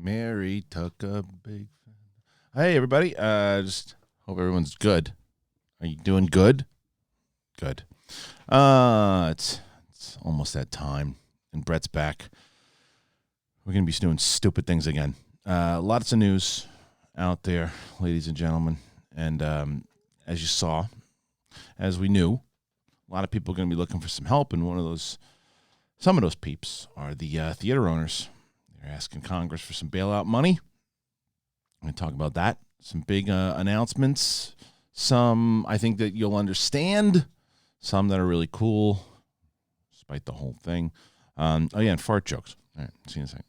Mary took a big... Hey, everybody. Just hope everyone's good. Are you doing good? Good. It's almost that time, and Brett's back. We're going to be doing stupid things again. Lots of news out there, ladies and gentlemen. And as you saw, as we knew, a lot of people are going to be looking for some help, and some of those peeps are the theater owners. They're asking Congress for some bailout money. I'm going to talk about that. Some big announcements. Some I think that you'll understand. Some that are really cool, despite the whole thing. And fart jokes. All right, see you in a second.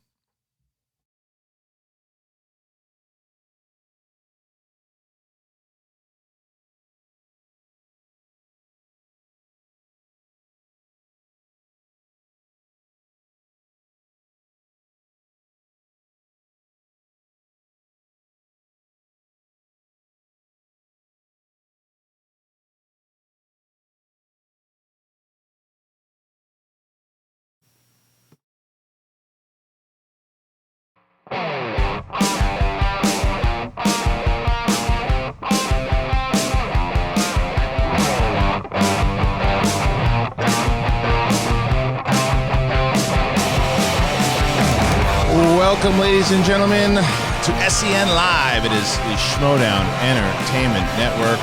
Welcome, ladies and gentlemen, to SEN Live. It is the Schmoedown Entertainment Network.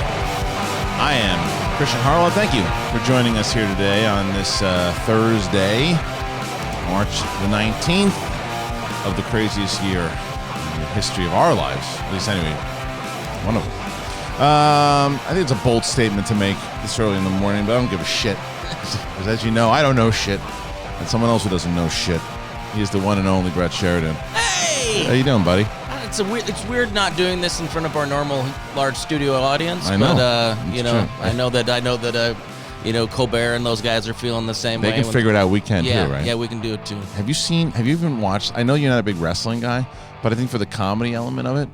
I am Christian Harloff. Thank you for joining us here today on this Thursday, March the 19th of the craziest year in the history of our lives. At least, anyway, one of them. I think it's a bold statement to make this early in the morning, but I don't give a shit. Because as you know, I don't know shit. And someone else who doesn't know shit. He is the one and only Brett Sheridan. Hey! How you doing, buddy? It's weird not doing this in front of our normal large studio audience. I know. But true. I know that Colbert and those guys are feeling the same way. They can figure it out. We can too, right? Yeah, we can do it too. Have you even watched? I know you're not a big wrestling guy, but I think for the comedy element of it,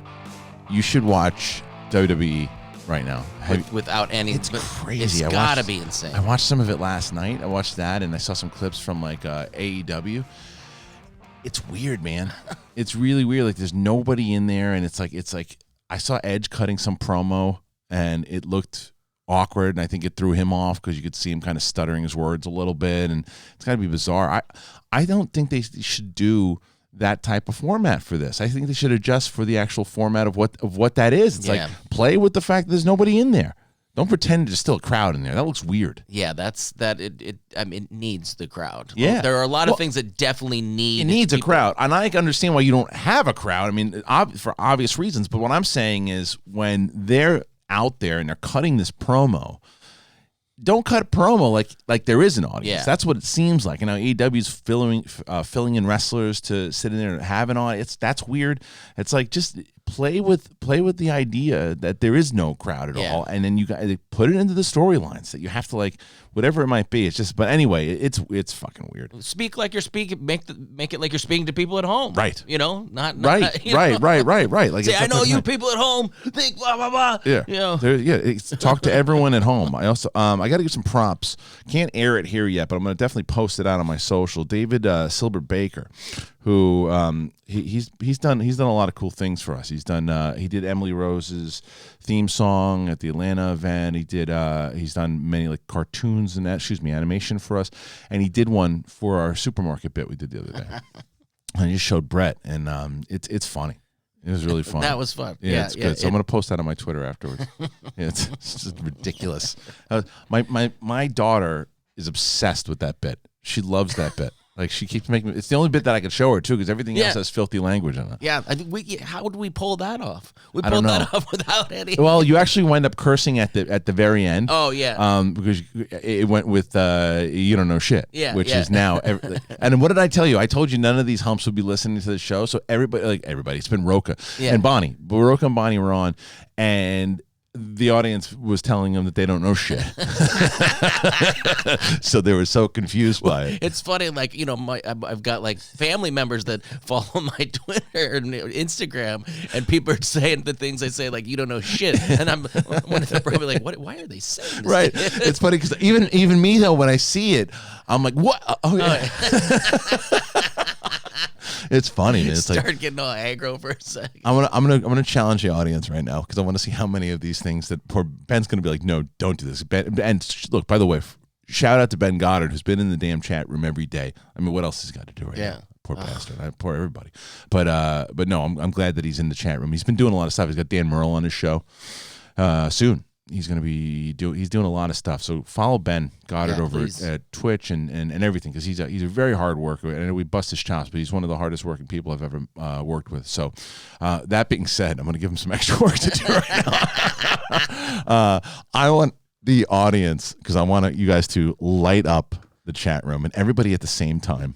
you should watch WWE right now. Without any, it's crazy. It's gotta be insane. I watched some of it last night. I watched that, and I saw some clips from like AEW. It's weird, man. It's really weird. Like there's nobody in there, and it's like I saw Edge cutting some promo, and it looked awkward, and I think it threw him off because you could see him kind of stuttering his words a little bit, and it's got to be bizarre. I don't think they should do that type of format for this. I think they should adjust for the actual format of what that is. It's like play with the fact that there's nobody in there. Don't pretend there's still a crowd in there. That looks weird. Yeah, it needs the crowd. Yeah. There are a lot of things that definitely need. It needs a crowd. And I understand why you don't have a crowd. I mean, for obvious reasons. But what I'm saying is when they're out there and they're cutting this promo, don't cut a promo like there is an audience. Yeah. That's what it seems like. You know, AEW's filling in wrestlers to sit in there and have an audience. That's weird. It's like just play with the idea that there is no crowd at all, and then you guys put it into the storylines that you have to like whatever it might be. It's just, but anyway, it's fucking weird. Speak like you're speaking. Make it like you're speaking to people at home. Right. You know, not right. You know? Right. Like say, I know you people at home think blah blah blah. Yeah. You know. Talk to everyone at home. I also I got to give some props. Can't air it here yet, but I'm going to definitely post it out on my social. David Silver Baker, who he's done a lot of cool things for us. He did Emily Rose's theme song at the Atlanta event. He's done many like cartoons and animation for us, and he did one for our supermarket bit we did the other day. I just showed Brett, and it's funny. It was really fun. That was fun. Yeah, it's good. So I'm going to post that on my Twitter afterwards. It's just ridiculous. My daughter is obsessed with that bit. She loves that bit. Like she keeps making me. It's the only bit that I can show her too, because everything else has filthy language in it. Yeah, I think how would we pull that off? We I don't pulled know. that off without any. Well, you actually wind up cursing at the very end. Oh yeah. Because it went with you don't know shit. Yeah. Which is now. And what did I tell you? I told you none of these humps would be listening to the show. So everybody, it's been Roka and Bonnie. But Roka and Bonnie were on, and the audience was telling them that they don't know shit. So they were so confused by it. It's funny, like, you know, I've got like family members that follow my Twitter and Instagram, and people are saying the things I say, like, you don't know shit. And I'm probably like, why are they saying this? Right. It's funny because even me, though, when I see it, I'm like, what? Oh, yeah. It's funny, man. It's Start getting all aggro for a second. I'm gonna challenge the audience right now because I want to see how many of these things that poor Ben's gonna be like, no, don't do this. Ben, and look, by the way, shout out to Ben Goddard who's been in the damn chat room every day. I mean, what else has he got to do right now? Poor bastard. Poor everybody. But no, I'm glad that he's in the chat room. He's been doing a lot of stuff. He's got Dan Merle on his show. Soon he's going to be doing a lot of stuff. So follow Ben Goddard over at Twitch and everything because he's a very hard worker. And we bust his chops, but he's one of the hardest working people I've ever worked with. So that being said, I'm going to give him some extra work to do right now. I want the audience because I want you guys to light up the chat room and everybody at the same time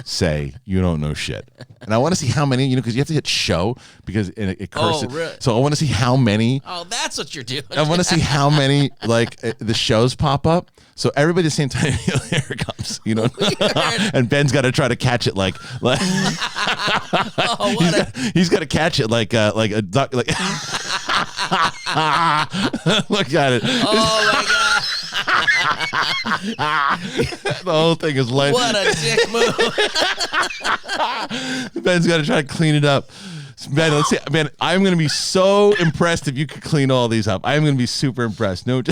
say you don't know shit, and I want to see how many, because you have to hit show because it curses. Oh, really? So I want to see how many. Oh, that's what you're doing. I want to see how many the shows pop up. So everybody at the same time, here it comes. And Ben's got to try to catch it like he's got to catch it like a duck. Like look at it. Oh my god. The whole thing is like what a dick move. Ben's got to try to clean it up. Ben, let's see. Man, I'm going to be so impressed if you could clean all these up. I'm going to be super impressed. No.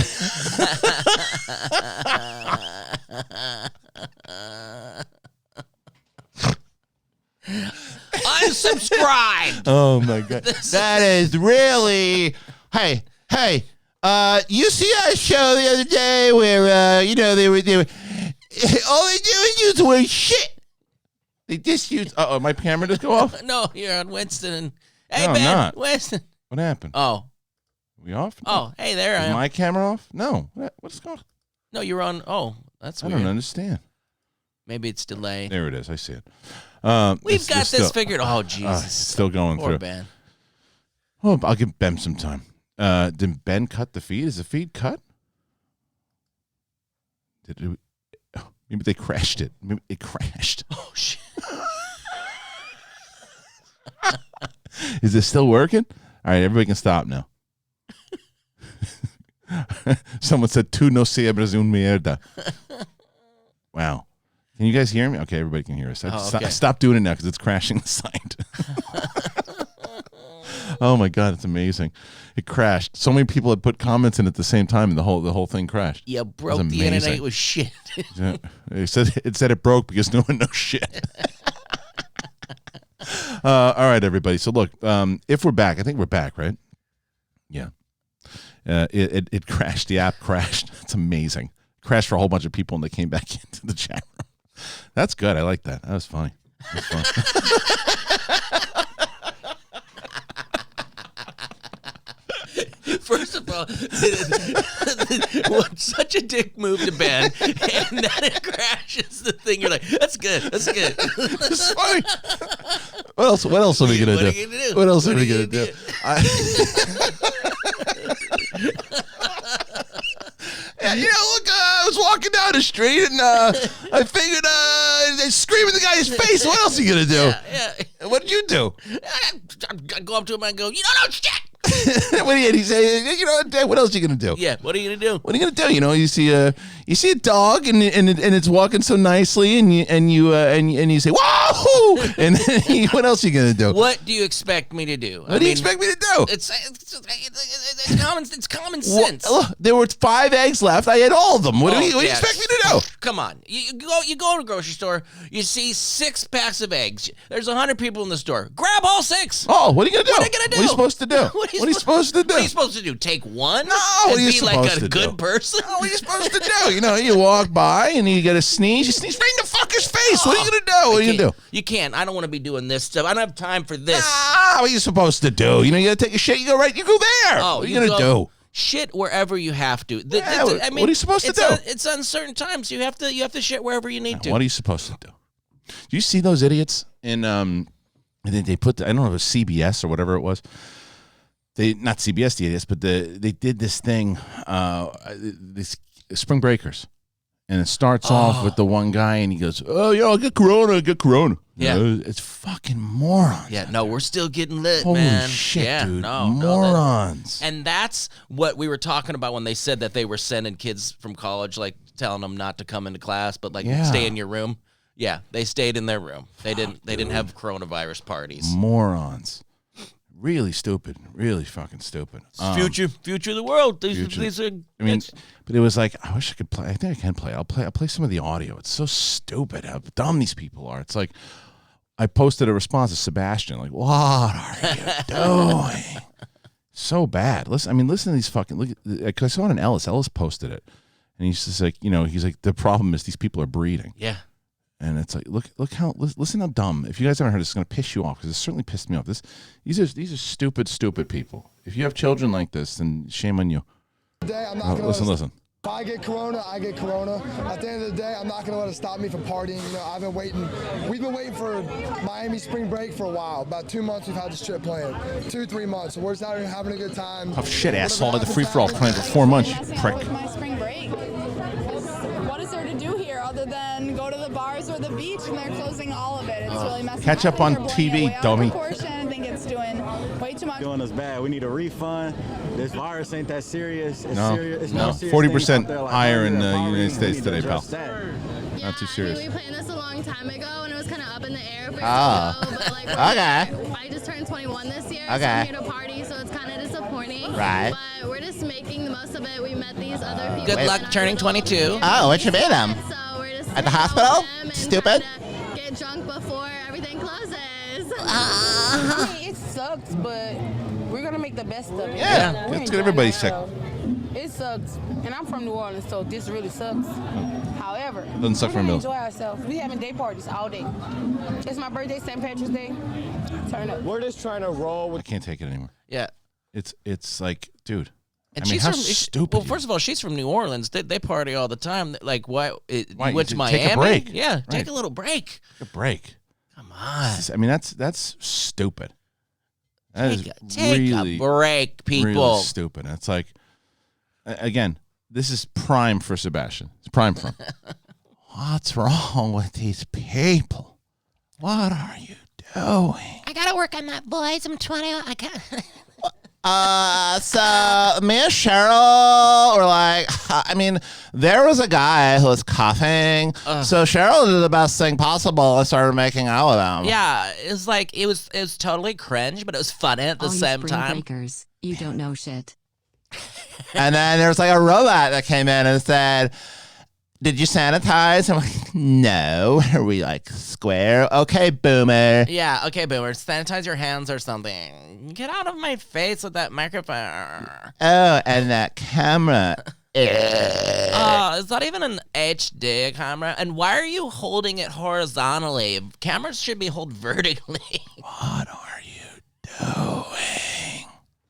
Unsubscribe. Oh my god. That is really. Hey. You see our show the other day where they were all they do is use the word shit. They just use. My camera just go off. No, you're on Winston. Hey, no, Ben, I'm not. Winston. What happened? Oh, Are we off? oh, hey, there I Is am. my camera off? No. What's going on? No, you're on. Oh, that's weird. I don't understand. Maybe it's delayed. There it is. I see it. We've got this figured. Oh, Jesus. It's still going Poor through. Ben. Oh, I'll give Ben some time. Did Ben cut the feed? Is the feed cut? Maybe they crashed it. Maybe it crashed. Oh, shit. Is it still working? All right, everybody can stop now. Someone said, "Tu no siembras un mierda." Wow. Can you guys hear me? Okay, everybody can hear us. Stop doing it now because it's crashing the site. Oh my god, it's amazing! It crashed. So many people had put comments in at the same time, and the whole thing crashed. You broke the internet with shit. It said it broke because no one knows shit. All right, everybody. So look, if we're back, I think we're back, right? Yeah. It crashed. The app crashed. It's amazing. Crashed for a whole bunch of people, and they came back into the chat room. That's good. I like that. That was funny. First of all, such a dick move to Ben, and then it crashes the thing. You're like, that's good. That's good. It's funny. What else are we gonna do? What else are we gonna do? Yeah, look, I was walking down the street and I figured they scream in the guy's face. What else are you gonna do? Yeah. What did you do? I go up to him and go, you don't know shit. What did he say? What else are you gonna do? Yeah, what are you gonna do? What are you gonna do? You see a dog and it's walking so nicely and you say whoa, and then what else are you gonna do? What do you expect me to do? What do you expect me to do? It's common sense. Well, there were 5 eggs left. I had all of them. What do you expect me to do? Come on, you go to a grocery store. You see 6 packs of eggs. There's 100 people in the store. Grab all 6. Oh, what are you gonna do? What are you gonna do? What are you supposed to do? What are you supposed to do? What are you supposed to do? Take one? No, and what are you be supposed like to a do? good person? No, what are you supposed to do? You walk by and you get a sneeze. You sneeze right in the fucker's face. What are you gonna do? What are you gonna do? You can't. I don't want to be doing this stuff. I don't have time for this. What are you supposed to do? You gotta take a shit. You go right. You go there. Oh, what are you gonna do? Shit wherever you have to. What are you supposed to do? It's uncertain times. You have to shit wherever you need to. What are you supposed to do? Do you see those idiots in and then they put I don't know if it was CBS or whatever it was. They not CBS the idiots, but they did this thing, this Spring Breakers, and it starts off with the one guy, and he goes, "Oh, yo, I get Corona. Yeah, it's fucking morons. Yeah, no, we're still getting lit, Holy man. shit, yeah, dude, morons. No, and that's what we were talking about when they said that they were sending kids from college, like telling them not to come into class, but like stay in your room. Yeah, they stayed in their room. They didn't have coronavirus parties. Morons. Really stupid. Really fucking stupid. Future of the world. These are. I mean, but it was like, I wish I could play. I think I can play. I'll play some of the audio. It's so stupid how dumb these people are. It's like, I posted a response to Sebastian, like, what are you doing? So bad. Listen to these fucking, look, because I saw it on Ellis. Ellis posted it. And he's just like, he's like, the problem is these people are breeding. Yeah. And it's like, listen how dumb. If you guys haven't heard this, it's going to piss you off, because it certainly pissed me off. These are stupid people. If you have children like this, then shame on you. Listen. If I get corona, I get corona. At the end of the day, I'm not going to let it stop me from partying. We've been waiting for Miami spring break for a while. About 2 months we've had this trip planned. 2-3 months. So we're just out here having a good time. Oh shit, asshole. The free-for-all planned for 4 months, you prick. With my spring break. What is there to do here other than go to the bars or the beach, and they're closing all of it? It's really messy. Catch up on TV, dummy. I think it's doing way too much. Doing us bad. We need a refund. This virus ain't that serious. It's serious. It's no. serious 40% higher in the United States today, pal. Yeah, Not too serious. I mean, we planned this a long time ago, and it was kind of up in the air for Oh. but like, Okay. I just turned 21 this year, so Okay. I'm here to party, so it's kind of disappointing. Right. But we're just making the most of it. We met these other people. Good luck and turning our little 22. Oh, what you made them? So we're just At the hanging out with hospital? them and Stupid. trying to get drunk before everything closes. I mean, it sucks, but we're gonna make the best of it. Yeah, We're let's get enjoying everybody sick. ourselves. It sucks, and I'm from New Orleans, so this really sucks. However, Doesn't suck we're for gonna Mills. enjoy ourselves. We having day parties all day. It's my birthday, St. Patrick's Day. Turn up. We're just trying to roll I with. can't take it anymore. Yeah. It's like, dude. And I mean, she's how from, stupid. Well, first of all, she's from New Orleans. They party all the time. Like, why? You Why, went to take Miami? a break. Yeah, Right. take a little break. a break. Come on. I mean, that's stupid. That is Take really, a break, people. really stupid. It's like, again, this is prime for Sebastian. It's prime for him. What's wrong with these people? What are you doing? I gotta work on that, boys. I'm 20. I can't. So me and Cheryl were like, I mean, there was a guy who was coughing. So Cheryl did the best thing possible and started making out with him. Yeah, it's like it was totally cringe, but it was funny at the All you same spring time. breakers, you don't know shit. And then there was like a robot that came in and said, did you sanitize? I'm like, no. Are we like square? Okay, boomer. Yeah, okay, boomer. Sanitize your hands or something. Get out of my face with that microphone. Oh, and that camera. Oh, it's not even an HD camera. And why are you holding it horizontally? Cameras should be held vertically. What are you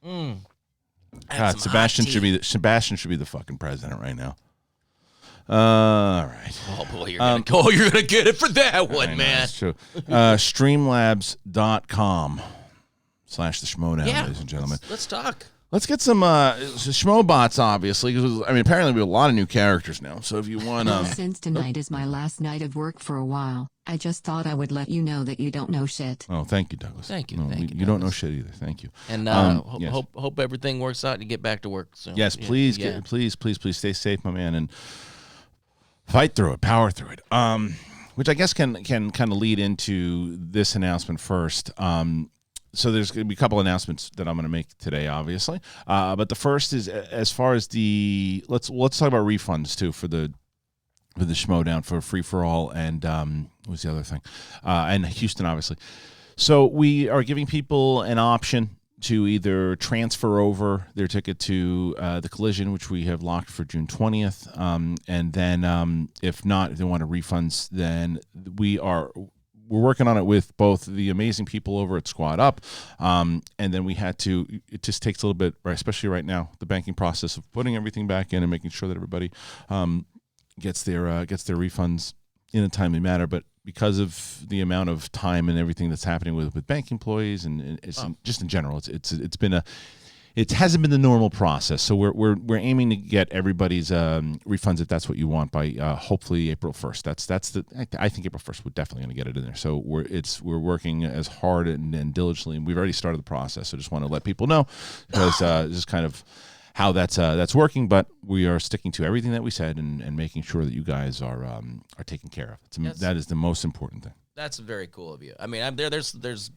doing? Have God, some hot tea. Sebastian should be the fucking president right now. All right. Oh boy, you're gonna get it for that I one, know, man. That's true. Streamlabs.com/the Schmoedown, Yeah, ladies and gentlemen. Let's talk. Let's get some Schmoebots, obviously. 'Cause, I mean, apparently we have a lot of new characters now. So if you want Since tonight is my last night of work for a while, I just thought I would let you know that you don't know shit. Oh, thank you, Douglas. Thank you, No, thank you, You don't know Douglas. shit either. Thank you. And yes. hope everything works out and you get back to work soon. Yes, Yeah, please, yeah. please stay safe, my man, and fight through it, power through it. Which I guess can kind of lead into this announcement first. So there's going to be a couple announcements that I'm going to make today, obviously. But the first is as far as the let's talk about refunds too for the Schmoedown for free for all and what was the other thing? And Houston, obviously. So we are giving people an option to either transfer over their ticket to the Collision, which we have locked for June 20th, and then if not, if they want refunds, then we're working on it with both the amazing people over at Squad Up, and then it just takes a little bit, right, especially right now, the banking process of putting everything back in and making sure that everybody gets their refunds in a timely manner. But because of the amount of time and everything that's happening with bank employees and it's just in general, it hasn't been the normal process. So we're aiming to get everybody's refunds if that's what you want by hopefully April 1st. I think April 1st we're definitely going to get it in there. So we're working as hard and diligently, and we've already started the process. So just want to let people know because just kind of how that's working, but we are sticking to everything that we said and making sure that you guys are taken care of. That is the most important thing. That's very cool of you. I mean, there's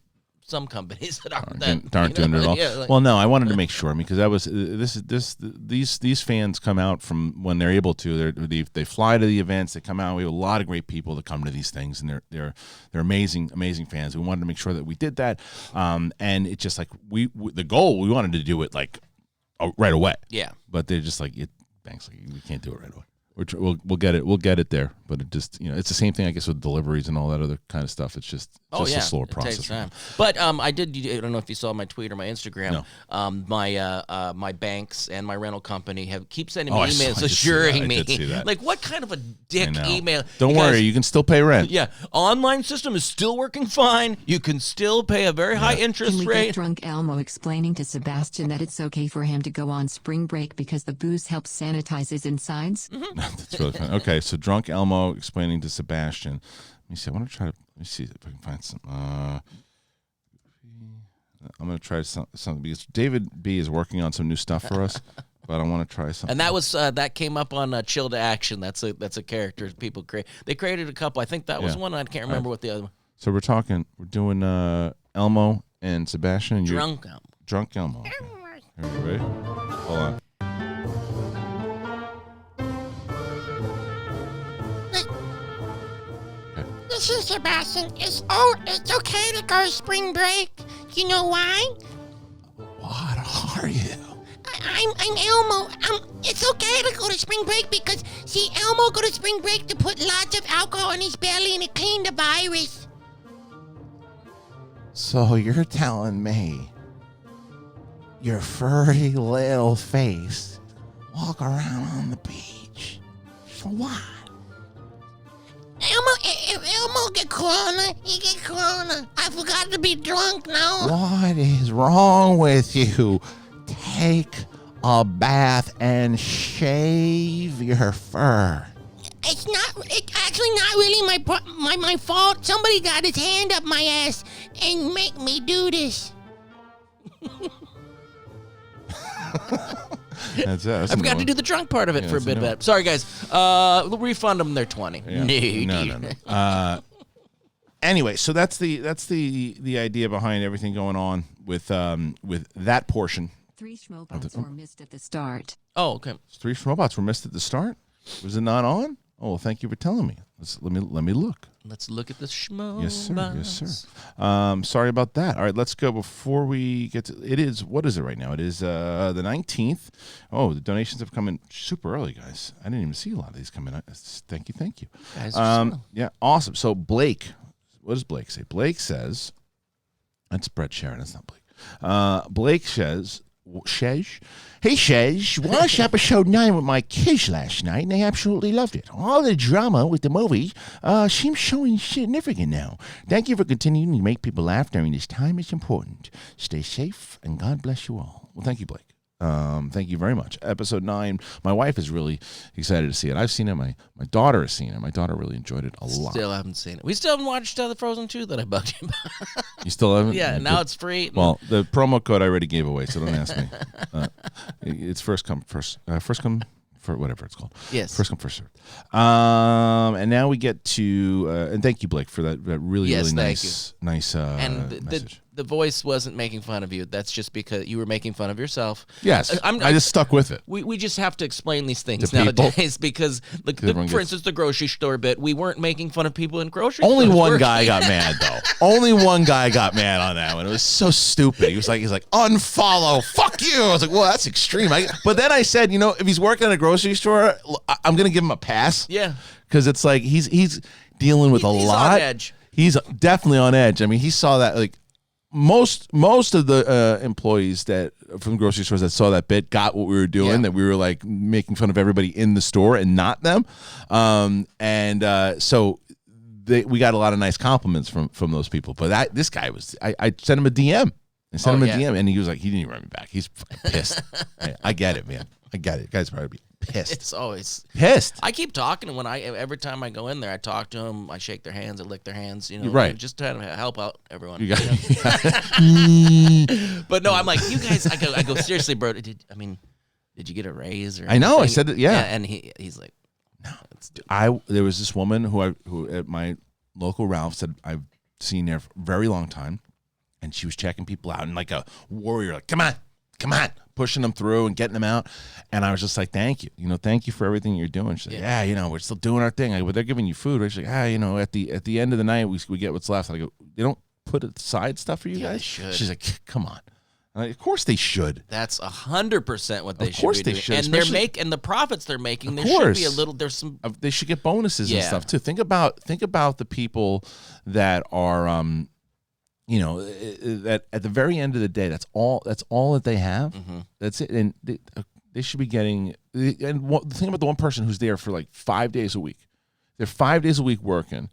some companies that aren't doing it at all. Yeah, well, no, I wanted to make sure because I was these fans come out from when they're able to. They fly to the events. They come out. We have a lot of great people that come to these things, and they're amazing fans. We wanted to make sure that we did that, and it's just like the goal. We wanted to do it like right away. Yeah, but they're just like thanks, we can't do it right away. We'll get it. We'll get it there, but it just it's the same thing I guess with deliveries and all that other kind of stuff. It's just a slower process. It takes time. But I don't know if you saw my tweet or my Instagram. No. My banks and my rental company keep sending me I emails assuring me like what kind of a dick email? Don't worry, you can still pay rent. Yeah, online system is still working fine. You can still pay a very high interest Can we rate. get drunk Elmo explaining to Sebastian that it's okay for him to go on spring break because the booze helps sanitize his insides? Mm-hmm. That's really fun. Okay, so drunk Elmo explaining to Sebastian. Let me see. I want to try to. Let me see if I can find some. I'm going to try something because David B is working on some new stuff for us, but I want to try something. And that was that came up on Chill to Action. That's a character people create. They created a couple. I think that was one. I can't remember what the other one. So we're doing Elmo and Sebastian. And Drunk Elmo. Drunk Elmo. Okay. Are you ready? Hold on. This is Sebastian. It's okay to go spring break. You know why? What are you? I'm Elmo. It's okay to go to spring break because, see, Elmo go to spring break to put lots of alcohol in his belly and to clean the virus. So you're telling me your furry little face walk around on the beach for what? Elmo get corona. He get corona. I forgot to be drunk now. What is wrong with you? Take a bath and shave your fur. It's actually not really my fault. Somebody got his hand up my ass and make me do this. That's it. I forgot to do the drunk part of it for a bit of it. Sorry, guys. We'll refund them their 20. Yeah. No. Anyway, so that's the idea behind everything going on with that portion. 3 Schmoebots were missed at the start. Oh, okay. 3 Schmoebots were missed at the start. Was it not on? Oh, well, thank you for telling me. Let me look. Let's look at the Schmoedown. Yes, sir. Sorry about that. All right, let's go before we get to it. What is it right now? It is the 19th. Oh, the donations have come in super early, guys. I didn't even see a lot of these come in. Thank you. Guys, yeah, awesome. So Blake, what does Blake say? Blake says, that's Brett Sheridan. That's not Blake. Blake says, hey, Shez, watched episode 9 with my kids last night, and they absolutely loved it. All the drama with the movies seems so insignificant now. Thank you for continuing to make people laugh during this time. It's important. Stay safe, and God bless you all. Well, thank you, Blake. Thank you very much. Episode 9, my wife is really excited to see it. I've seen it. My daughter has seen it. My daughter really enjoyed it a lot. Still haven't seen it. We still haven't watched the Frozen 2 that I bugged you about. You still haven't? Yeah, now it's free. Well, the promo code I already gave away, so don't ask me. It's first come, for whatever it's called. Yes. First come, first served. And now we get to, and thank you, Blake, for that really nice message. The voice wasn't making fun of you. That's just because you were making fun of yourself. Yes, I just stuck with it. We just have to explain these things to nowadays because, for instance, the grocery store bit, we weren't making fun of people in grocery Only stores. one guy got mad, though. Only one guy got mad on that one. It was so stupid. He's like, unfollow, fuck you. I was like, well, that's extreme. But then I said, if he's working at a grocery store, I'm going to give him a pass. Yeah. Because it's like he's dealing with a lot. He's on edge. He's definitely on edge. I mean, he saw that, like, most of the employees that from grocery stores that saw that bit got what we were doing, that we were like making fun of everybody in the store and not them. So we got a lot of nice compliments from those people. But this guy was, I sent him a DM. DM, and he was like, he didn't even write me back. He's pissed. I get it, man. I get it. Guys probably be pissed. It's always pissed. I keep talking to every time I go in there, I talk to them, I shake their hands, I lick their hands, You're right. Just trying to help out everyone. You got But no, I'm like, you guys, I go seriously, bro. Did you get a raise or I know. I anything? said that. Yeah. And he's like, There was this woman who at my local Ralph said I've seen there for a very long time, and she was checking people out and like a warrior, like come on, pushing them through and getting them out. And I was just like, thank you, thank you for everything you're doing. She's like, yeah, we're still doing our thing. But they're giving you food. She's like, at the end of the night we get what's left. I go, they don't put aside stuff for you guys? They should. She's like, come on. Like, of course they should. That's 100% what they should be doing. Of course they should. And and the profits they're making, there should be a little. There's some. They should get bonuses and stuff too. Think about the people that are, that at the very end of the day, that's all that they have. Mm-hmm. That's it, and they should be getting. And the thing about the one person who's there for like 5 days a week, they're 5 days a week working,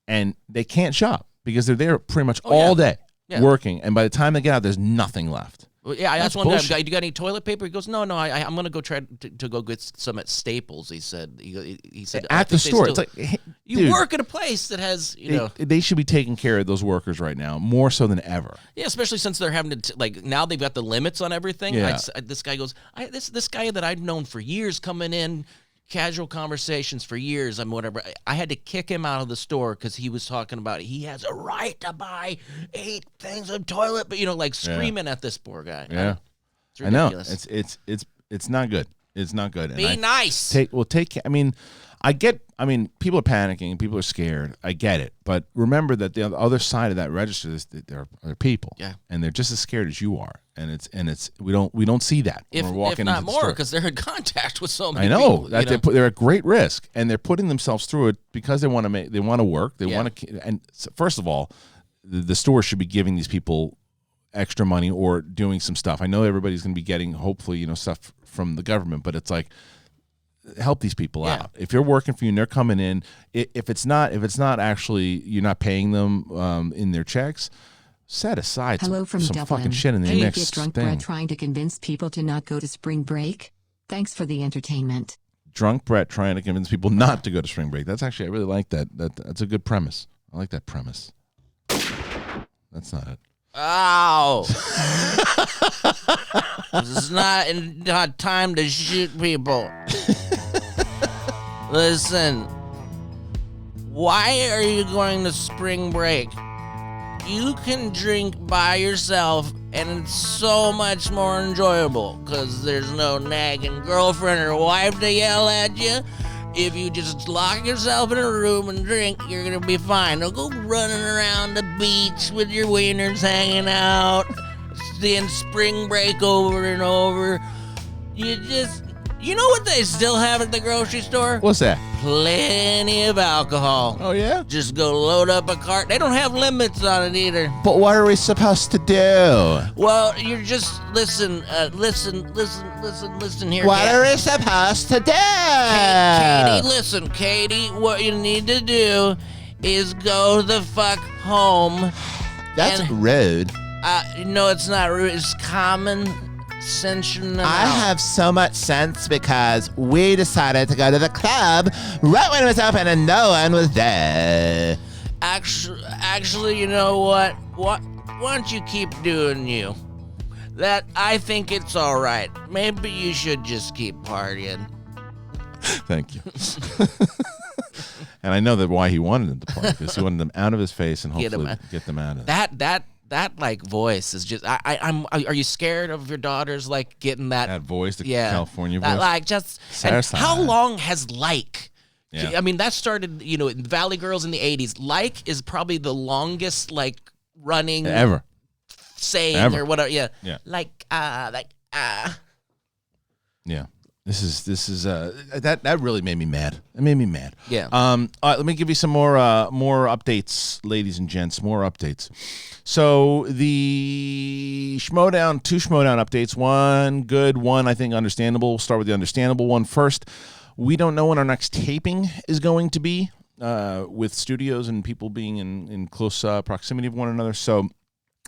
and they can't shop because they're there pretty much all day. Yeah. Working, and by the time they get out, there's nothing left. Well, yeah, I asked one guy, "Do you got any toilet paper?" He goes, "No, I'm gonna go try to go get some at Staples." He said, "He said at the store." It's like, hey, you work at a place that has, they should be taking care of those workers right now more so than ever. Yeah, especially since they're having to now they've got the limits on everything. Yeah. This guy goes, this guy that I've known for years coming in. Casual conversations for years. Whatever. I had to kick him out of the store because he was talking about he has a right to buy 8 things of toilet, but screaming at this poor guy. Yeah, it's ridiculous. I know. It's not good. It's not good. Be nice. Take. I mean, people are panicking. People are scared. I get it, but remember that the other side of that register is that there are people. Yeah, and they're just as scared as you are. And it's we don't see that if when we're walking not into the more store. Because they're in contact with so many. I know people, that they're at great risk, and they're putting themselves through it because they want to work. They want to. And first of all, the store should be giving these people extra money or doing some stuff. I know everybody's going to be getting hopefully stuff from the government, but it's like help these people out. If you're working for you and they're coming in, if it's not actually you're not paying them in their checks. Set aside some fucking shit in the next get drunk thing. Brett trying to convince people to not go to spring break? Thanks for the entertainment. Drunk Brett trying to convince people not to go to spring break. That's actually, I really like that. That's a good premise. I like that premise. That's not it. Ow! This is not time to shoot people. Listen, why are you going to spring break? You can drink by yourself, and it's so much more enjoyable because there's no nagging girlfriend or wife to yell at you. If you just lock yourself in a room and drink, you're going to be fine. Don't go running around the beach with your wieners hanging out, seeing spring break over and over. You know what they still have at the grocery store? What's that? Plenty of alcohol. Oh, yeah? Just go load up a cart. They don't have limits on it either. But what are we supposed to do? Well, you're just, listen here. What are we supposed to do? Katie, what you need to do is go the fuck home. That's rude. No, it's not rude. It's common sensational. I have so much sense because we decided to go to the club right when it was open and no one was there. Actually, you know what? Why don't you keep doing you? That I think it's all right. Maybe you should just keep partying. Thank you. And I know that why he wanted them to party, because he wanted them out of his face and hopefully get them out of it. That like voice is just. Are you scared of your daughters like getting that voice, the California voice? Like just. And how long has like? Yeah. I mean, that started in Valley Girls in the '80s. Like is probably the longest like running ever saying or whatever. Yeah. Like. Yeah. This is that really made me mad. It made me mad. Yeah. All right, let me give you some more updates, ladies and gents. More updates. So the Schmoedown, 2 Schmoedown updates. One good, one I think understandable. We'll start with the understandable one first. We don't know when our next taping is going to be, with studios and people being in close proximity of one another. So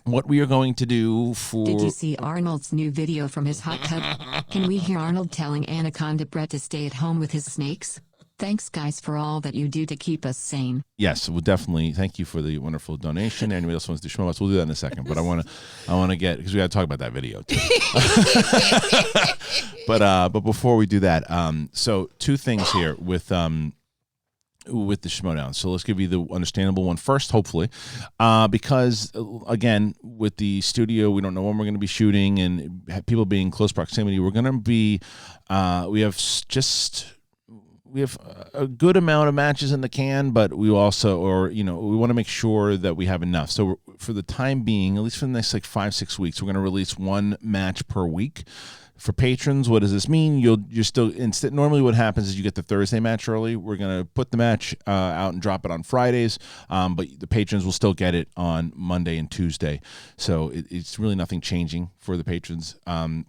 what we are going to do for... Did you see Arnold's new video from his hot tub? Can we hear Arnold telling Anaconda Brett to stay at home with his snakes? Thanks, guys, for all that you do to keep us sane. Yes, we'll definitely thank you for the wonderful donation. Anybody else wants to show us? We'll do that in a second. But I want to get, because we got to talk about that video too. But before we do that, so two things here with the Schmoedown. So let's give you the understandable one first, hopefully, because again, with the studio, we don't know when we're going to be shooting, and people being in close proximity, we're going to be. We have a good amount of matches in the can, but we also, we want to make sure that we have enough. So for the time being, at least for the next 5-6 weeks, we're going to release one match per week. For patrons, what does this mean? You're still instead. Normally, what happens is you get the Thursday match early. We're gonna put the match out and drop it on Fridays, but the patrons will still get it on Monday and Tuesday. So it's really nothing changing for the patrons.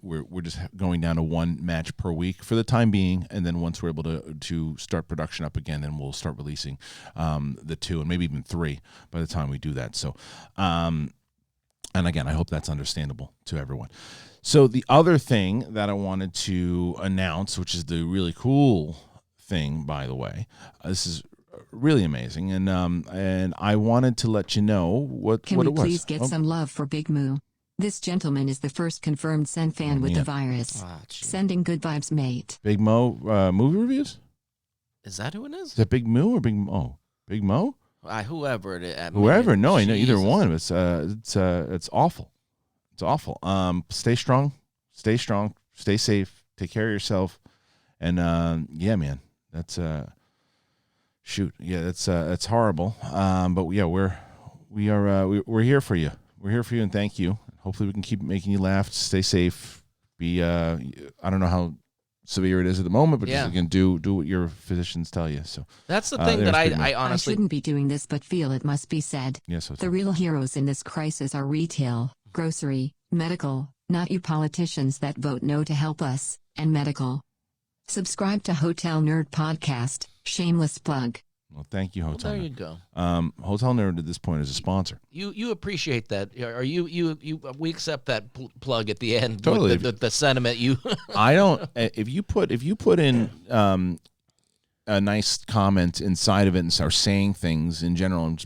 We're just going down to one match per week for the time being, and then once we're able to start production up again, then we'll start releasing the 2 and maybe even 3 by the time we do that. So, and again, I hope that's understandable to everyone. So the other thing that I wanted to announce, which is the really cool thing, by the way, this is really amazing, and I wanted to let you know what it was. Can we please get some love for Big Moo? This gentleman is the first confirmed SEN fan with the virus. Sending good vibes, mate. Big Mo movie reviews? Is that who it is? Is that Big Moo or Big Mo? Big Mo? Whoever it is. Whoever. No, I know either one. It's awful. It's awful. Stay strong, stay safe, take care of yourself, and yeah, man, that's that's horrible. But yeah, we're here for you. We're here for you, and thank you. Hopefully, we can keep making you laugh. Stay safe. I don't know how severe it is at the moment, but just again, do what your physicians tell you. So that's the thing that I honestly I shouldn't be doing this, but feel it must be said. Yes, the real heroes in this crisis are retail, grocery, medical, not you politicians that vote no to help us, and medical. Subscribe to Hotel Nerd Podcast, shameless plug. Well, thank you, Hotel Nerd. There you go. Hotel Nerd at this point is a sponsor. You appreciate that? Are you we accept that plug at the end? Totally. The sentiment you. I don't. If you put in a nice comment inside of it and start saying things in general, in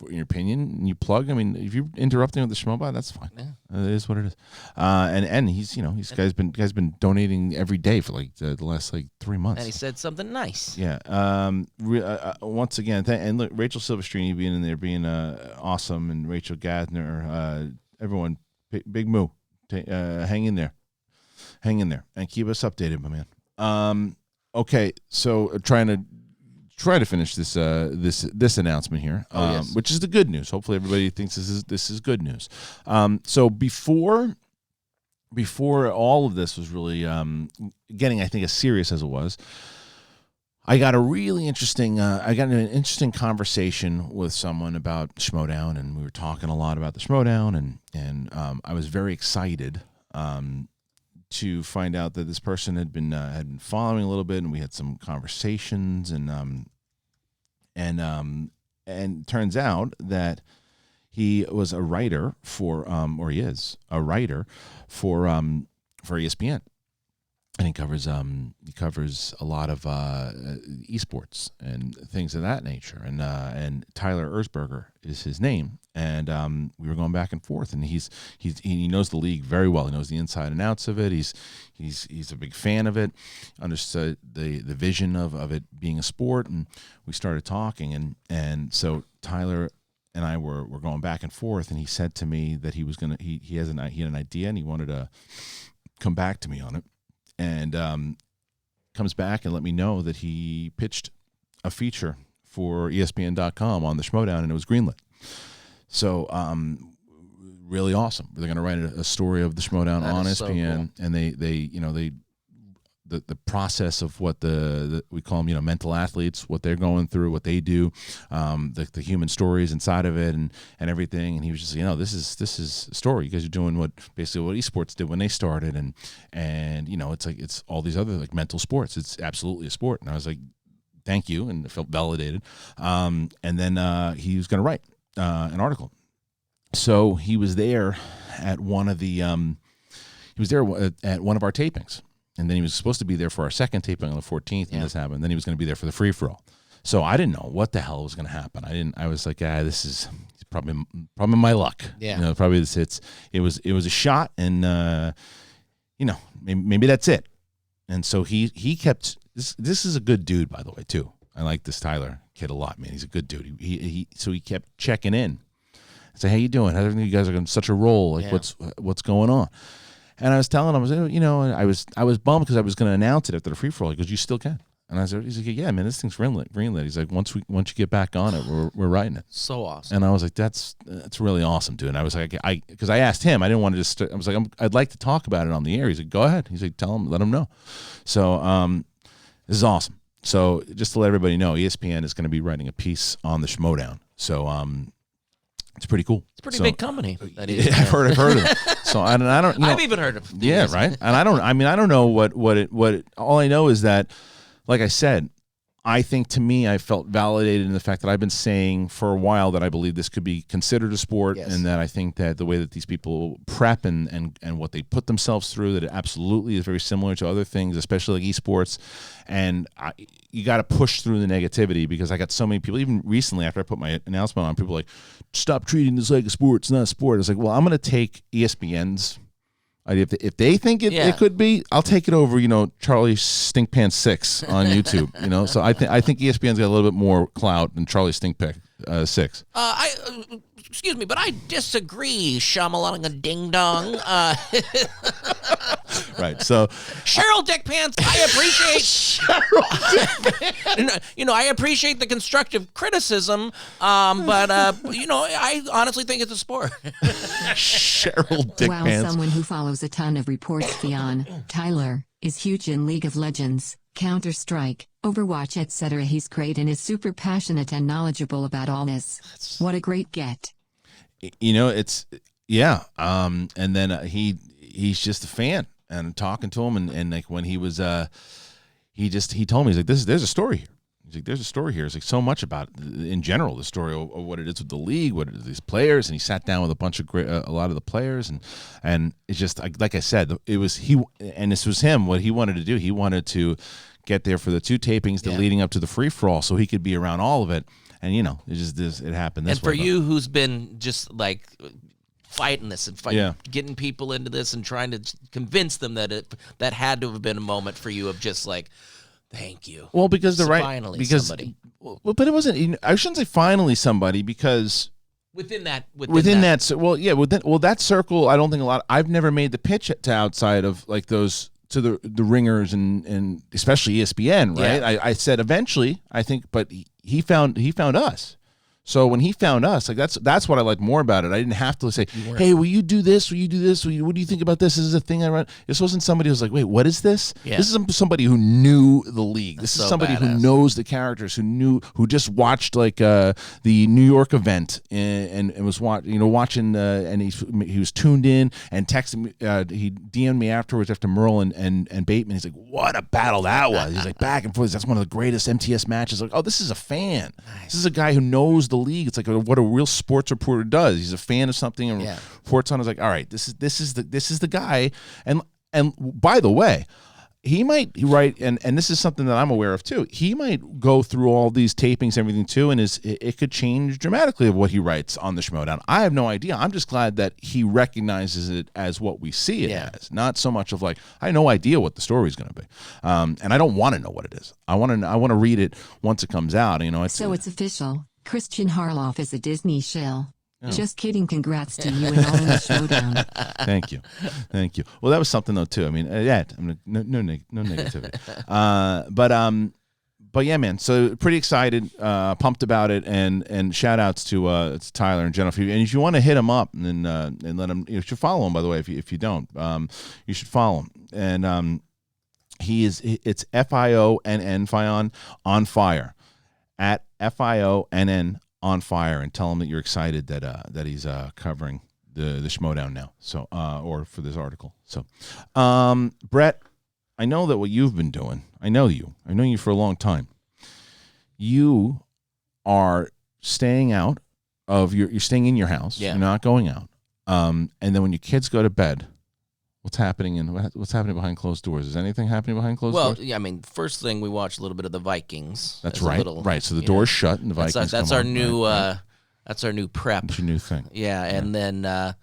your opinion, and you plug. I mean, if you're interrupting with the Schmoedown, that's fine. Yeah. It is what it is. And he's guy's been donating every day for the last 3 months. And he said something nice. Yeah. Once again, and look, Rachel Silvestrini being in there, being awesome, and Rachel Gathner, everyone, Big Moo, hang in there, and keep us updated, my man. Okay, so trying to finish this announcement here, which is the good news. Hopefully, everybody thinks this is good news. So before all of this was really getting, I think, as serious as it was, I got an interesting conversation with someone about Schmoedown, and we were talking a lot about the Schmoedown, and I was very excited. To find out that this person had been following a little bit, and we had some conversations, and turns out that he was a writer for he is a writer for ESPN, and he covers a lot of esports and things of that nature, and Tyler Erzberger is his name. And we were going back and forth, and he knows the league very well. He knows the inside and outs of it. He's a big fan of it. Understood the vision of it being a sport, and we started talking, and so Tyler and I were going back and forth, and he said to me that he had an idea, and he wanted to come back to me on it, and comes back and let me know that he pitched a feature for ESPN.com on the Schmoedown, and it was greenlit. So, really awesome. They're going to write a story of the Schmoedown on ESPN, so cool. And they the process of what we call them, mental athletes, what they're going through, what they do, the human stories inside of it, and everything. And he was just, this is a story. You guys are doing basically what esports did when they started, and it's all these other mental sports. It's absolutely a sport. And I was like, thank you, and I felt validated. And then he was going to write an article. So he was there at one of at one of our tapings, and then he was supposed to be there for our second taping on the 14th, and this happened. And then he was going to be there for the free for all. So I didn't know what the hell was going to happen. I was like, this is probably my luck. Yeah, probably this. It was a shot, and maybe that's it. And so he kept this is a good dude, by the way, too. I like this Tyler kid a lot, man. He's a good dude. So he kept checking in. I said, "How you doing? How do you guys are in such a role? Like, what's going on?" And I was telling him, I was bummed because I was going to announce it after the free for all. He goes, "You still can." And I said, "He's like, yeah, man, this thing's greenlit." He's like, "Once you get back on it, we're writing it." So awesome. And I was like, "That's really awesome, dude." And I was like, because I asked him, I didn't want to just. I was like, "I'd like to talk about it on the air." He's like, "Go ahead." He's like, let him know." So this is awesome. So just to let everybody know, ESPN is going to be writing a piece on the Schmoedown. So it's pretty cool. It's a pretty big company. That is. I've heard of it. So I don't. I've even heard of. Yeah, right. And I don't know what all I know is that, like I said, I think to me, I felt validated in the fact that I've been saying for a while that I believe this could be considered a sport, and that I think that the way that these people prep and what they put themselves through, that it absolutely is very similar to other things, especially like esports. And you got to push through the negativity, because I got so many people, even recently after I put my announcement on, people were like, "Stop treating this like a sport. It's not a sport." I was like, well, I'm going to take ESPN's idea. If they think it could be, I'll take it over, Charlie Stinkpants 6 on YouTube, So I think ESPN's got a little bit more clout than Charlie Stinkpants 6. Excuse me, but I disagree, Shyamalanga Ding Dong. Right, so Cheryl Dick Pants, I appreciate Cheryl Dick I appreciate the constructive criticism, but I honestly think it's a sport. Cheryl Dick While Pants. Someone who follows a ton of reports beyond, Tyler, is huge in League of Legends, Counter-Strike, Overwatch, etc. He's great and is super passionate and knowledgeable about all this. What a great get. It's and then he's just a fan, and talking to him, and like when he was he told me, he's like, there's a story here. He's like, there's a story here. It's like so much about, in general, the story of what it is with the league, what it is, these players, and he sat down with a lot of the players, and it's just like I said, it was this was him. What he wanted to do, he wanted to get there for the 2 tapings, leading up to the free for all, so he could be around all of it. And it happened this way. And for you, who's been just like fighting this and getting people into this and trying to convince them that that had to have been a moment for you of just like, thank you. Well, because somebody. Well, but it wasn't. I shouldn't say finally somebody, because within that. That circle, I don't think a lot. I've never made the pitch to outside of like those, to the ringers and especially ESPN, right? Yeah. I said eventually, I think, but he found us. So when he found us, like that's what I like more about it. I didn't have to say, "Hey, will you do this? Will you do this? What do you think about this? This is a thing I run." This wasn't somebody who was like, "Wait, what is this?" Yeah. This is somebody who knew the league. This is somebody badass. who knows the characters, who just watched like the New York event and was watching, and he was tuned in and texted me. He DM'd me afterwards after Merle and Bateman. He's like, "What a battle that was!" He's like, back and forth. That's one of the greatest MTS matches. Like, oh, this is a fan. Nice. This is a guy who knows the league. It's like what a real sports reporter does. He's a fan of something and reports on. It's like, all right, this is the guy. And by the way, he might write, and this is something that I'm aware of too. He might go through all these tapings, everything too, and it could change dramatically of what he writes on the Schmoedown. I have no idea. I'm just glad that he recognizes it as what we see it as, not so much of like, I have no idea what the story is going to be, and I don't want to know what it is. I want to read it once it comes out. So it's official. Christian Harloff is a Disney shill. Oh. Just kidding. Congrats to you and all in the Schmoedown. Thank you. Well, that was something though too. I mean, no negativity. But yeah, man. So pretty excited, pumped about it, and shout outs to Tyler and Jennifer. And if you want to hit him up and let him, you should follow him. By the way, if you don't, you should follow him. And it's FIONN Fion on fire at FIONN on fire, and tell him that you're excited that he's covering the Schmoedown now. So or for this article. So Brett, I know that what you've been doing. I know you for a long time. You are staying out of you're staying in your house. Yeah. You're not going out. And then when your kids go to bed, what's happening behind closed doors? Is anything happening behind closed doors? Well, yeah, I mean, first thing we watched a little bit of the Vikings. That's right. Right. So the door's shut and the Vikings. That's our new. That's our new prep. That's your new thing. Yeah, and then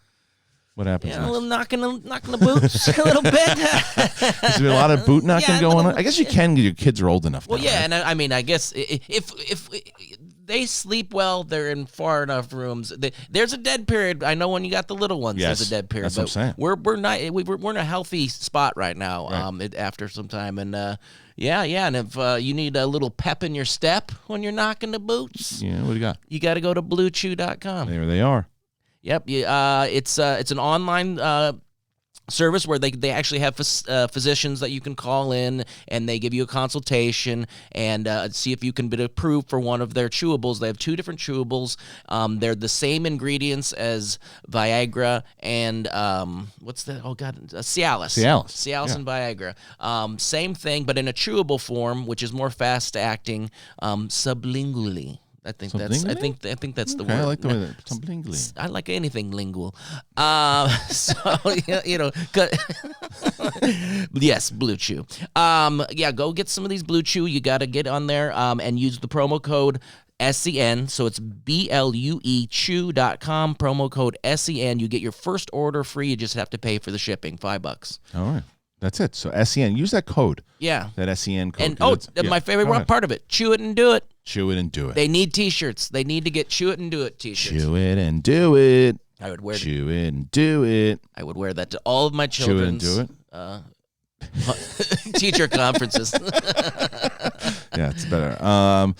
What happens? Yeah, next? a little knocking the boots a little bit. There's been a lot of boot knocking going on. I guess you can because your kids are old enough. Well, now, yeah, right? and I mean, I guess if they sleep well, they're in far enough rooms. There's a dead period. I know when you got the little ones, Yes, there's a dead period. that's what I'm saying. We're in a healthy spot right now. Right. After some time, and and if you need a little pep in your step when you're knocking the boots, Yeah, what do you got? you got to go to BlueChew.com. There they are. Yep, it's an online service where they actually have physicians that you can call in, and they give you a consultation and see if you can be approved for one of their chewables. They have 2 different chewables. They're the same ingredients as Viagra and what's that? Oh God, Cialis. Cialis, yeah. And Viagra. Same thing, but in a chewable form, which is more fast acting, sublingually. I think that's the word. I like the way that sublingually. I like anything lingual. Yes, Blue Chew. Go get some of these Blue Chew. You got to get on there and use the promo code SEN. So it's BLUE chew.com, promo code SEN. You get your first order free. You just have to pay for the shipping, $5. All right. That's it. So SEN, use that code. Yeah. That SEN code. And my favorite part of it, chew it and do it. Chew it and do it. They need T-shirts. They need to get chew it and do it T-shirts. Chew it and do it. I would wear Chew it and do it. I would wear that to all of my children's Chew it and do it. teacher conferences. Yeah, it's better.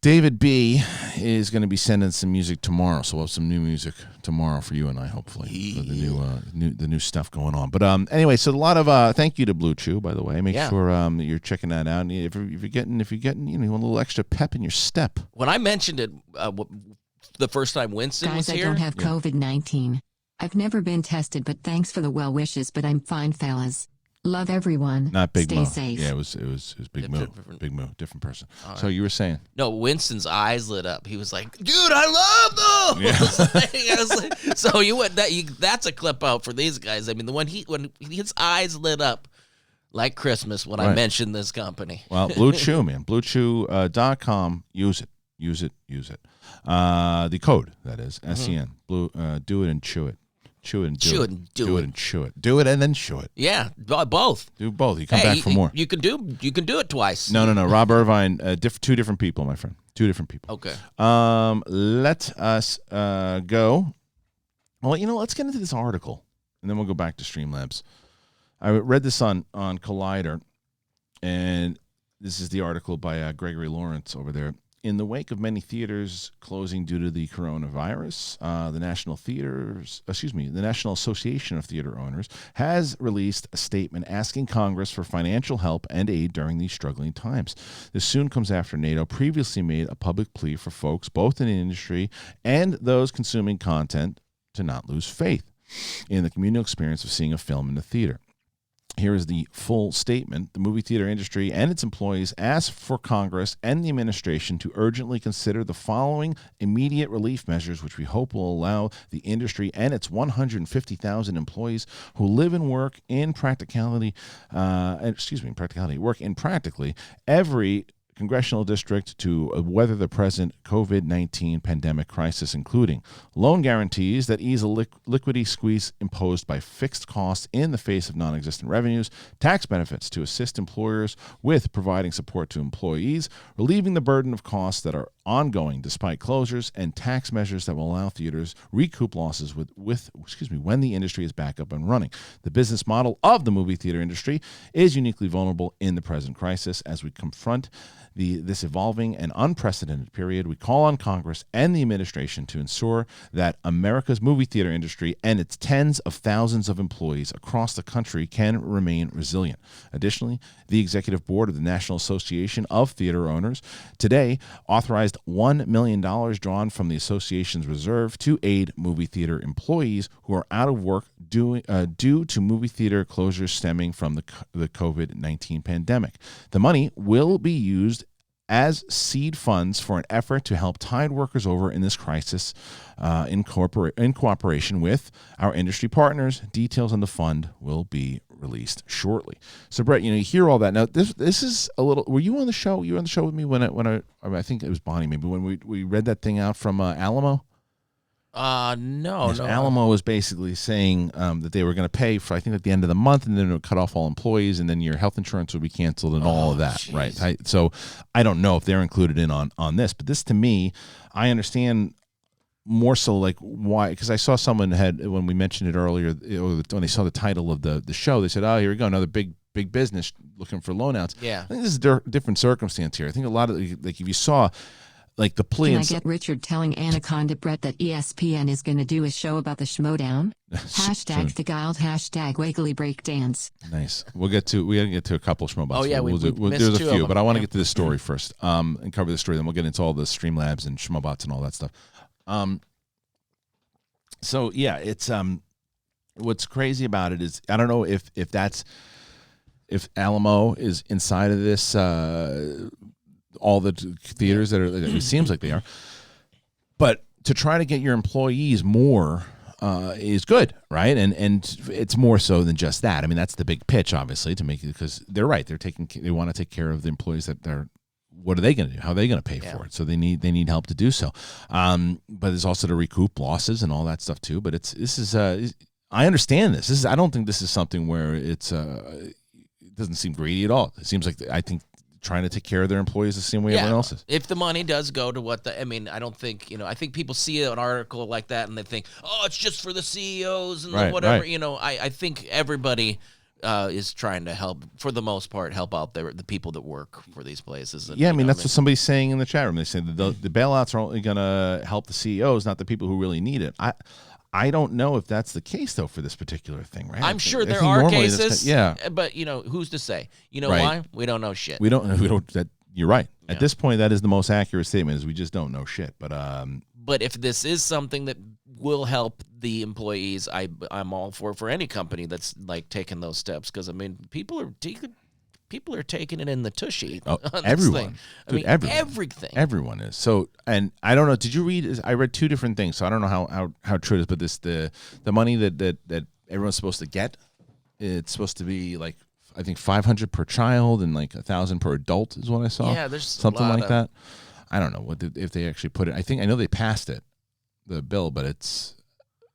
David B is going to be sending some music tomorrow, so we'll have some new music tomorrow for you and I, hopefully, for the new stuff going on. But anyway, so a lot of thank you to Blue Chew, by the way. Make sure that you're checking that out. And if you're getting a little extra pep in your step. When I mentioned it the first time Winston was here, I don't have COVID-19. I've never been tested, but thanks for the well wishes. But I'm fine, fellas. Love everyone. Not Big Stay Mo. safe. Yeah, it was Big Mo. Big Mo, different person. So you were saying? No, Winston's eyes lit up. He was like, "Dude, I love them." Yeah. I was like, so you went that's a clip out for these guys. I mean, when his eyes lit up like Christmas when I mentioned this company. Well, Blue Chew, man, BlueChew.com. Use it. The code, that is SEN. Blue. Do it and chew it. Chew it and do it. Do it and chew it. Do it and then chew it. Yeah, both. Do both. You come back for more. You can do it twice. No. Rob Irvine, 2 different people, my friend. 2 different people. Okay. Let us go. Well, let's get into this article, and then we'll go back to Streamlabs. I read this on Collider, and this is the article by Gregory Lawrence over there. In the wake of many theaters closing due to the coronavirus, the National Association of Theater Owners has released a statement asking Congress for financial help and aid during these struggling times. This soon comes after NATO previously made a public plea for folks both in the industry and those consuming content to not lose faith in the communal experience of seeing a film in the theater. Here is the full statement. The movie theater industry and its employees ask for Congress and the administration to urgently consider the following immediate relief measures, which we hope will allow the industry and its 150,000 employees who live and work in practically every congressional district to weather the present COVID-19 pandemic crisis, including loan guarantees that ease a liquidity squeeze imposed by fixed costs in the face of non-existent revenues, tax benefits to assist employers with providing support to employees, relieving the burden of costs that are ongoing despite closures, and tax measures that will allow theaters recoup losses when the industry is back up and running. The business model of the movie theater industry is uniquely vulnerable in the present crisis. As we confront this evolving and unprecedented period, we call on Congress and the administration to ensure that America's movie theater industry and its tens of thousands of employees across the country can remain resilient. Additionally, the Executive Board of the National Association of Theater Owners today authorized $1 million drawn from the association's reserve to aid movie theater employees who are out of work due to movie theater closures stemming from the COVID-19 pandemic. The money will be used as seed funds for an effort to help tide workers over in this crisis in cooperation with our industry partners. Details on the fund will be released shortly. So, Brett, you hear all that. Now, this is a little... Were you on the show? You were on the show with me when I think it was Bonnie, maybe, when we read that thing out from Alamo? No. Alamo was basically saying that they were going to pay for, I think, at the end of the month, and then it would cut off all employees, and then your health insurance would be canceled and all of that, geez. right? So I don't know if they're included in on this, but this to me, I understand more so like why, because I saw someone had, when we mentioned it earlier, when they saw the title of the show, they said, oh, here we go, another big business looking for loan outs. Yeah. I think this is a different circumstance here. I think a lot of, like, if you saw like the plea. Can I get Richard telling Anaconda Brett that ESPN is going to do a show about the Schmoedown? Hashtag Thegiled, hashtag Wiggly Breakdance. Nice. We gotta get to a couple of Schmoebots. Oh yeah, there's a few, but I want to get to this story first, and cover the story. Then we'll get into all the Streamlabs and Schmoebots and all that stuff. So yeah, it's what's crazy about it is I don't know if Alamo is inside of this. All the theaters that are, it seems like they are, but to try to get your employees more is good, right? And it's more so than just that. I mean, that's the big pitch, obviously, to make it, because they're right. They want to take care of the employees that they're. What are they going to do? How are they going to pay for it? So they need help to do so. But there's also to recoup losses and all that stuff too. But I understand this. I don't think this is something where it doesn't seem greedy at all. It seems like I think trying to take care of their employees the same way everyone else is. If the money does go to I don't think, I think people see an article like that and they think, oh, it's just for the CEOs and whatever. Right. I think everybody is trying to help, for the most part, help out the people that work for these places. And, that's what somebody's saying in the chat room. They say the bailouts are only going to help the CEOs, not the people who really need it. I don't know if that's the case, though, for this particular thing, right? I'm sure there are cases, but, who's to say? You know why? We don't know shit. We don't. You're right. Yeah. At this point, that is the most accurate statement, is we just don't know shit. But if this is something that will help the employees, I'm all for any company that's, like, taking those steps, because, people are taking it in the tushy. Oh, everyone. Everything. Everyone is. So, and I don't know. Did you read? I read two different things, so I don't know how true it is. But the money that everyone's supposed to get, it's supposed to be like, I think 500 per child and like 1,000 per adult is what I saw. Yeah, there's something like that. I don't know if they actually put it. I know they passed it, the bill, but it's,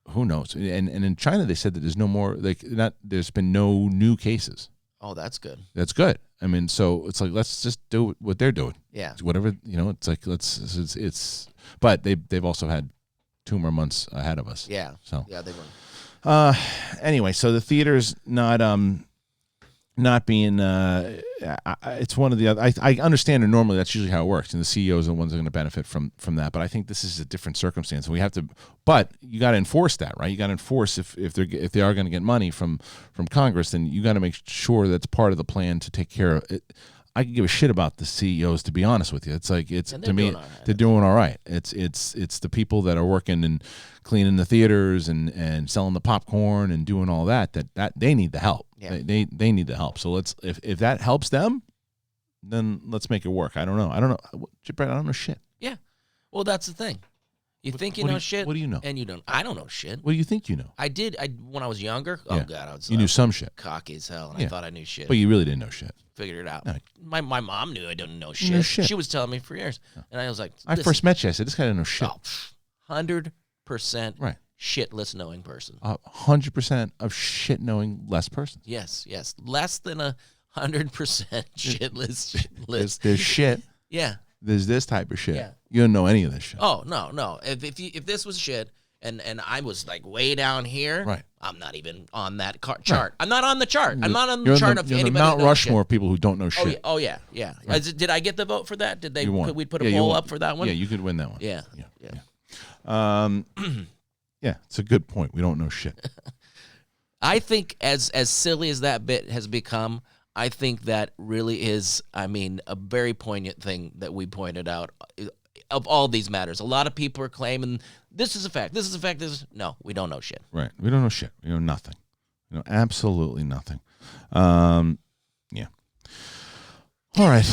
who knows. And in China they said that there's no more, there's been no new cases. Oh, that's good. That's good. So it's like, let's just do what they're doing. Yeah. Whatever, it's like, but they've also had 2 more months ahead of us. Yeah. So yeah, they were. Anyway, so the theater's not being, it's one of the other, I understand, and normally that's usually how it works, and the CEOs are the ones that are going to benefit from that, but I think this is a different circumstance, and we have to, but you got to enforce that, right? You got to enforce if they are going to get money from Congress, then you got to make sure that's part of the plan to take care of it. I could give a shit about the CEOs, to be honest with you. It's like, to me, they're doing all right. It's the people that are working and cleaning the theaters and selling the popcorn and doing all that they need the help. Yeah. They need the help. So let's, if that helps them, then let's make it work. I don't know. Brett, I don't know shit. Yeah. Well, that's the thing. You think you know shit. What do you know? And you don't. I don't know shit. What do you think you know? I did. When I was younger. Oh God, I was. You knew some shit. Cocky as hell, and I thought I knew shit. But you really didn't know shit. Figured it out. No. My mom knew I didn't know shit. She was telling me for years, and I was like, I first met you. I said, this guy didn't know shit. 100% right. Shitless knowing person. 100% of shit knowing less person. Yes. Less than 100% shitless. There's shit. Yeah. There's this type of shit. Yeah. You don't know any of this shit. Oh no. If this was shit and I was like way down here, right. I'm not even on that chart. Right. I'm not on the chart. I'm not on the chart of anybody. Mount Rushmore of people who don't know shit. Oh yeah. Right. Did I get the vote for that? Did they? Could we put a poll poll up for that one? Yeah, you could win that one. Yeah. Yeah, it's a good point. We don't know shit. I think as silly as that bit has become, I think that really is, a very poignant thing that we pointed out of all these matters. A lot of people are claiming this is a fact. No, we don't know shit. Right. We don't know shit. We know nothing. We know absolutely nothing. Yeah. All right.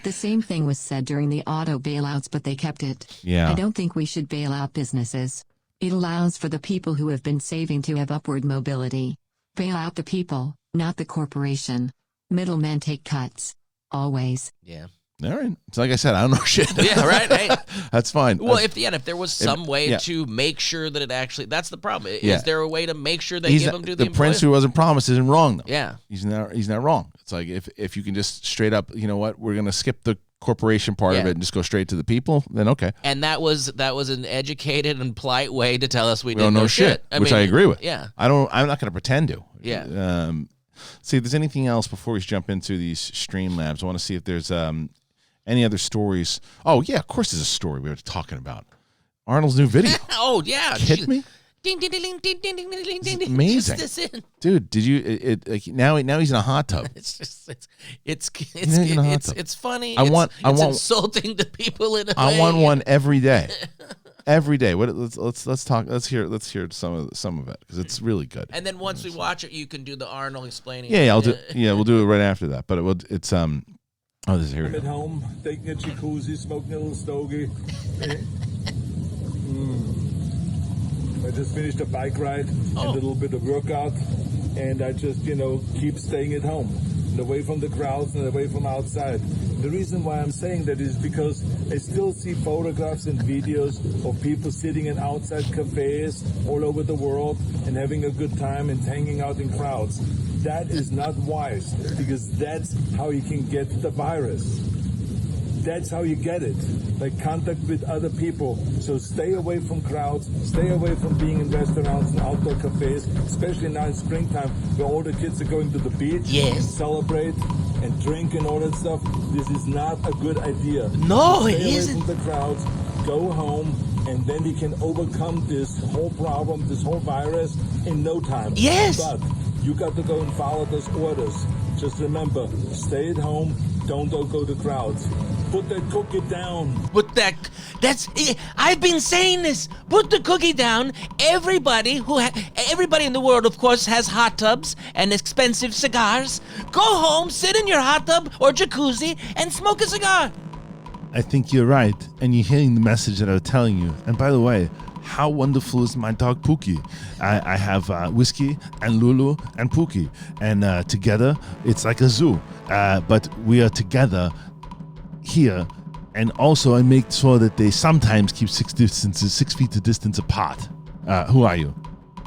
The same thing was said during the auto bailouts, but they kept it. Yeah. I don't think we should bail out businesses. It allows for the people who have been saving to have upward mobility. Bail out the people, not the corporation. Middlemen take cuts. Always. Yeah. All right. It's like I said, I don't know shit. Yeah, right. Hey. That's fine. Well, if there was some way to make sure that it actually, that's the problem. Yeah. Is there a way to make sure they give him to the employer? Prince who wasn't promised isn't wrong though. Yeah, he's not wrong. It's like if you can just straight up, you know what, we're gonna skip the corporation part of it and just go straight to the people, then okay. And that was an educated and polite way to tell us we don't didn't know shit, which I agree with. Yeah, I'm not gonna pretend to. Yeah. See if there's anything else before we jump into these Streamlabs. I want to see if there's any other stories. Oh yeah, of course there's a story we were talking about. Arnold's new video. Oh yeah, hit me. Ding ding ding ding ding ding ding ding ding. Amazing, dude. Did you? Like, now he's in a hot tub. It's funny. It's insulting to people in a way. I want one every day. Every day. Let's talk. Let's hear some of it because it's really good. And then once we watch it, you can do the Arnold explaining. Yeah, I'll do. Yeah, we'll do it right after that. But it's Oh, this is here. I'm at home, taking a jacuzzi, smoking a little stogie. I just finished a bike ride, a little bit of workout, and I just, keep staying at home, and away from the crowds and away from outside. The reason why I'm saying that is because I still see photographs and videos of people sitting in outside cafes all over the world and having a good time and hanging out in crowds. That is not wise, because that's how you can get the virus. That's how you get it, by contact with other people. So stay away from crowds, stay away from being in restaurants and outdoor cafes, especially now in springtime where all the kids are going to the beach and celebrate and drink and all that stuff. This is not a good idea. No, so it isn't. Stay away from the crowds, go home, and then you can overcome this whole problem, this whole virus in no time. Yes. But you got to go and follow those orders. Just remember, stay at home, don't go to crowds. Put that cookie down. I've been saying this. Put the cookie down. Everybody in the world, of course, has hot tubs and expensive cigars. Go home, sit in your hot tub or jacuzzi, and smoke a cigar. I think you're right, and you're hearing the message that I was telling you. And by the way, how wonderful is my dog Pookie? I have Whiskey and Lulu and Pookie, and together it's like a zoo. But we are together here, and also I make sure that they sometimes keep 6 feet of distance apart. Who are you?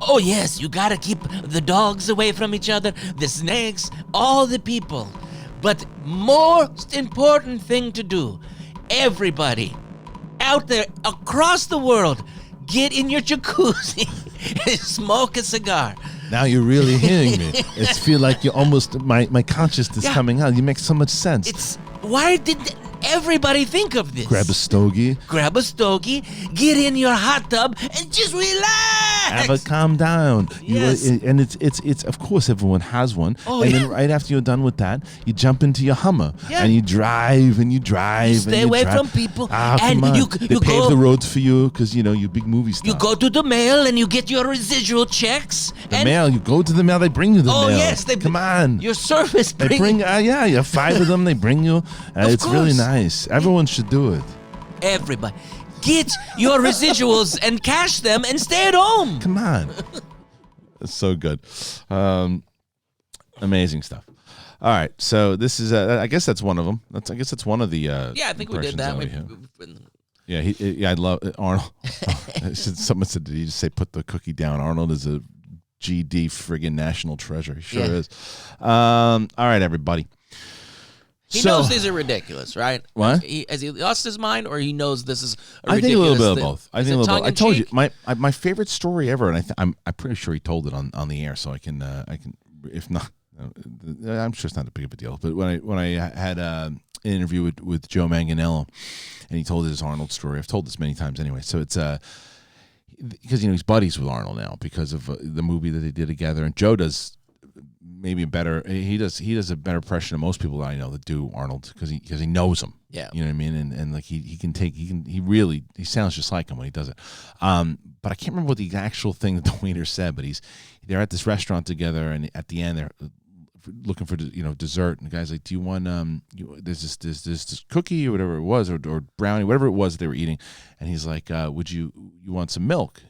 Oh yes, you gotta keep the dogs away from each other, the snakes, all the people. But most important thing to do, everybody out there across the world, get in your jacuzzi and smoke a cigar. Now you're really hearing me. It's feel like you're almost my consciousness coming out. You make so much sense. Why did everybody think of this? Grab a stogie. Get in your hot tub, and just relax. Have a calm down. Yes. And it's of course everyone has one. Oh, and then right after you're done with that, you jump into your Hummer and you drive and you drive. You stay away from people. And you they pave the roads for you because you big movie star. You go to the mail and you get your residual checks. The mail. You go to the mail. They bring you the mail. Oh yes, come on. Your service. They bring. You have 5 of them. They bring you. It's really nice. Everyone should do it. Everybody. Get your residuals and cash them and stay at home. Come on. That's so good. Amazing stuff. All right. So this is, I guess that's one of them. I guess that's one of the yeah, I think we did that. I love Arnold. Someone said, did he just say put the cookie down? Arnold is a GD friggin' national treasure. He sure is. All right, everybody. He knows these are ridiculous, right? What? Has he lost his mind, or he knows this is a ridiculous I think a little bit of both. I told you my favorite story ever, and I'm pretty sure he told it on the air, so I can if not, I'm sure it's not a big of a deal. But when I had an interview with Joe Manganiello, and he told his Arnold story. I've told this many times anyway. So it's because he's buddies with Arnold now because of the movie that they did together, and Joe does. Maybe he does a better impression of most people that I know that do Arnold because he knows him. Yeah, you know what I mean. And like he sounds just like him when he does it. But I can't remember what the actual thing that the waiter said. But they're at this restaurant together, and at the end they're looking for dessert. And the guy's like, "Do you want there's this cookie or whatever it was or brownie, whatever it was that they were eating?" And he's like, "You want some milk?"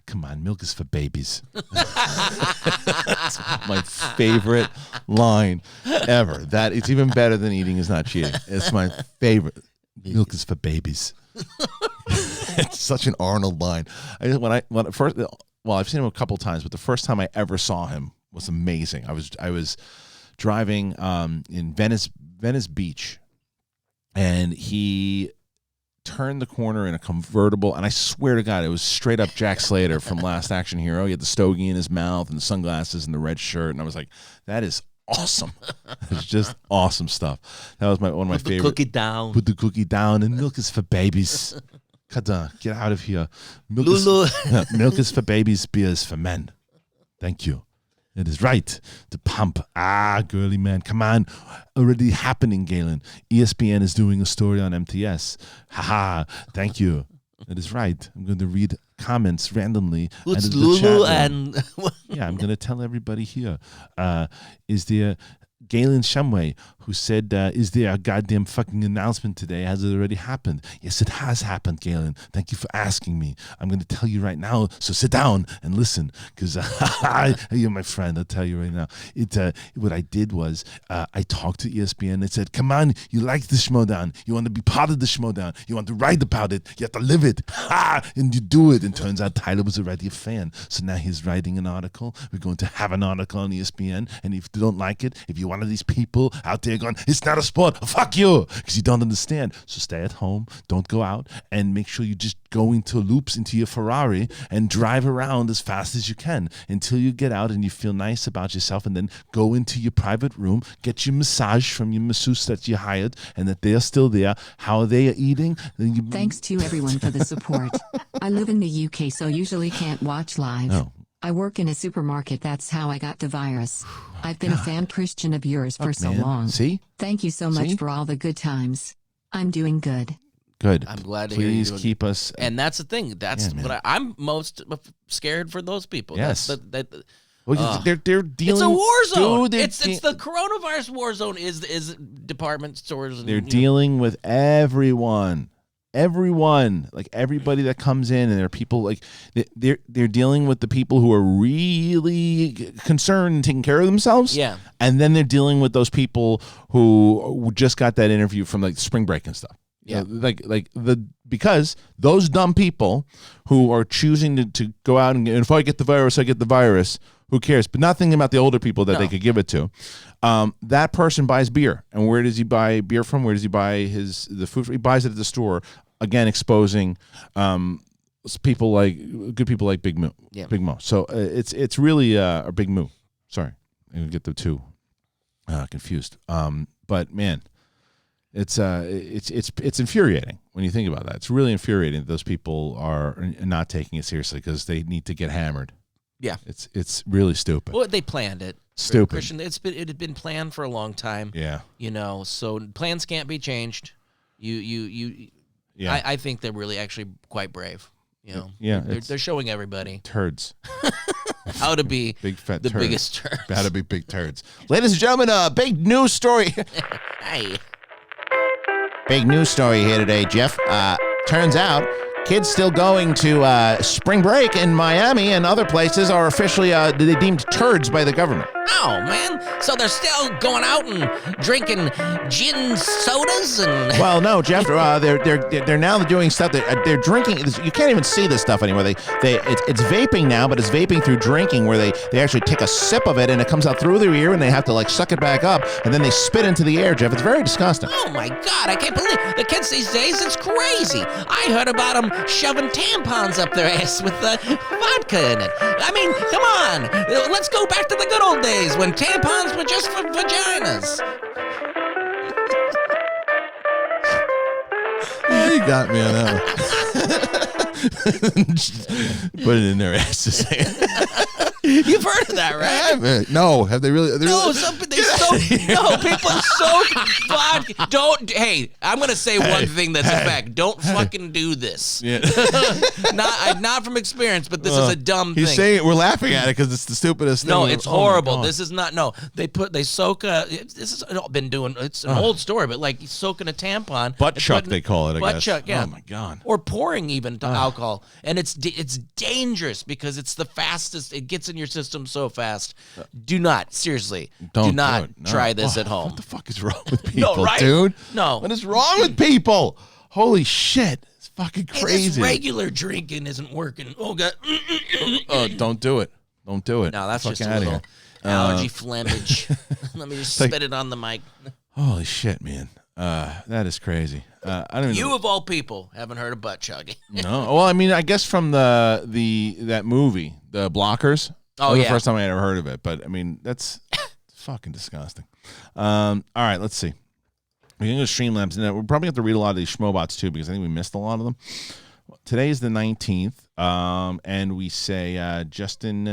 Come on, milk is for babies. That's my favorite line ever. That it's even better than eating is not cheating. It's my favorite. Milk is for babies. It's such an Arnold line. I've seen him a couple times, but the first time I ever saw him was amazing. I was driving in Venice Beach, and he turned the corner in a convertible, and I swear to God, it was straight up Jack Slater from Last Action Hero. He had the stogie in his mouth and the sunglasses and the red shirt, and I was like, that is awesome. It's just awesome stuff. That was one of my favorite. Put the cookie down. Put the cookie down, and milk is for babies. Kada, get out of here. Milk is for babies, beer is for men. Thank you. It is right to pump. Girly man, come on. Already happening, Galen. ESPN is doing a story on MTS. Haha, thank you. It is right. I'm going to read comments randomly. Who's Lulu and... Yeah, I'm going to tell everybody here. Is there Galen Shumway, who said, is there a goddamn fucking announcement today? Has it already happened? Yes, it has happened, Galen. Thank you for asking me. I'm going to tell you right now, so sit down and listen, because you're my friend. I'll tell you right now. What I did was I talked to ESPN. They said, come on, you like the Schmoedown. You want to be part of the Schmoedown. You want to write about it. You have to live it. And you do it. And turns out Tyler was already a fan. So now he's writing an article. We're going to have an article on ESPN. And if you don't like it, if you're one of these people out there going, it's not a sport, fuck you, because you don't understand. So stay at home, don't go out, and make sure you just go into loops into your Ferrari and drive around as fast as you can until you get out and you feel nice about yourself, and then go into your private room, get your massage from your masseuse that you hired and that they're still there. How they are eating. Thanks to everyone for the support. I live in the UK, so usually can't watch live. Oh. I work in a supermarket. That's how I got the virus. I've been a fan Christian of yours for so long. See? Thank you so much for all the good times. I'm doing good. Good. I'm glad to hear you. Please keep us. And that's the thing. That's what I'm most scared for. Those people. Yes. Well, they're dealing. It's a war zone. Dude, it's the coronavirus war zone. Is department stores. And, they're dealing with everyone. Like everybody that comes in, and there are people like they're dealing with the people who are really concerned and taking care of themselves. Yeah. And then they're dealing with those people who just got that interview from like spring break and stuff. Yeah. Because those dumb people who are choosing to go out and if I get the virus, I get the virus. Who cares? But nothing about the older people that they could give it to. That person buys beer. And where does he buy beer from? Where does he buy the food? He buys it at the store. Again, exposing people good people like Big Moo. Yeah. Big Mo. So it's really a Big Moo. Sorry, I get the two confused. But man, it's infuriating when you think about that. It's really infuriating that those people are not taking it seriously because they need to get hammered. Yeah, it's really stupid. Well, they planned it. Stupid. Christian, it had been planned for a long time. Yeah, so plans can't be changed. Yeah. I think they're really actually quite brave. Yeah, they're showing everybody turds how to be big fat the biggest turds. How to be big turds. Ladies and gentlemen, big news story. Hey, big news story here today, Jeff. Turns out kids still going to spring break in Miami and other places are officially they deemed turds by the government. Oh, man. So they're still going out and drinking gin sodas and... Well, no, Jeff. They're now doing stuff that they're drinking. You can't even see this stuff anymore. It's vaping now, but it's vaping through drinking, where they actually take a sip of it and it comes out through their ear and they have to suck it back up and then they spit into the air. Jeff, it's very disgusting. Oh my God! I can't believe the kids these days. It's crazy. I heard about them shoving tampons up their ass with vodka in it. I mean, come on. Let's go back to the good old days when tampons were just for vaginas. You got me on that one. Put it in their asses. You've heard of that, right? No, have they really? No, they so No, people soak vodka. Don't. Hey, I'm gonna say one thing that's a fact. Don't fucking do this. Yeah. Not from experience, but this is a dumb thing. He's saying it, we're laughing at it because it's the stupidest thing. No, it's Oh my horrible. God. This is not. No, they soak. This has been doing. It's an old story, but like soaking a tampon. Butt and chuck, putting- they call it. I butt guess. chuck. Yeah. Oh my God. Or pouring even to alcohol, and it's dangerous because it's the fastest. It gets in your system so fast. Do not seriously. Don't do not do it. No. try this at home. What the fuck is wrong with people, right? dude? No. What is wrong with people? Holy shit. It's fucking Hey, crazy. this regular drinking isn't working. Oh God. Oh, don't do it. Don't do it. No, that's Fuck just a outta little here. allergy flammage. Let me just like- spit it on the mic. Holy shit, man. That is crazy. I don't even You know. of all people haven't heard of butt chugging. No. Well, I mean, I guess from that movie, The Blockers. Oh, that was yeah. the first time I ever heard of it. But I mean, that's fucking disgusting. All right, let's see. We're going to go Streamlabs. And we're probably going to have to read a lot of these Schmoebots too, because I think we missed a lot of them. Today is the 19th, and we say Justin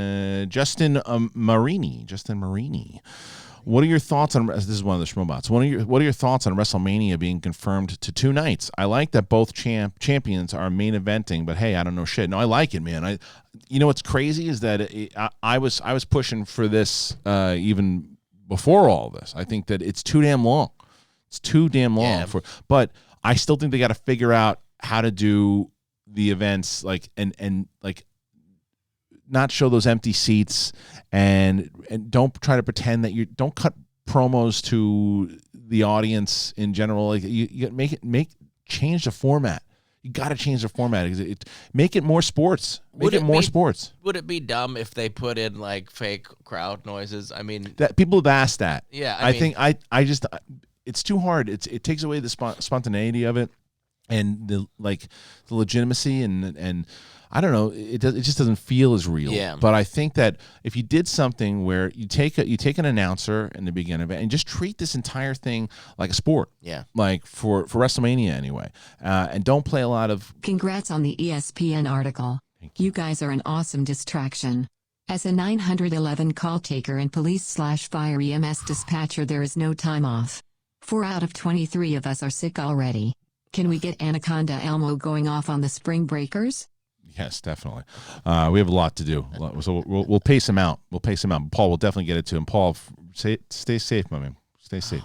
Marini. Justin Marini. What are your thoughts on this? Is one of the Schmoebots. What are your thoughts on WrestleMania being confirmed to 2 nights? I like that both champions are main eventing, but hey, I don't know shit. No, I like it, man. You know what's crazy is that I was pushing for this even before all this. I think that it's too damn long. It's too damn long but I still think they got to figure out how to do the events and not show those empty seats and don't try to pretend that you don't cut promos to the audience in general. Like you change the format. You got to change the format. Make it more sports. Make it more sports. Would it be dumb if they put in like fake crowd noises? I mean, That people have asked that. Yeah, I think I just it's too hard. It takes away the spontaneity of it and the legitimacy and I don't know. It just doesn't feel as real. Yeah. But I think that if you did something where you take an announcer in the beginning of it and just treat this entire thing like a sport. Yeah. Like for WrestleMania anyway, and don't play a lot of. Congrats on the ESPN article. You guys are an awesome distraction. As a 911 call taker and police/fire EMS dispatcher, there is no time off. 4 out of 23 of us are sick already. Can we get Anaconda Elmo going off on the Spring Breakers? Yes, definitely. We have a lot to do, so we'll pace him out. Paul will definitely get it to him. Paul, stay safe, my man. Stay safe.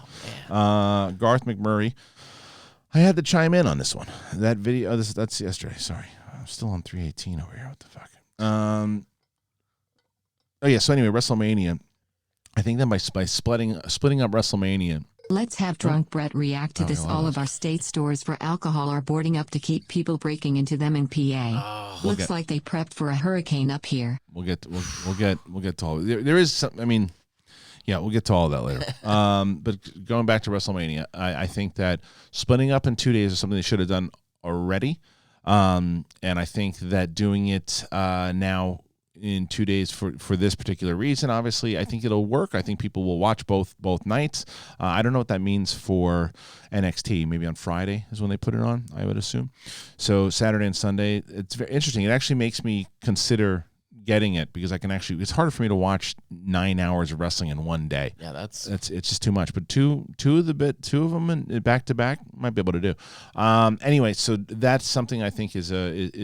Garth McMurray. I had to chime in on this one. That video. That's yesterday. Sorry, I'm still on 318 over here. What the fuck? Oh yeah. So anyway, WrestleMania. I think that by splitting up WrestleMania. Let's have Drunk Brett react to this. All of our state stores for alcohol are boarding up to keep people breaking into them in PA. Looks like they prepped for a hurricane up here. We'll get to all. There is some. I mean, yeah, we'll get to all of that later. But going back to WrestleMania, I think that splitting up in 2 days is something they should have done already. And I think that doing it now in 2 days for this particular reason, obviously, I think it'll work. I think people will watch both nights. I don't know what that means for NXT. Maybe on Friday is when they put it on, I would assume. So Saturday and Sunday, it's very interesting. It actually makes me consider getting it because I can actually. It's harder for me to watch 9 hours of wrestling in one day. Yeah, it's just too much. But two of them back to back might be able to do. Anyway, so that's something I think is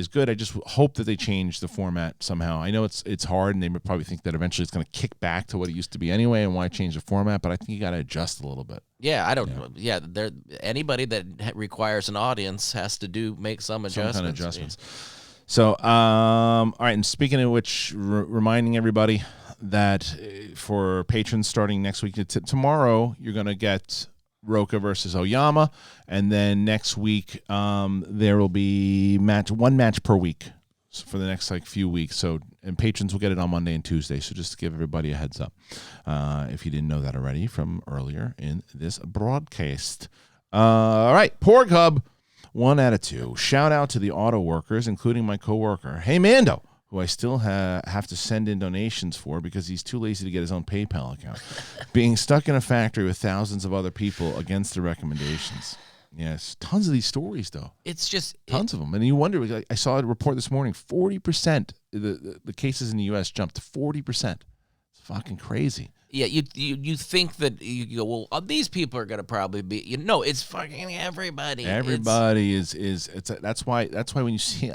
good. I just hope that they change the format somehow. I know it's hard, and they would probably think that eventually it's going to kick back to what it used to be anyway, and why change the format. But I think you got to adjust a little bit. Yeah, I don't. Yeah, there. Anybody that requires an audience has to make some adjustments. Some kind of adjustments. So, all right, and speaking of which, reminding everybody that for patrons starting next week, tomorrow you're going to get Roka versus Oyama, and then next week there will be one match per week for the next few weeks. So, and patrons will get it on Monday and Tuesday. So just to give everybody a heads up, if you didn't know that already from earlier in this broadcast. All right, Porg Hub. 1 out of 2. Shout out to the auto workers, including my coworker, Hey Mando, who I still have to send in donations for because he's too lazy to get his own PayPal account. Being stuck in a factory with thousands of other people against the recommendations. Yes, tons of these stories, though. It's just tons of them. And you wonder, I saw a report this morning, 40%, the cases in the U.S. jumped to 40%. It's fucking crazy. Yeah, you think that you go, well, these people are gonna probably be. No, it's fucking everybody. Everybody is. That's why when you see,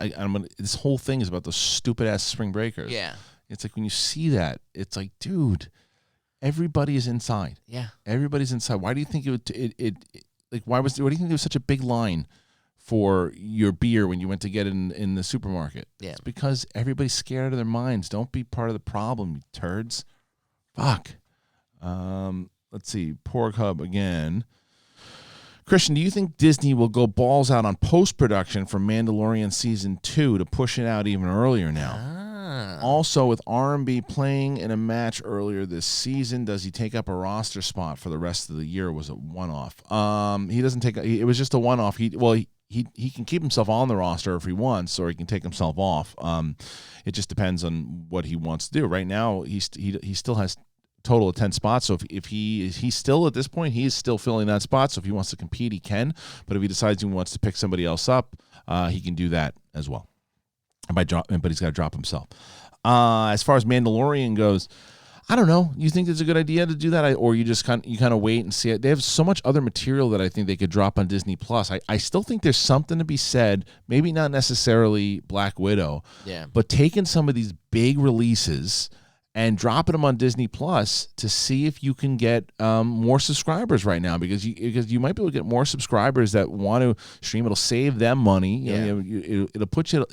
this whole thing is about those stupid ass spring breakers. Yeah, it's like when you see that, it's like, dude, everybody is inside. Yeah, everybody's inside. Why do you think what do you think there was such a big line for your beer when you went to get it in the supermarket? Yeah, it's because everybody's scared out of their minds. Don't be part of the problem, you turds. Fuck. Let's see. Porg Hub again. Christian, do you think Disney will go balls out on post-production for Mandalorian Season 2 to push it out even earlier now? Also, with R&B playing in a match earlier this season, does he take up a roster spot for the rest of the year, or was it one-off? He doesn't take it was just a one-off. He can keep himself on the roster if he wants, or he can take himself off. It just depends on what he wants to do. Right now, he still has total of 10 spots. So if he's still at this point, he's still filling that spot. So if he wants to compete, he can. But if he decides he wants to pick somebody else up, he can do that as well. But he's got to drop himself. As far as Mandalorian goes, I don't know. You think it's a good idea to do that, or you just kind of wait and see it? They have so much other material that I think they could drop on Disney Plus. I still think there's something to be said. Maybe not necessarily Black Widow, but taking some of these big releases and dropping them on Disney Plus to see if you can get more subscribers right now, because you might be able to get more subscribers that want to stream. It'll save them money. It'll put you.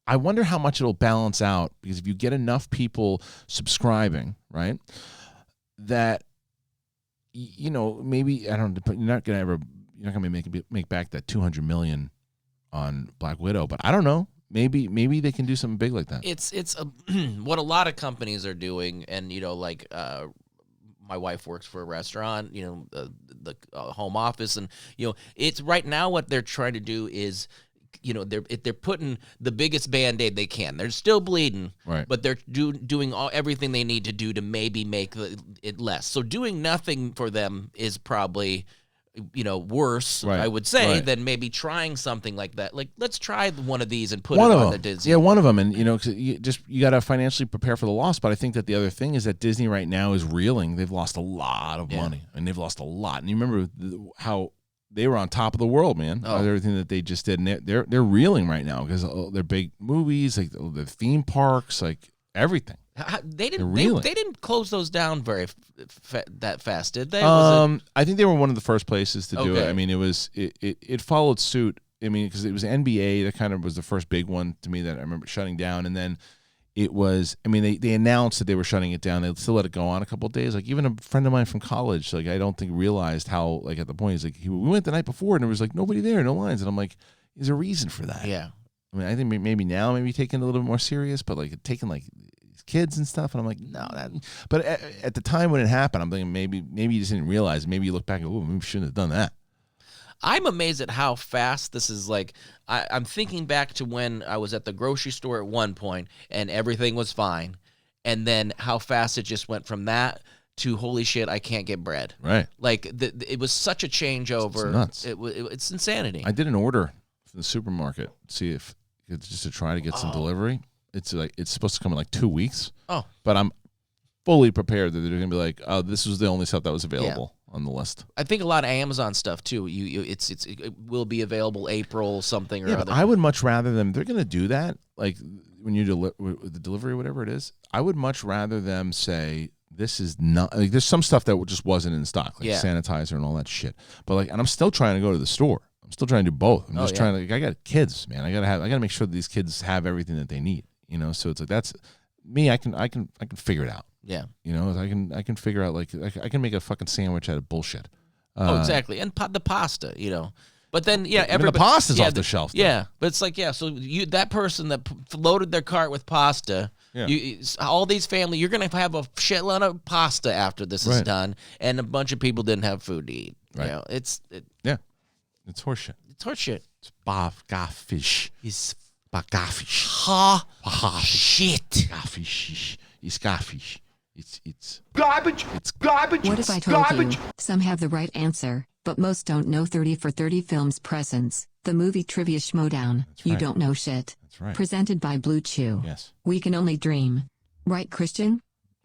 I wonder how much it'll balance out, because if you get enough people subscribing, right, that maybe you're not gonna make back that $200 million on Black Widow, but I don't know. Maybe they can do something big like that. It's what a lot of companies are doing, and my wife works for a restaurant, the home office, and it's right now what they're trying to do is, they're putting the biggest Band-Aid they can. They're still bleeding, right, but they're doing everything they need to do to maybe make it less. So doing nothing for them is probably worse, right, I would say, right, than maybe trying something like that. Like, let's try one of these and put it on the Disney. Yeah, one of them. And, you got to financially prepare for the loss. But I think that the other thing is that Disney right now is reeling. They've lost a lot of money, and they've lost a lot. And you remember how they were on top of the world, man. Everything that they just did. And they're reeling right now because their big movies, like the theme parks, like everything. They didn't close those down that fast, did they? I think they were one of the first places to do it. I mean, it followed suit. I mean, because it was NBA that kind of was the first big one to me that I remember shutting down, and then it was. I mean, they announced that they were shutting it down. They still let it go on a couple of days. Like, even a friend of mine from college, like, I don't think realized how, like, at the point he's like, we went the night before and there was like nobody there, no lines, and I'm like, there's a reason for that. Yeah. I mean, I think maybe now taking it a little bit more serious, but like taking like kids and stuff, and I'm like, no, that. But at the time when it happened, I'm thinking maybe you just didn't realize. Maybe you look back and go, maybe we shouldn't have done that. I'm amazed at how fast this is. Like, I'm thinking back to when I was at the grocery store at one point and everything was fine, and then how fast it just went from that to holy shit, I can't get bread. Right. Like it was such a changeover. It's nuts. It's insanity. I did an order from the supermarket, see if just to try to get some delivery. It's supposed to come in like 2 weeks. Oh. But I'm fully prepared that they're going to be like, oh, this was the only stuff that was available on the list. I think a lot of Amazon stuff too. It will be available April something or other. But I would much rather them. They're going to do that, like when you the delivery, whatever it is. I would much rather them say this is not. Like, there's some stuff that just wasn't in stock, like sanitizer and all that shit. But like, and I'm still trying to go to the store. I'm still trying to do both. I'm just trying to. I got kids, man. I got to make sure that these kids have everything that they need. So it's like, that's me. I can figure it out. Yeah. I can figure out, like, I can make a fucking sandwich out of bullshit. Exactly. And the pasta, But then, the pasta's off the shelf. Yeah. But it's like, so that person that loaded their cart with pasta, all these family, you're going to have a shitload of pasta after this is done, and a bunch of people didn't have food to eat. Right. It's horseshit. It's horseshit. It's bagafish. It's bagafish. Shit. Gafish. It's gafish. It's garbage. It's garbage. What if I told you some have the right answer, but most don't know 30 for 30 Films presents the movie Trivia Schmoedown. You don't know shit. That's right. Presented by Blue Chew. Yes. We can only dream. Right, Christian?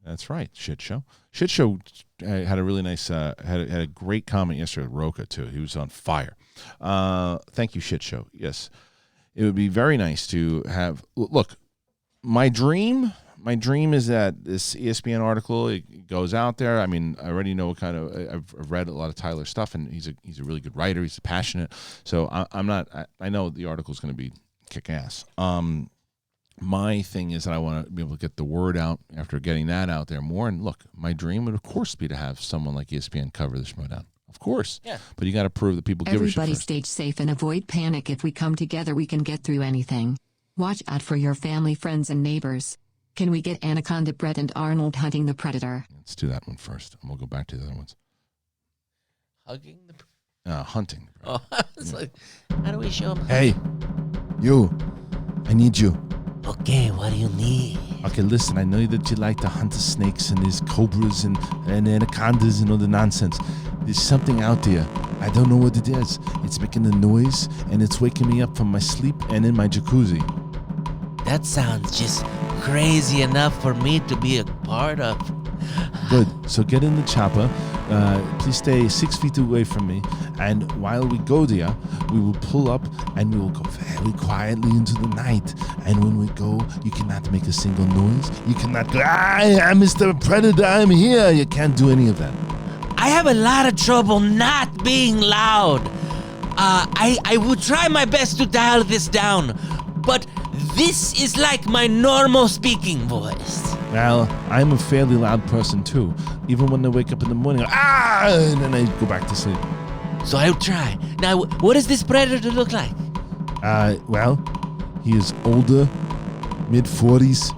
That's right. Shit Show. Shit Show had a really nice, had a great comment yesterday with Roca, too. He was on fire. Thank you, Shit Show. Yes. It would be very nice to have, look, my dream is that this ESPN article, it goes out there. I mean, I already know what kind of, I've read a lot of Tyler's stuff, and he's a really good writer. He's passionate. So I know the article is going to be kick ass. My thing is that I want to be able to get the word out after getting that out there more. And look, my dream would, of course, be to have someone like ESPN cover the Schmoedown. Of course. Yeah. But you got to prove that people give a shit Everybody first. stay safe and avoid panic. If we come together, we can get through anything. Watch out for your family, friends, and neighbors. Can we get Anaconda Brett and Arnold hunting the predator? Let's do that one first, and we'll go back to the other ones. Hugging the... Hunting. Oh, it's like, how do we show him? Hey, you. I need you. Okay, what do you need? Okay, listen, I know that you like to hunt the snakes and there's cobras and anacondas and all the nonsense. There's something out there. I don't know what it is. It's making a noise and it's waking me up from my sleep and in my jacuzzi. That sounds just crazy enough for me to be a part of. Good. So get in the chopper. Please stay 6 feet away from me. And while we go there, we will pull up and we will go very quietly into the night. And when we go, you cannot make a single noise. You cannot go, I'm Mr. Predator, I'm here. You can't do any of that. I have a lot of trouble not being loud. I would try my best to dial this down, but this is like my normal speaking voice. Well, I'm a fairly loud person too. Even when I wake up in the morning, and then I go back to sleep. So I'll try. Now, what does this predator look like? Well, he is older, mid-40s,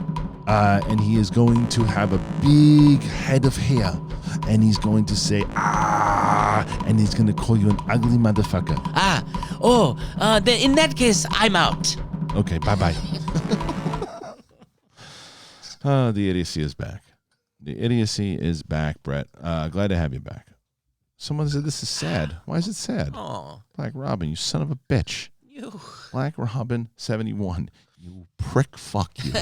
and he is going to have a big head of hair. And he's going to say, and he's going to call you an ugly motherfucker. Then in that case, I'm out. Okay, bye-bye. The idiocy is back. The idiocy is back, Brett. Glad to have you back. Someone said this is sad. Why is it sad? Oh. Black Robin, you son of a bitch. You. Black Robin 71. You prick, fuck you.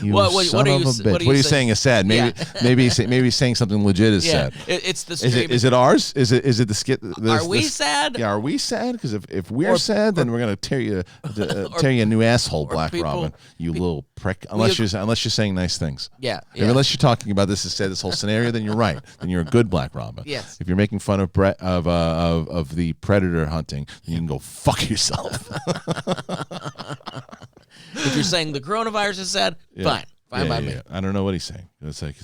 You what son are of you, a bitch. What are you saying is sad? Maybe saying something legit is sad. It's the stream. Is it ours? Is it the skit? Are we sad? Yeah, are we sad? Because if we're sad, then we're gonna tear you a new asshole, Black Robin. You little prick. Unless you're saying nice things. Yeah. Unless you're talking about this whole scenario, then you're right. Then you're a good Black Robin. Yes. If you're making fun of Brett of the predator hunting, then you can go fuck yourself. If you're saying the coronavirus is sad, fine by me. I don't know what he's saying. It's like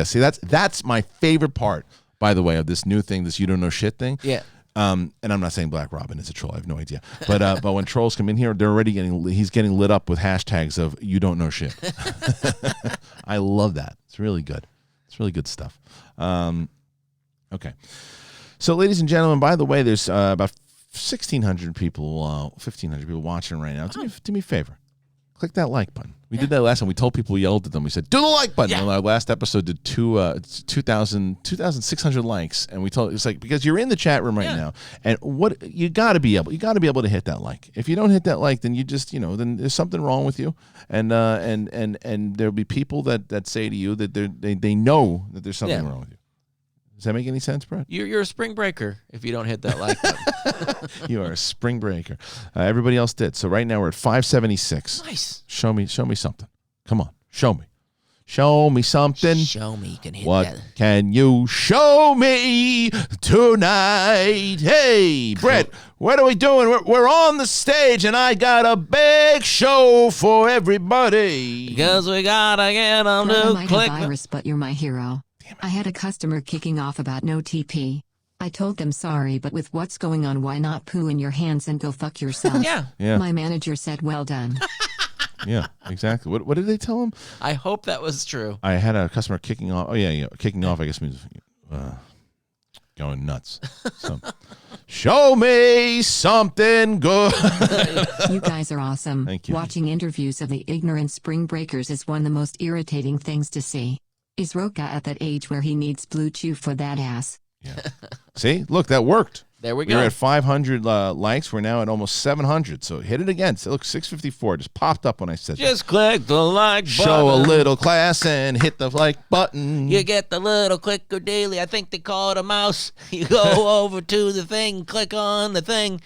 See, that's my favorite part, by the way, of this new thing, this you don't know shit thing. Yeah. And I'm not saying Black Robin is a troll. I have no idea. But when trolls come in here, they're already he's getting lit up with hashtags of you don't know shit. I love that. It's really good. It's really good stuff. Okay. So, ladies and gentlemen, by the way, there's about 1,600 people, 1,500 people watching right now. Do me a favor. Click that like button. We did that last time. We told people, we yelled at them. We said, do the like button. And our last episode did 2,600 likes. And we told, it's like, because you're in the chat room right now. And what you got to be able to hit that like. If you don't hit that like, then you just, then there's something wrong with you. And there'll be people that say to you that they know that there's something wrong with you. Does that make any sense, Brett? You're a spring breaker if you don't hit that like button. You are a spring breaker. Everybody else did. So right now we're at 576. Nice. Show me something. Come on, show me. Show me something. Show me you can hit what that. Can you show me tonight? Hey, Brett, what are we doing? We're on the stage, and I got a big show for everybody. Because we gotta get them I to might click. have virus, but you're my hero. I had a customer kicking off about no TP. I told them sorry, but with what's going on, why not poo in your hands and go fuck yourself? Yeah. My manager said, well done. Yeah, exactly. What did they tell him? I hope that was true. I had a customer kicking off. Oh, yeah. Kicking off, I guess, means going nuts. So, show me something good. You guys are awesome. Thank you. Watching interviews of the ignorant spring breakers is one of the most irritating things to see. Is Roca at that age where he needs blue chew for that ass? Yeah. See? Look, that worked. There we We were go. at 500 likes. We're now at almost 700. So hit it again. So look, 654 just popped up when I said Just click the like button. show a little class and hit the like button. You get the little clicker daily. I think they call it a mouse. You go over to the thing, click on the thing.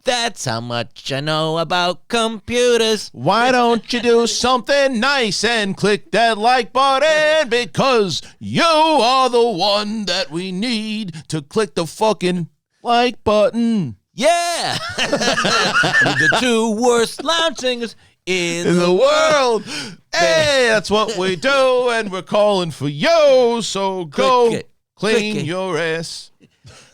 That's how much I know about computers. Why don't you do something nice and click that like button? Because you are the one that we need to click the fucking like button. Yeah. The two worst lounge singers in the world. Hey, that's what we do, and we're calling for you. So go Click it. clean Click it. your ass.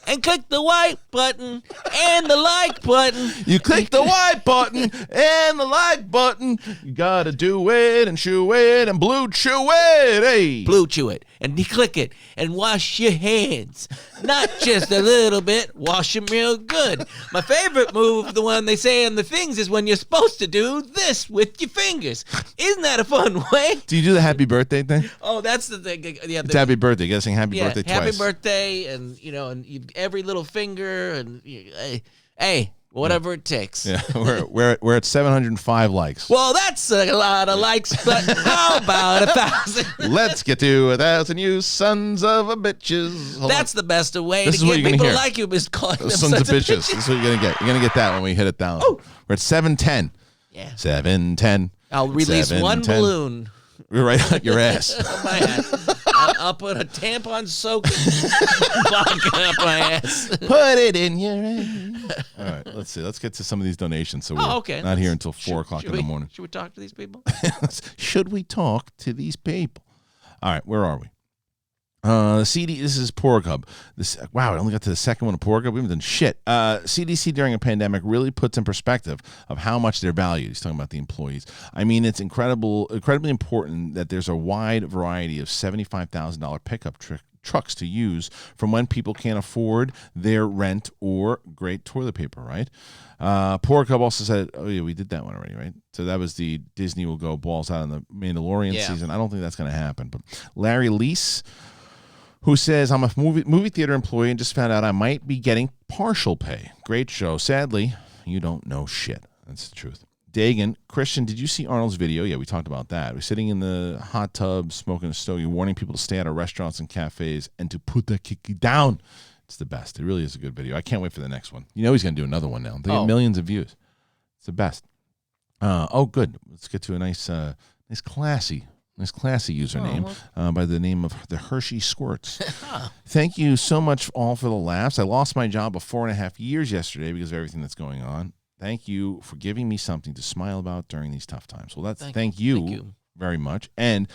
And click the white button and the like button. You click the white button and the like button. You gotta do it and chew it and blue chew it. Hey, Blue chew it. And you click it and wash your hands. Not just a little bit. Wash them real good. My favorite move, the one they say in the things, is when you're supposed to do this with your fingers. Isn't that a fun way? do you do the happy birthday thing? Oh, that's the thing. Yeah, It's happy birthday. You gotta sing happy yeah, birthday happy twice. birthday, and and every little finger, and hey, whatever it takes. Yeah, we're at 705 likes. Well, that's a lot of likes, but how about 1,000? Let's get to 1,000, you sons of a bitches. Hold That's the best way This is to what get you're gonna people hear. to like you, is calling them on. Sons of bitches. This is what you're gonna get. You're gonna get that when we hit it down. We're at 710. Yeah. 710. I'll release one 710. balloon. We're right out your ass. On my ass. I'll put a tampon soaked vodka up my ass. Put it in your ass. All right, let's see. Let's get to some of these donations. So we're Okay. not here until 4 o'clock in the morning. Should we talk to these people? Should we talk to these people? All right, where are we? CD, this is Pork Hub. Wow, I only got to the second one of Pork Hub. We haven't done shit. CDC during a pandemic really puts in perspective of how much they're valued. He's talking about the employees. I mean, it's incredibly important that there's a wide variety of $75,000 pickup trucks to use from when people can't afford their rent or great toilet paper, right? Pork Hub also said, oh yeah, we did that one already, right? So that was the Disney will go balls out on the Mandalorian season. I don't think that's going to happen. But Larry Lease, who says, I'm a movie theater employee and just found out I might be getting partial pay. Great show. Sadly, you don't know shit. That's the truth. Dagan, Christian, did you see Arnold's video? Yeah, we talked about that. We're sitting in the hot tub, smoking a stogie, warning people to stay out of restaurants and cafes and to put that kicky down. It's the best. It really is a good video. I can't wait for the next one. You know he's going to do another one now. They get millions of views. It's the best. Good. Let's get to a nice classy username by the name of the Hershey Squirts. Thank you so much all for the laughs. I lost my job of 4.5 years yesterday because of everything that's going on. Thank you for giving me something to smile about during these tough times. Well, that's thank you very much. And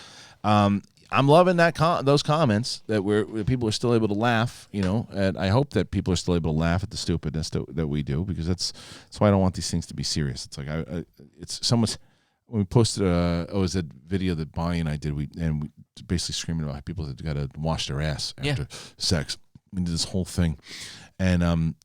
I'm loving those comments that people are still able to laugh, and I hope that people are still able to laugh at the stupidness that we do, because that's why I don't want these things to be serious. It's like it's someone's. When we posted a video that Bonnie and I did, we basically screaming about how people that got to wash their ass after sex. We did this whole thing, and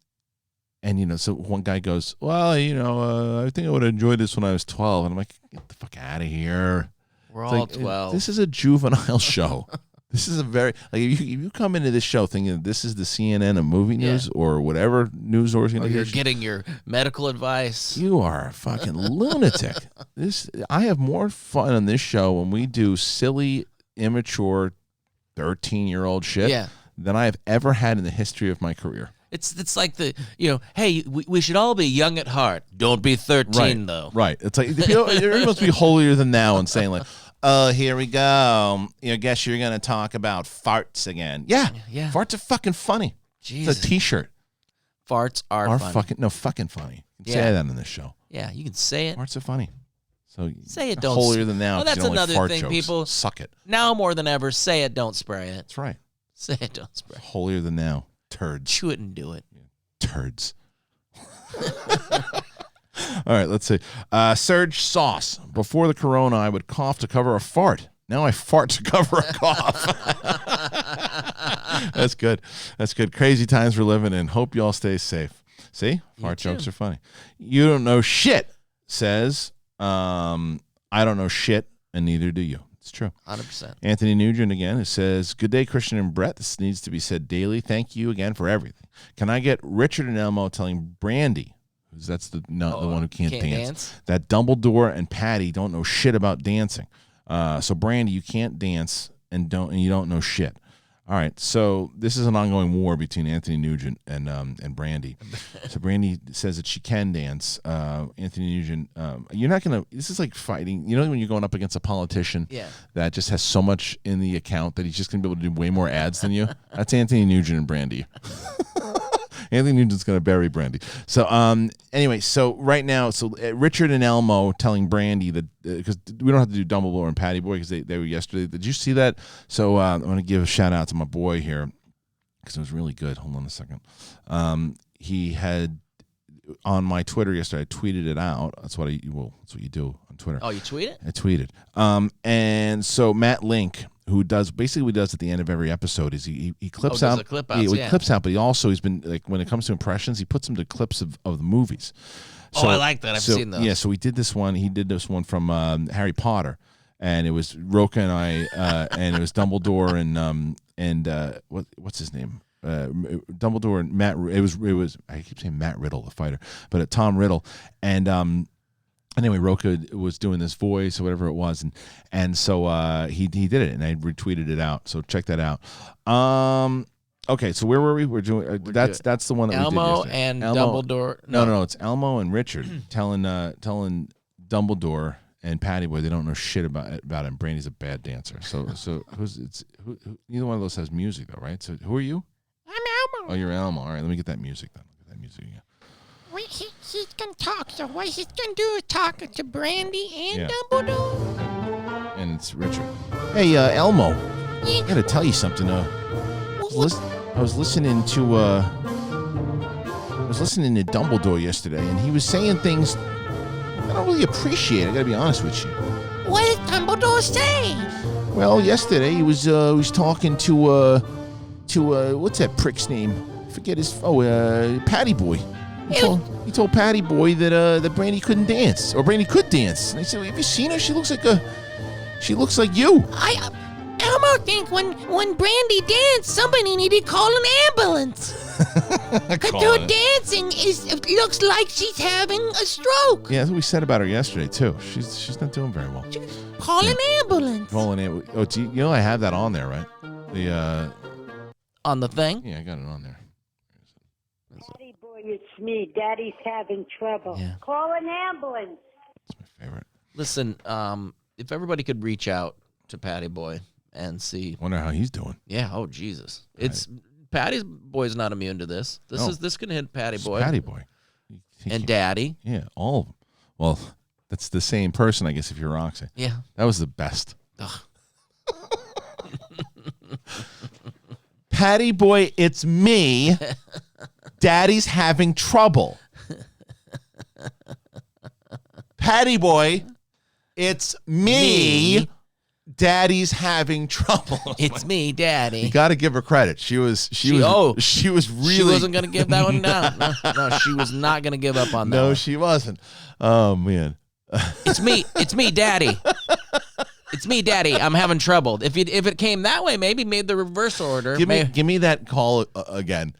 so one guy goes, well, I think I would have enjoyed this when I was 12, and I'm like, get the fuck out of here. We're all 12. This is a juvenile show. This is a very if you come into this show thinking this is the CNN of movie news or whatever news organization, you're getting your medical advice. You are a fucking lunatic. I have more fun on this show when we do silly, immature, 13-year-old shit than I have ever had in the history of my career. It's like hey, we should all be young at heart. Don't be 13 though. Right. It's like everyone must be holier than thou and saying like, oh, here we go. I guess you're going to talk about farts again. Yeah. Farts are fucking funny. Jesus. It's a T-shirt. Farts are funny. fucking funny. You can say that on this show. Yeah, you can say it. Farts are funny. So say it, don't. Holier than thou. Oh, that's another thing, jokes. people. Suck it. Now more than ever, say it, don't spray it. That's right. Say it, don't spray it. Holier than thou. Turds. Chew it and do it. Turds. All right, let's see. Serge Sauce. Before the corona, I would cough to cover a fart. Now I fart to cover a cough. That's good. That's good. Crazy times we're living in. Hope you all stay safe. See? Fart jokes are funny. You don't know shit says, I don't know shit, and neither do you. It's true. 100%. Anthony Nugent again, who says, "Good day, Christian and Brett. This needs to be said daily. Thank you again for everything. Can I get Richard and Elmo telling Brandy, who's that's the one who can't dance, that Dumbledore and Patty don't know shit about dancing. So Brandy, you can't dance and you don't know shit." All right, so this is an ongoing war between Anthony Nugent and Brandy. So Brandy says that she can dance. Anthony Nugent, you're not gonna. This is like fighting. You know when you're going up against a politician that just has so much in the account that he's just gonna be able to do way more ads than you. That's Anthony Nugent and Brandy. Anthony Nugent's gonna bury Brandy. So anyway, so right now, Richard and Elmo telling Brandy that because we don't have to do Dumbledore and Patty Boy because they were yesterday. Did you see that? So I'm gonna give a shout out to my boy here because it was really good. Hold on a second. He had on my Twitter yesterday. I tweeted it out. That's what that's what you do on Twitter. Oh, you tweet it? I tweeted. And so Matt Link, who does at the end of every episode, is he clips out. He clips out, but he's been like when it comes to impressions, he puts them to clips of the movies. So, I like that. I've seen those. Yeah, so we did this one. He did this one from Harry Potter, and it was Roka and I, and it was Dumbledore and what's his name? Dumbledore and Matt. It was. I keep saying Matt Riddle, the fighter, but Tom Riddle, and anyway, Roka was doing this voice or whatever it was, and so he did it, and I retweeted it out. So check that out. Okay, so where were we? We're doing that's the one that Elmo we did yesterday. and Dumbledore. No, it's Elmo and Richard telling Dumbledore and Patty Boy they don't know shit about him. Brandy's a bad dancer. So who? Neither one of those has music though, right? So who are you? I'm Elmo. Oh, you're Elmo. All right, let me get that music then. Get that music again. Wait, he's gonna talk. So what he's gonna do is talk to Brandy and Dumbledore. And it's Richard. Hey, Elmo. I gotta tell you something. I was listening to Dumbledore yesterday, and he was saying things I don't really appreciate. I gotta be honest with you. What did Dumbledore say? Well, yesterday he was talking to what's that prick's name? Forget his. Patty Boy. He told Patty Boy that Brandy couldn't dance, or Brandy could dance. And I said, "Have you seen her? She looks like you." Elmo think when Brandy danced, somebody needed to call an ambulance. Her dancing looks like she's having a stroke. Yeah, that's what we said about her yesterday too. She's not doing very well. Call an ambulance. Call an ambulance. Oh, I have that on there, right? On the thing? Yeah, I got it on there. Patty Boy, it's me. Daddy's having trouble. Yeah. Call an ambulance. That's my favorite. Listen, if everybody could reach out to Patty Boy and see. Wonder how he's doing. Yeah. Oh Jesus! It's Patty Boy's not immune to this. This can hit Patty Boy. Patty Boy. And Daddy. Yeah, all of them. Well, that's the same person, I guess, if you're Roxy. Yeah. That was the best. Patty Boy, it's me. Daddy's having trouble. Patty Boy, it's me. Daddy's having trouble. It's me, Daddy. You got to give her credit. She was really. She wasn't going to give that one down. No, she was not going to give up on that. No, one. she wasn't. Oh man. It's me, Daddy. It's me, Daddy. I'm having trouble. If it came that way, maybe made the reverse order. Give me that call again.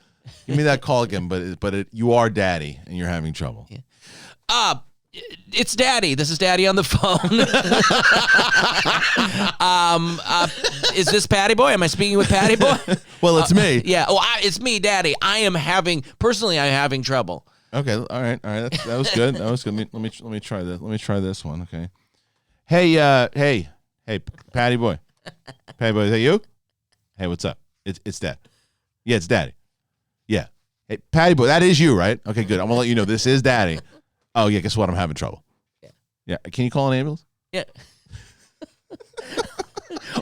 Give me that call again. But you are Daddy, and you're having trouble. Yeah. It's Daddy. This is Daddy on the phone. Is this Patty Boy? Am I speaking with Patty Boy? Well, it's me. Yeah. Oh, it's me, Daddy. I'm having trouble. Okay. All right. That was good. That was good. Let me try this. Let me try this one. Okay. Hey, Patty Boy. Patty Boy, is that you? Hey, what's up? It's Dad. Yeah, it's Daddy. Yeah. Hey, Patty Boy, that is you, right? Okay, good. I'm gonna let you know this is Daddy. Oh yeah, guess what? I'm having trouble. Yeah. Can you call an ambulance? Yeah.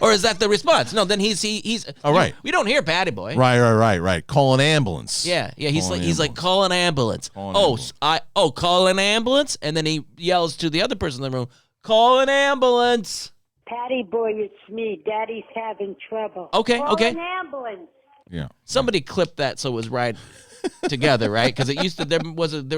Or is that the response? No, then he's. Oh right. We don't hear Patty Boy. Right. Call an ambulance. Yeah. He's like call an ambulance. Call an ambulance, and then he yells to the other person in the room, call an ambulance. Patty Boy, it's me. Daddy's having trouble. Okay. Call an ambulance. Yeah. Somebody clipped that so it was right together, right? Because it used to there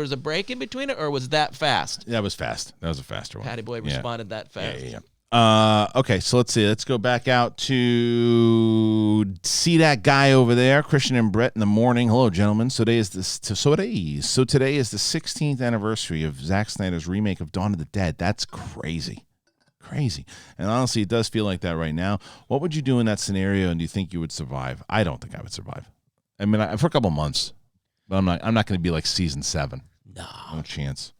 was a break in between it, or was that fast? That was fast. That was a faster one. Patty Boy responded that fast. Yeah. Okay, so let's see. Let's go back out to see that guy over there, Christian and Brett in the morning. Hello, gentlemen. So today is the 16th anniversary of Zack Snyder's remake of Dawn of the Dead. That's crazy. And honestly, it does feel like that right now. What would you do in that scenario, and do you think you would survive? I don't think I would survive. I mean, for a couple months, but I'm not going to be like season 7. No chance.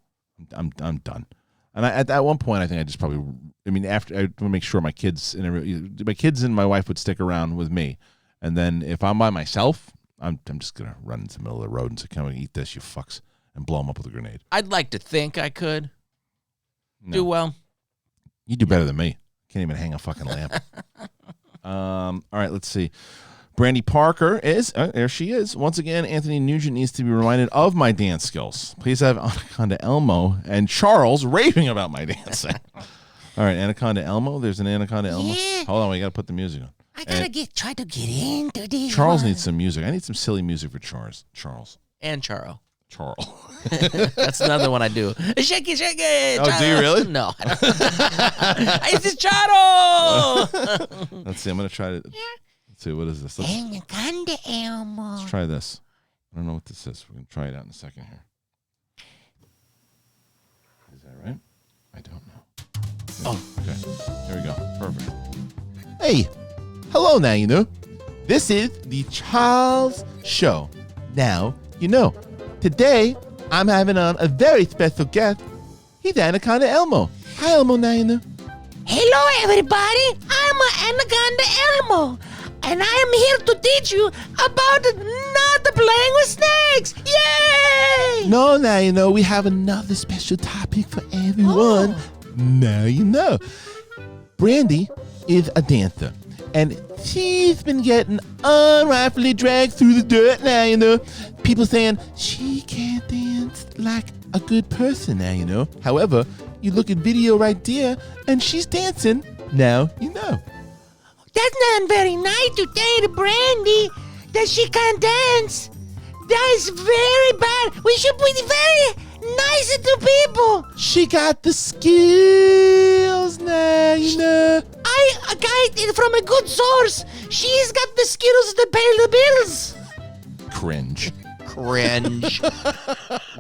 I'm done. And at one point, I think I just probably. I mean, after I want to make sure my kids and my wife would stick around with me, and then if I'm by myself, I'm just gonna run into the middle of the road and say, "Come and eat this, you fucks," and blow them up with a grenade. I'd like to think I could do well. You do better than me. Can't even hang a fucking lamp. All right, let's see. Brandy Parker is, there she is. Once again, Anthony Nugent needs to be reminded of my dance skills. Please have Anaconda Elmo and Charles raving about my dancing. All right, Anaconda Elmo. There's an Anaconda Elmo. Yeah. Hold on, we got to put the music on. I gotta try to get into this. Charles needs some music. I need some silly music for Charles. And Charo. Charles. That's another one I do. Shake it, shake it. Oh, Charo. do you really? No. It's just Charo. Let's see. I'm going to try to. Let's see. What is this? Anaconda Elmo. Let's try this. I don't know what this is. We're going to try it out in a second here. Is that right? I don't know. Oh, okay. There we go. Perfect. Hey. Hello now, you know. This is the Charles Show. Now, you know. Today, I'm having on a very special guest. He's Anaconda Elmo. Hi, Elmo now, you know. Hello, everybody. I'm Anaconda Elmo, and I am here to teach you about not playing with snakes. Yay! No, now you know we have another special topic for everyone. Oh. Now you know. Brandy is a dancer, and she's been getting unrightfully dragged through the dirt now, you know. People saying she can't dance like a good person now, you know. However, you look at video right there, and she's dancing. Now you know. That's not very nice to tell the Brandy that she can't dance. That is very bad. We should be very nice to people. She got the skills now, you know. I got it from a good source. She's got the skills to pay the bills. Cringe.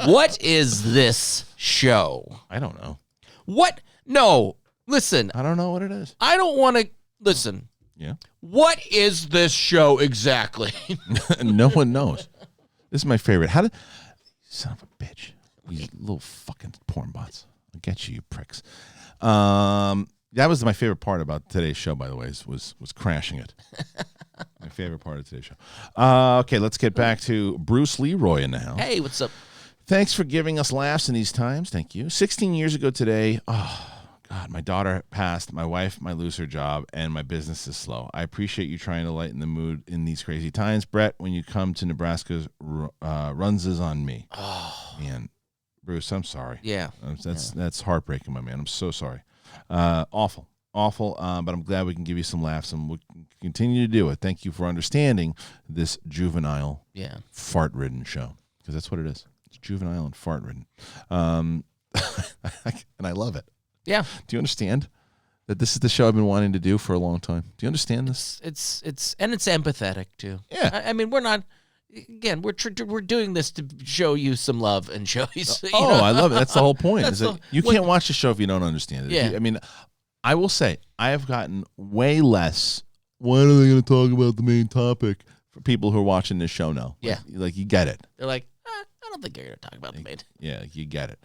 What is this show? I don't know. What? No. Listen. I don't know what it is. I don't want to. Listen. Yeah. What is this show exactly? No one knows. This is my favorite. Son of a bitch. These little fucking porn bots. I'll get you pricks. That was my favorite part about today's show, by the way, was crashing it. My favorite part of today's show. Okay, let's get back to Bruce Leroy in the house. Hey, what's up? Thanks for giving us laughs in these times. Thank you. 16 years ago today, oh, God, my daughter passed, my wife might lose her job, and my business is slow. I appreciate you trying to lighten the mood in these crazy times. Brett, when you come to Nebraska, runs is on me. Oh, man. Bruce, I'm sorry. Yeah. That's heartbreaking, my man. I'm so sorry. Awful. But I'm glad we can give you some laughs, and we'll continue to do it. Thank you for understanding this juvenile, fart-ridden show, because that's what it is. It's juvenile and fart-ridden. And I love it. Yeah. Do you understand that this is the show I've been wanting to do for a long time? Do you understand this? It's empathetic too. Yeah. I mean, we're not. Again, we're doing this to show you some love and show you. I love it. That's the whole point. Is that you can't watch the show if you don't understand it. Yeah. I mean, I will say I have gotten way less. When are they going to talk about the main topic for people who are watching this show now? Yeah. Like you get it. They're like, I don't think you're going to talk about the main. Yeah, you get it.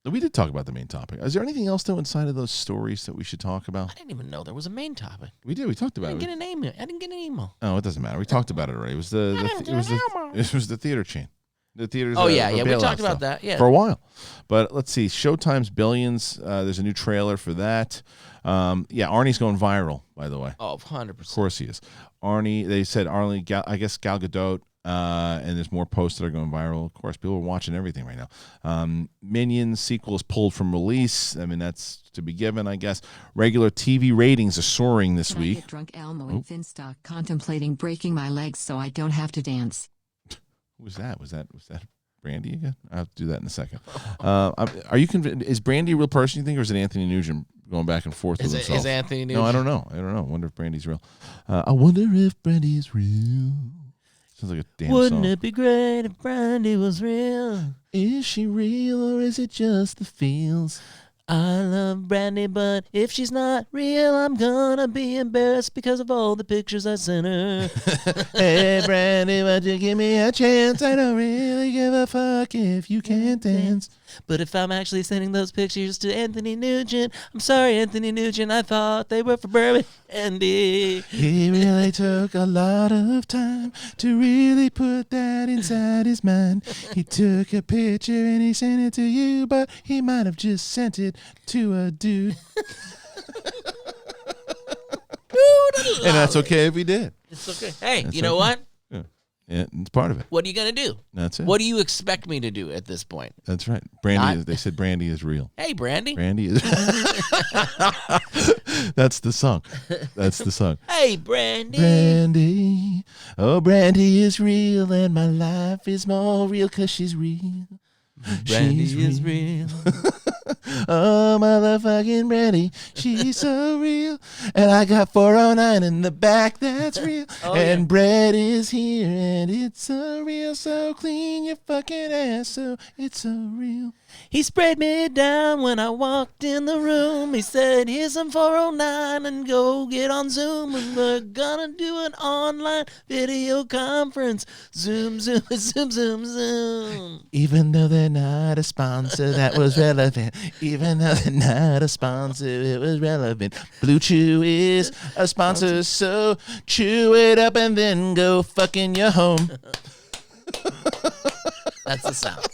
We did talk about the main topic. Is there anything else though inside of those stories that we should talk about? I didn't even know there was a main topic. We did. We talked about it. I didn't get an email. Oh, it doesn't matter. We talked about it already. It was the theater chain. The theaters. Oh yeah. We talked about that. Yeah, for a while. But let's see. Showtime's Billions. There's a new trailer for that. Arnie's going viral. By the way. Oh, 100%. Of course he is. Arnie. They said Arnie. I guess Gal Gadot. And there's more posts that are going viral. Of course, people are watching everything right now. Minions sequel is pulled from release. I mean, that's to be given, I guess. Regular TV ratings are soaring this week. I get drunk Elmo in Finstock contemplating breaking my legs so I don't have to dance. Who was that? Was that Brandy again? I'll have to do that in a second. Are you convinced? Is Brandy a real person, you think, or is it Anthony Nugent going back and forth with himself? Is Anthony Nugent? No, I don't know. I wonder if Brandy's real. I wonder if Brandy's real. Sounds like a damn Wouldn't song. it be great if Brandy was real? Is she real or is it just the feels? I love Brandy, but if she's not real, I'm gonna be embarrassed because of all the pictures I sent her. Hey, Brandy, why don't you give me a chance? I don't really give a fuck if you can't dance. But if I'm actually sending those pictures to Anthony Nugent, I'm sorry, Anthony Nugent, I thought they were for Brandy. He really took a lot of time to really put that inside his mind. He took a picture and he sent it to you, but he might have just sent it to a dude. And that's okay if he did. It's okay. Hey, That's you know okay. what? Yeah, it's part of it. What are you gonna do? That's it. What do you expect me to do at this point? That's right. Brandy. They said Brandy is real. Hey, Brandy. Brandy is. That's the song. That's the song. Hey, Brandy. Brandy. Oh, Brandy is real, and my life is more real 'cause she's real. Brandy She's is real. Oh, motherfucking Brandy, she's so real. And I got 409 in the back, that's real. And bread is here, and it's so real. So clean your fucking ass, so it's so real. He sprayed me down when I walked in the room. He said, here's some 409 and go get on Zoom. And we're gonna do an online video conference. Zoom, zoom, zoom, zoom, zoom. Even though they're not a sponsor, that was relevant. Even though they're not a sponsor, it was relevant. Blue Chew is a sponsor, so chew it up and then go fuck in your home. That's the sound.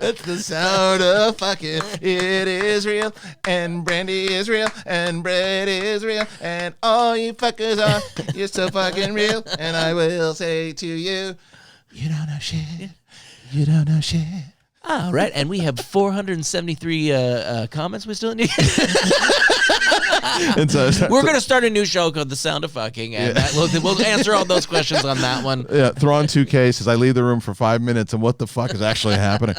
That's the sound of fucking. It is real, and Brandy is real, and bread is real, and all you fuckers are, you're so fucking real. And I will say to you, you don't know shit. You don't know shit. All right, and we have 473 comments we still need. And so, We're going to start a new show called The Sound of Fucking, and we'll answer all those questions on that one. Yeah, Thrawn 2K says, I leave the room for 5 minutes, and what the fuck is actually happening?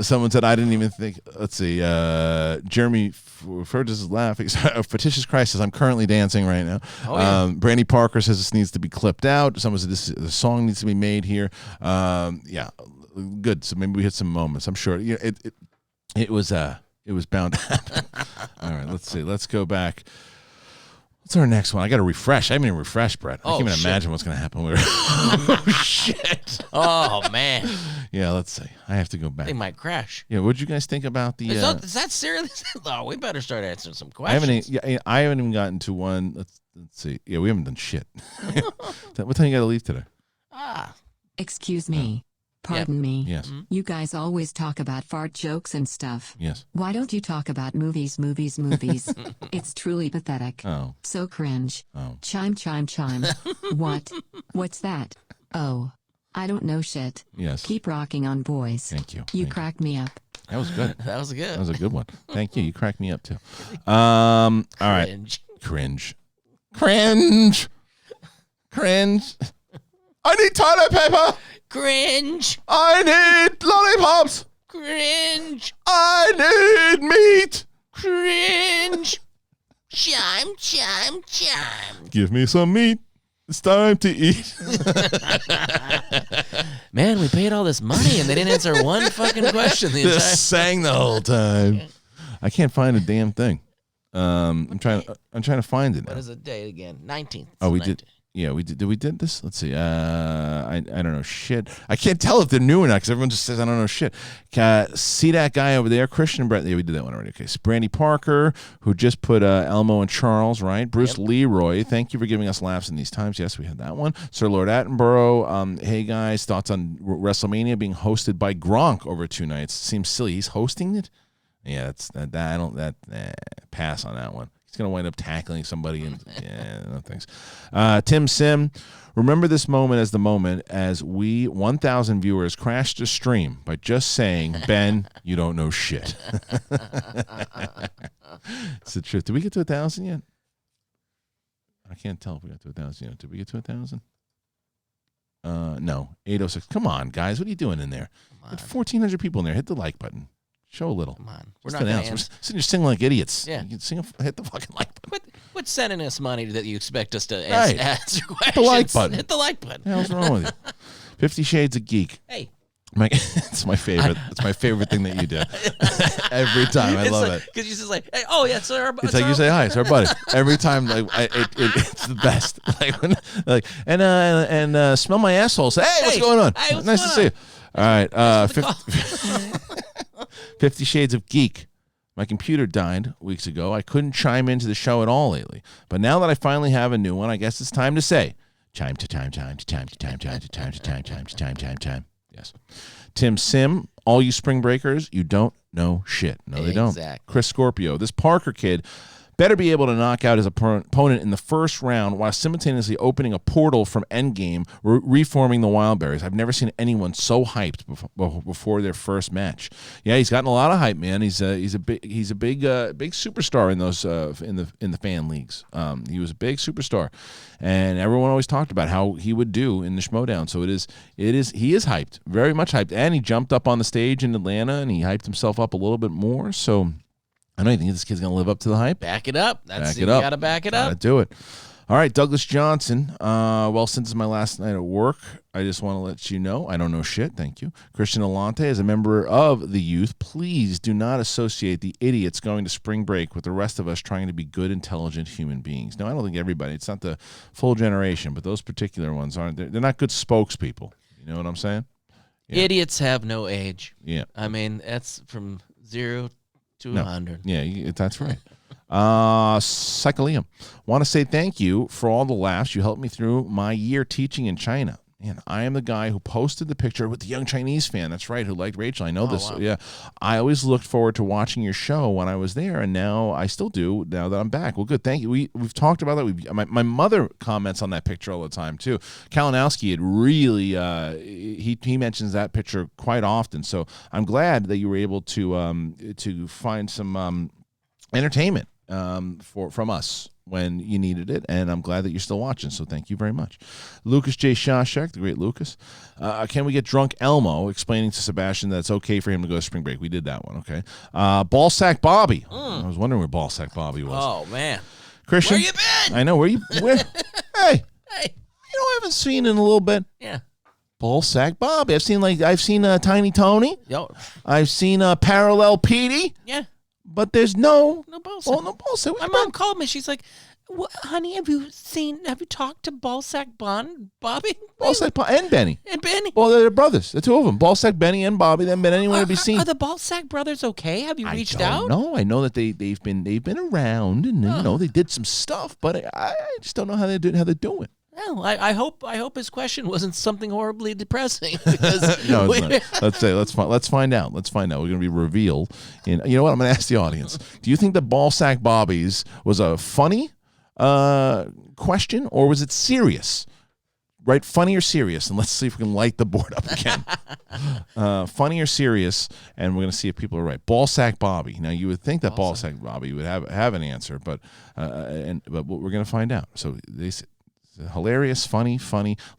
Someone said, I didn't even think. Let's see. Jeremy Fergus is laughing. Fictitious Christ says, I'm currently dancing right now. Oh, yeah. Brandy Parker says this needs to be clipped out. Someone said the song needs to be made here. Yeah, good. So maybe we hit some moments. I'm sure. Yeah, it was bound to happen. All right, let's see. Let's go back. What's our next one? I got to refresh. I haven't even refreshed, Brett. I can't even imagine what's going to happen. Oh, shit. Oh, man. Yeah, let's see. I have to go back. They might crash. Yeah, what did you guys think about the... Is that serious? Oh, we better start answering some questions. I haven't even gotten to one. Let's see. Yeah, we haven't done shit. What time you got to leave today? Excuse me. Pardon me. Yes. You guys always talk about fart jokes and stuff. Yes. Why don't you talk about movies? It's truly pathetic. Oh. So cringe. Oh. Chime, chime, chime. What? What's that? Oh. I don't know shit. Yes. Keep rocking on, boys. Thank you. You crack me up. That was good. That was good. That was a good one. Thank you. You cracked me up, too. All right. Cringe. Cringe. I need toilet paper. Cringe. I need lollipops. Cringe. I need meat. Cringe. Chime, chime, chime. Give me some meat. It's time to eat. Man, we paid all this money and they didn't answer one fucking question the entire Just sang the whole time. I can't find a damn thing. I'm trying to find it now. What is the date again? 19th. Oh, we did. Yeah, we did. Did we did this? Let's see. I don't know shit. I can't tell if they're new or not because everyone just says I don't know shit. See that guy over there, Christian Brett? Yeah, we did that one already. Okay, so Brandy Parker, who just put Elmo and Charles, right? Bruce Leroy, thank you for giving us laughs in these times. Yes, we had that one. Sir Lord Attenborough. Hey guys, thoughts on Wrestlemania being hosted by Gronk over 2 nights? Seems silly. He's hosting it. Yeah, pass on that one. He's going to wind up tackling somebody. And no thanks. Tim Sim, remember this moment as the moment as we 1,000 viewers crashed the stream by just saying, Ben, you don't know shit. It's the truth. Did we get to 1,000 yet? I can't tell if we got to 1,000 yet. Did we get to 1,000? No, 806. Come on, guys. What are you doing in there? 1,400 people in there. Hit the like button. Show a little. Come on. We're not going to answer. We're sitting here singing like idiots. Yeah. You can sing, hit the fucking like button. Quit sending us money that you expect us to Right. answer questions. Hit the like button. Hit the like button. What the hell's wrong with you? 50 Shades of Geek. Hey. It's my favorite. It's my favorite thing that you do. Every time. I love it. Because you just like, hey, oh, yeah, it's our It's like you say hi, it's our buddy. Every time, like it's the best. And smell my asshole. Say, hey, what's going on? Hey, what's nice going to see on? you. All right, 50 Shades of Geek. My computer died weeks ago. I couldn't chime into the show at all lately. But now that I finally have a new one, I guess it's time to say, chime. Yes. Tim Sim, all you spring breakers, you don't know shit. No, they don't. Chris Scorpio, this Parker kid better be able to knock out his opponent in the first round while simultaneously opening a portal from Endgame, reforming the Wildberries. I've never seen anyone so hyped before their first match. Yeah, he's gotten a lot of hype, man. He's a big superstar in those in the fan leagues. He was a big superstar, and everyone always talked about how he would do in the Schmoedown. So he is hyped, very much hyped, and he jumped up on the stage in Atlanta and he hyped himself up a little bit more. So I know you think this kid's going to live up to the hype. Back it up. You got to back it up. Got to do it. All right, Douglas Johnson. Well, since it's my last night at work, I just want to let you know I don't know shit. Thank you. Christian Alante, as a member of the youth, please do not associate the idiots going to spring break with the rest of us trying to be good, intelligent human beings. No, I don't think everybody. It's not the full generation, but those particular ones aren't. They're not good spokespeople. You know what I'm saying? Yeah. Idiots have no age. Yeah. I mean, that's from 0 to 100. Yeah, that's right. Psycholium. Want to say thank you for all the laughs you helped me through my year teaching in China. And I am the guy who posted the picture with the young Chinese fan. That's right, who liked Rachel. I know this. Wow. Yeah, I always looked forward to watching your show when I was there, and now I still do. Now that I'm back, well, good. Thank you. We've talked about that. My mother comments on that picture all the time too. Kalinowski had really he mentions that picture quite often. So I'm glad that you were able to find some entertainment from us when you needed it, and I'm glad that you're still watching, so thank you very much. Lucas J. Shashak, the great Lucas. Can we get Drunk Elmo explaining to Sebastian that it's okay for him to go to spring break? We did that one, okay. Ballsack Bobby. I was wondering where Ballsack Bobby was. Oh, man. Christian? Where you been? I know, where? Hey, you know I haven't seen in a little bit? Yeah. Ballsack Bobby. I've seen Tiny Tony. Yo. I've seen Parallel Petey. Yeah. But there's no Ballsack. Oh, no Ballsack. My mom called me. She's like, honey, have you talked to Ballsack Bobby? Ballsack and Benny. And Benny. Well, they're brothers. The two of them. Ballsack, Benny, and Bobby. They haven't been anywhere to be seen. Are the Ballsack brothers okay? Have you reached out? No, I know that they've been around, and they did some stuff, but I just don't know how they're doing. No, I hope his question wasn't something horribly depressing. Because no, it's not. Let's find out. We're going to be revealed. You know what? I'm going to ask the audience. Do you think the Ballsack Bobbies was a funny question, or was it serious? Right, funny or serious? And let's see if we can light the board up again. Funny or serious? And we're going to see if people are right. Ballsack Bobby. Now, you would think that Ballsack Bobby would have an answer, but we're going to find out. So they said, hilarious, funny.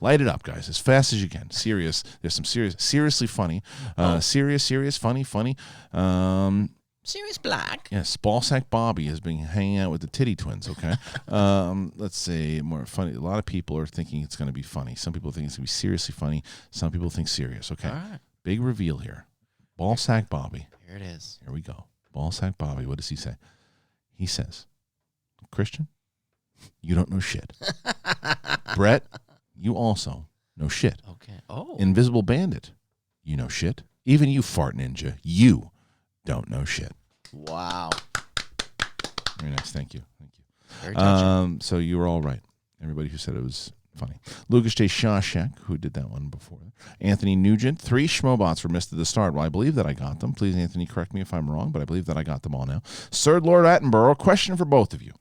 Light it up, guys, as fast as you can. Serious. There's some seriously funny. Serious, funny. Sirius Black. Yes, Ballsack Bobby has been hanging out with the Titty Twins, okay? Let's see, more funny. A lot of people are thinking it's going to be funny. Some people think it's going to be seriously funny. Some people think serious, okay? All right. Big reveal here. Ballsack Bobby. Here it is. Here we go. Ballsack Bobby. What does he say? He says, Christian, you don't know shit. Brett, you also know shit. Okay. Oh. Invisible Bandit, you know shit. Even you, Fart Ninja, you don't know shit. Wow. Very nice. Thank you. Very touching. So you were all right. Everybody who said it was funny. Lucas J. Shawshank, who did that one before. Anthony Nugent. 3 Schmobots were missed at the start. Well, I believe that I got them. Please, Anthony, correct me if I'm wrong, but I believe that I got them all now. Sir Lord Attenborough, question for both of you.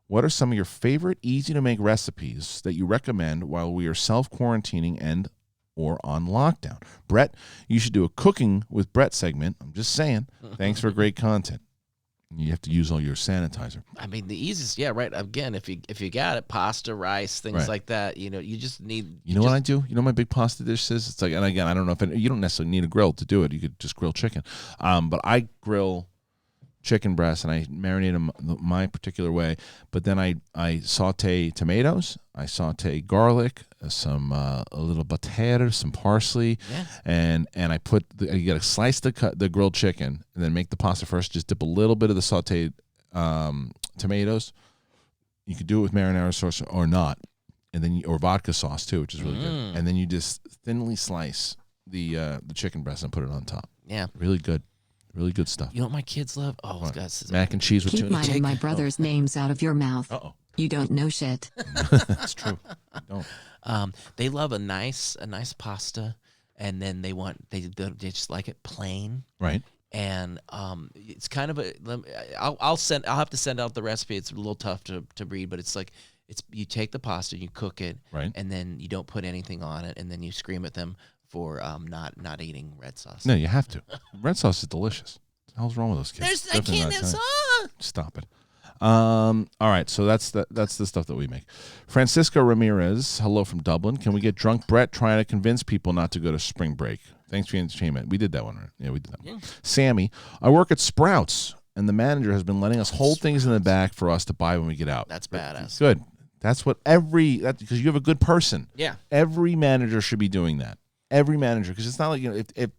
What are some of your favorite easy-to-make recipes that you recommend while we are self-quarantining and or on lockdown? Brett, you should do a cooking with Brett segment. I'm just saying. Thanks for great content. You have to use all your sanitizer. I mean, the easiest, right. Again, if you got it, pasta, rice, things like that, you just need. You know what I do? You know what my big pasta dish is? It's like, and again, I don't know if you don't necessarily need a grill to do it. You could just grill chicken. But I grill chicken breasts and I marinate them my particular way. But then I saute tomatoes, I saute garlic, a little butter, some parsley, and I put you got to slice the grilled chicken and then make the pasta first. Just dip a little bit of the sauteed tomatoes. You could do it with marinara sauce or not, and then or vodka sauce too, which is really good. And then you just thinly slice the chicken breast and put it on top. Yeah, really good. Really good stuff. You know what my kids love? Oh, guys, mac and cheese with Keep tuna. mine and my brother's names out of your mouth. You don't know shit. That's true. Don't. They love a nice pasta, and then they just like it plain. Right. And it's kind of I'll have to send out the recipe. It's a little tough to read, but it's like you take the pasta, you cook it, right, and then you don't put anything on it, and then you scream at them for not eating red sauce. No, you have to. Red sauce is delicious. What the hell's wrong with those kids? I can't have sauce. Stop it. All right, so that's the stuff that we make. Francisco Ramirez, hello from Dublin. Can we get drunk Brett trying to convince people not to go to spring break? Thanks for your entertainment. We did that one, right? Yeah, we did that one. Sammy, I work at Sprouts, and the manager has been letting us hold things in the back for us to buy when we get out. That's badass. Good. That's what because you have a good person. Yeah. Every manager should be doing that. Every manager, because it's not like, if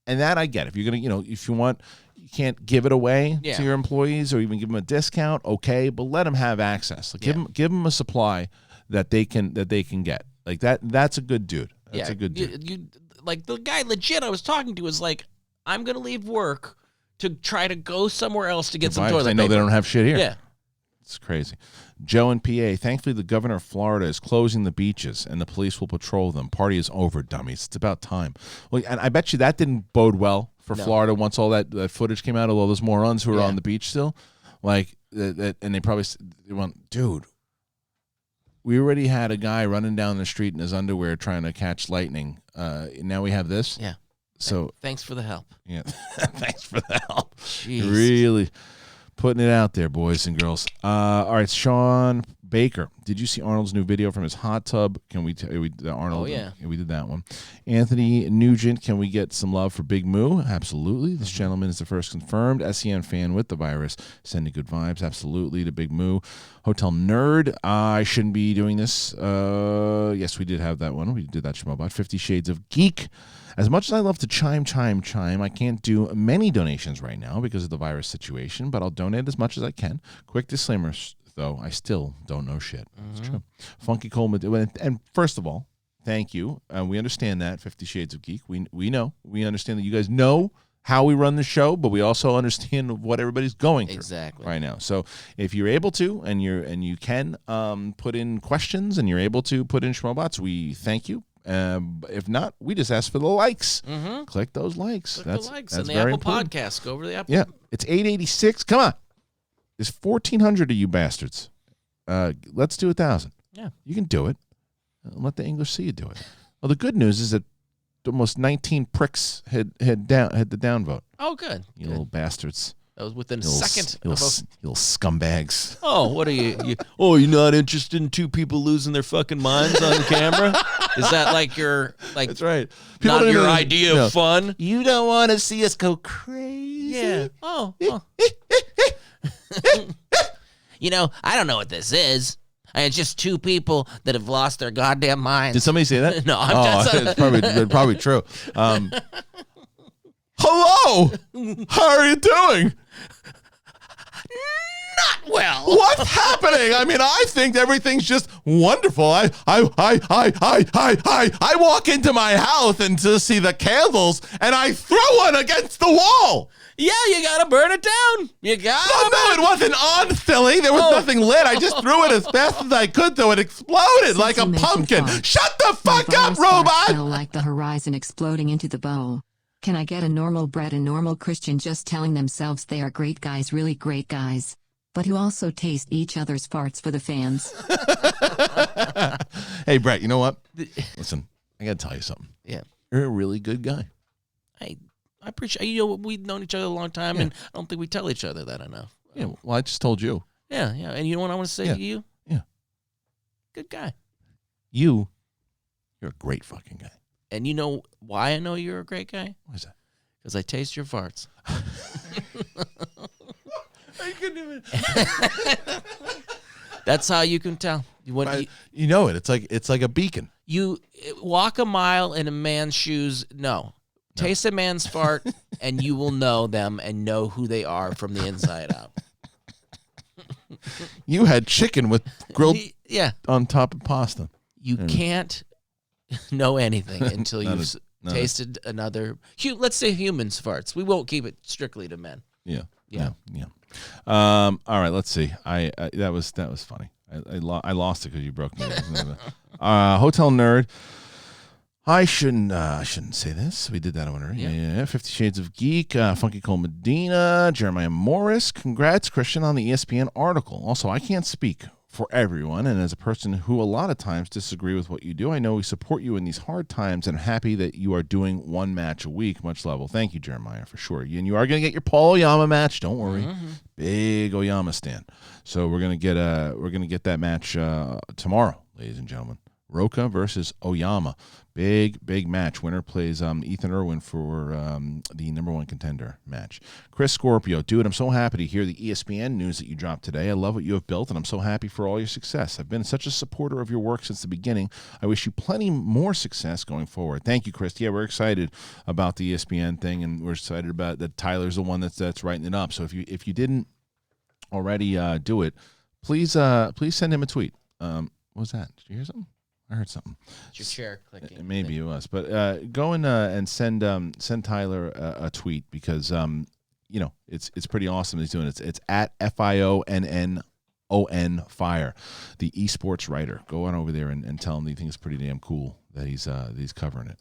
and that I get. If you're gonna, if you want, you can't give it away to your employees or even give them a discount, okay, but let them have access. Like give them a supply that they can get. Like that's a good dude. That's a good dude. You like the guy legit I was talking to was like, I'm gonna leave work to try to go somewhere else to get some toilet paper. They know they don't have shit here. Yeah. It's crazy. Joe in PA, thankfully the governor of Florida is closing the beaches and the police will patrol them. Party is over, dummies. It's about time. Well, and I bet you that didn't bode well for Florida once all that footage came out of all those morons who were on the beach still. Like, and they probably went, dude, we already had a guy running down the street in his underwear trying to catch lightning. Now we have this? Yeah. So thanks for the help. Yeah. Thanks for the help. Jeez. Really putting it out there, boys and girls. All right, Sean Baker. Did you see Arnold's new video from his hot tub? Can we Arnold? Oh, yeah. We did that one. Anthony Nugent, can we get some love for Big Moo? Absolutely. This gentleman is the first confirmed SEN fan with the virus. Sending good vibes, absolutely, to Big Moo. Hotel Nerd. I shouldn't be doing this. Yes, we did have that one. We did that Schmoedown. 50 Shades of Geek. As much as I love to chime, I can't do many donations right now because of the virus situation, but I'll donate as much as I can. Quick disclaimer, though, I still don't know shit. It's true. Funky Coleman, and first of all, thank you. We understand that, 50 Shades of Geek. We know. We understand that you guys know how we run the show, but we also understand what everybody's going through right now. So if you're able to, and you can put in questions, and you're able to put in Schmoebots, we thank you. If not, we just ask for the likes. Click those likes. Click the likes. That's and the very Apple important. Podcast. Go over to the Apple. Yeah, it's 886. Come on, there's 1,400 of you bastards. Let's do 1,000. Yeah, you can do it. Let the English see you do it. Well, the good news is that almost 19 pricks had the downvote. Oh, good. You little bastards. That was within a second. You little scumbags. Oh, what are you? Oh, you're not interested in two people losing their fucking minds on camera? Is that like your That's right. Not your idea of fun? You don't want to see us go crazy. Yeah. Oh. You know, I don't know what this is. It's just two people that have lost their goddamn minds. Did somebody say that? No, I'm just. It's probably true. Hello. How are you doing? Not well. What's happening? I mean, I think everything's just wonderful. I walk into my house and to see the candles, and I throw one against the wall. Yeah, you gotta burn it down. You gotta. No, it wasn't on, silly. There was nothing lit. I just threw it as fast as I could, so it exploded like a pumpkin. Shut the fuck up, robot! Feel like the horizon exploding into the bowl. Can I get a normal Brett and normal Christian just telling themselves they are great guys, really great guys, but who also taste each other's farts for the fans? Hey, Brett, you know what? Listen, I gotta tell you something. Yeah. You're a really good guy. I appreciate. We've known each other a long time, and I don't think we tell each other that enough. Yeah. Well, I just told you. Yeah. And you know what I want to say to you? Yeah. Good guy. You're a great fucking guy. And you know why I know you're a great guy? Why is that? Because I taste your farts. I couldn't even. That's how you can tell. You know it. It's like a beacon. You walk a mile in a man's shoes. No. Taste a man's fart, and you will know them and know who they are from the inside out. You had chicken with grilled on top of pasta. You can't know anything until you've tasted another. Let's say humans' farts. We won't keep it strictly to men. Yeah. All right, let's see. That was funny. I lost it because you broke me. Hotel Nerd. I shouldn't say this. We did that one already. Yeah. 50 Shades of Geek, Funky Cole Medina, Jeremiah Morris. Congrats, Christian, on the ESPN article. Also, I can't speak for everyone, and as a person who a lot of times disagree with what you do, I know we support you in these hard times, and I'm happy that you are doing one match a week. Much love. Well, thank you, Jeremiah, for sure. And you are going to get your Paul Oyama match. Don't worry. Big Oyama stand. So we're going to get that match tomorrow, ladies and gentlemen. Roca versus Oyama. Big match. Winner plays Ethan Irwin for the number one contender match. Chris Scorpio, dude, I'm so happy to hear the ESPN news that you dropped today. I love what you have built, and I'm so happy for all your success. I've been such a supporter of your work since the beginning. I wish you plenty more success going forward. Thank you, Chris. Yeah, we're excited about the ESPN thing, and we're excited about that Tyler's the one that's writing it up. So if you didn't already do it, please send him a tweet. What was that? Did you hear something? I heard something. It's your chair clicking. Maybe it was, but go and send Tyler a tweet because it's pretty awesome. He's doing it. It's at FIONNON Fire, the esports writer. Go on over there and tell him that you think it's pretty damn cool that he's covering it.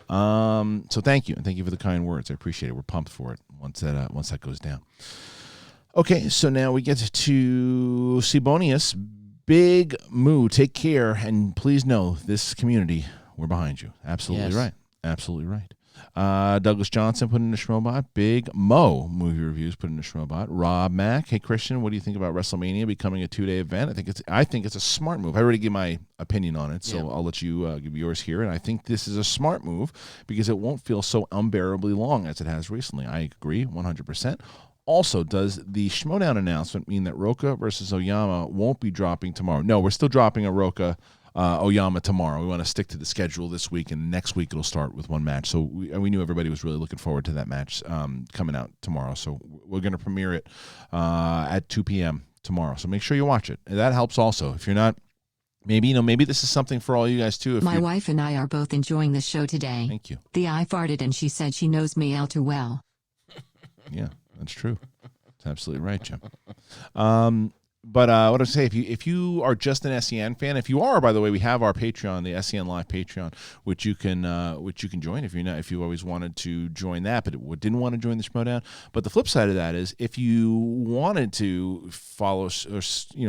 So thank you, and thank you for the kind words. I appreciate it. We're pumped for it once that goes down. Okay, so now we get to Sibonius. Big Moo, take care, and please know this community, we're behind you. Absolutely right. Absolutely right. Douglas Johnson put in a Schmoebot. Big Mo movie reviews put in a Schmoebot. Rob Mack, hey Christian, what do you think about WrestleMania becoming a 2-day event? I think it's a smart move. I already give my opinion on it, so I'll let you give yours here. And I think this is a smart move because it won't feel so unbearably long as it has recently. I agree 100%. Also, does the Schmoedown announcement mean that Roca versus Oyama won't be dropping tomorrow? No, we're still dropping a Roca Oyama tomorrow. We want to stick to the schedule this week, and next week it'll start with one match. So we knew everybody was really looking forward to that match coming out tomorrow. So we're going to premiere it at 2 p.m. tomorrow. So make sure you watch it. And that helps also. If you're not, maybe this is something for all you guys too. My wife and I are both enjoying the show today. Thank you. I farted and she said she knows me all too well. Yeah. That's true. That's absolutely right, Jim. But what I say, if you are just an SEN fan, if you are, by the way, we have our Patreon, the SEN Live Patreon, which you can join if you always wanted to join that, but didn't want to join the Schmoedown. But the flip side of that is, if you wanted to follow, or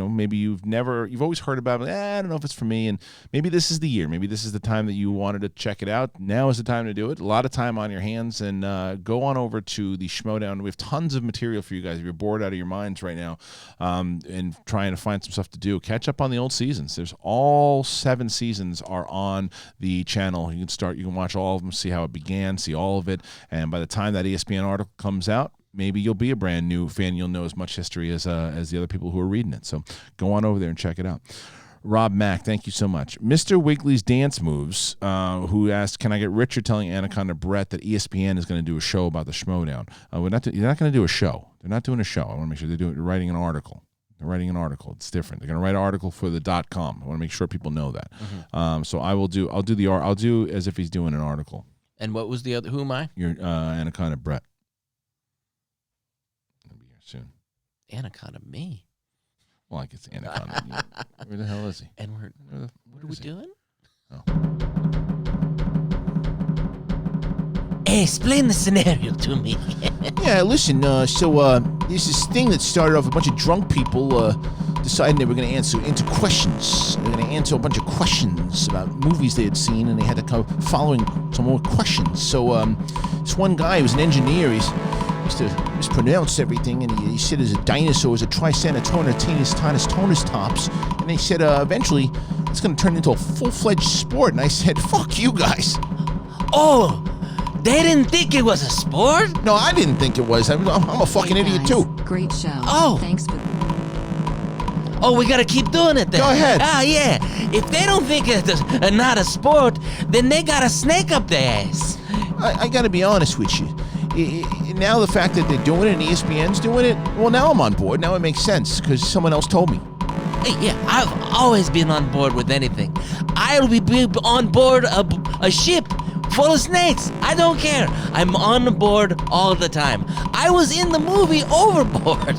maybe you've always heard about it, I don't know if it's for me, and maybe this is the year, maybe this is the time that you wanted to check it out. Now is the time to do it. A lot of time on your hands, and go on over to the Schmoedown. We have tons of material for you guys. If you're bored out of your minds right now, and trying to find some stuff to do, catch up on the old seasons. There's all 7 seasons are on the channel. You can watch all of them, see how it began, see all of it, and by the time that ESPN article comes out, maybe you'll be a brand new fan. You'll know as much history as the other people who are reading it. So go on over there and check it out. Rob Mack, thank you so much. Mr. Wiggly's Dance Moves, who asked, can I get Richard telling Anaconda Brett that ESPN is going to do a show about the Schmoedown? You're not going to do a show. They're not doing a show. I want to make sure they're writing an article. They're writing an article. It's different. They're going to write an article for the .com. I want to make sure people know that. Mm-hmm. So I'll do as if he's doing an article. And what was the other? Who am I? You're Anaconda Brett. I'll be here soon. Anaconda me. Well, I guess Anaconda. Where the hell is he? And what are we doing? Oh. Hey, explain the scenario to me. Yeah, listen, so there's this thing that started off a bunch of drunk people deciding they were going to answer questions. They were going to answer a bunch of questions about movies they had seen, and they had to come following some more questions. So This one guy who was an engineer, he used to mispronounce everything, and he said as a dinosaur was a Triceratops tonus tops, and they said eventually it's going to turn into a full-fledged sport, and I said, fuck you guys. Oh, they didn't think it was a sport? No, I didn't think it was. I'm a fucking idiot too. Great show. Oh. Thanks for... Oh, we gotta keep doing it then. Go ahead. Ah, yeah. If they don't think it's not a sport, then they got a snake up their ass. I got to be honest with you. Now the fact that they're doing it and ESPN's doing it, well, now I'm on board. Now it makes sense because someone else told me. Hey, yeah, I've always been on board with anything. I'll be on board a ship full of snakes. I don't care. I'm on board all the time. I was in the movie Overboard.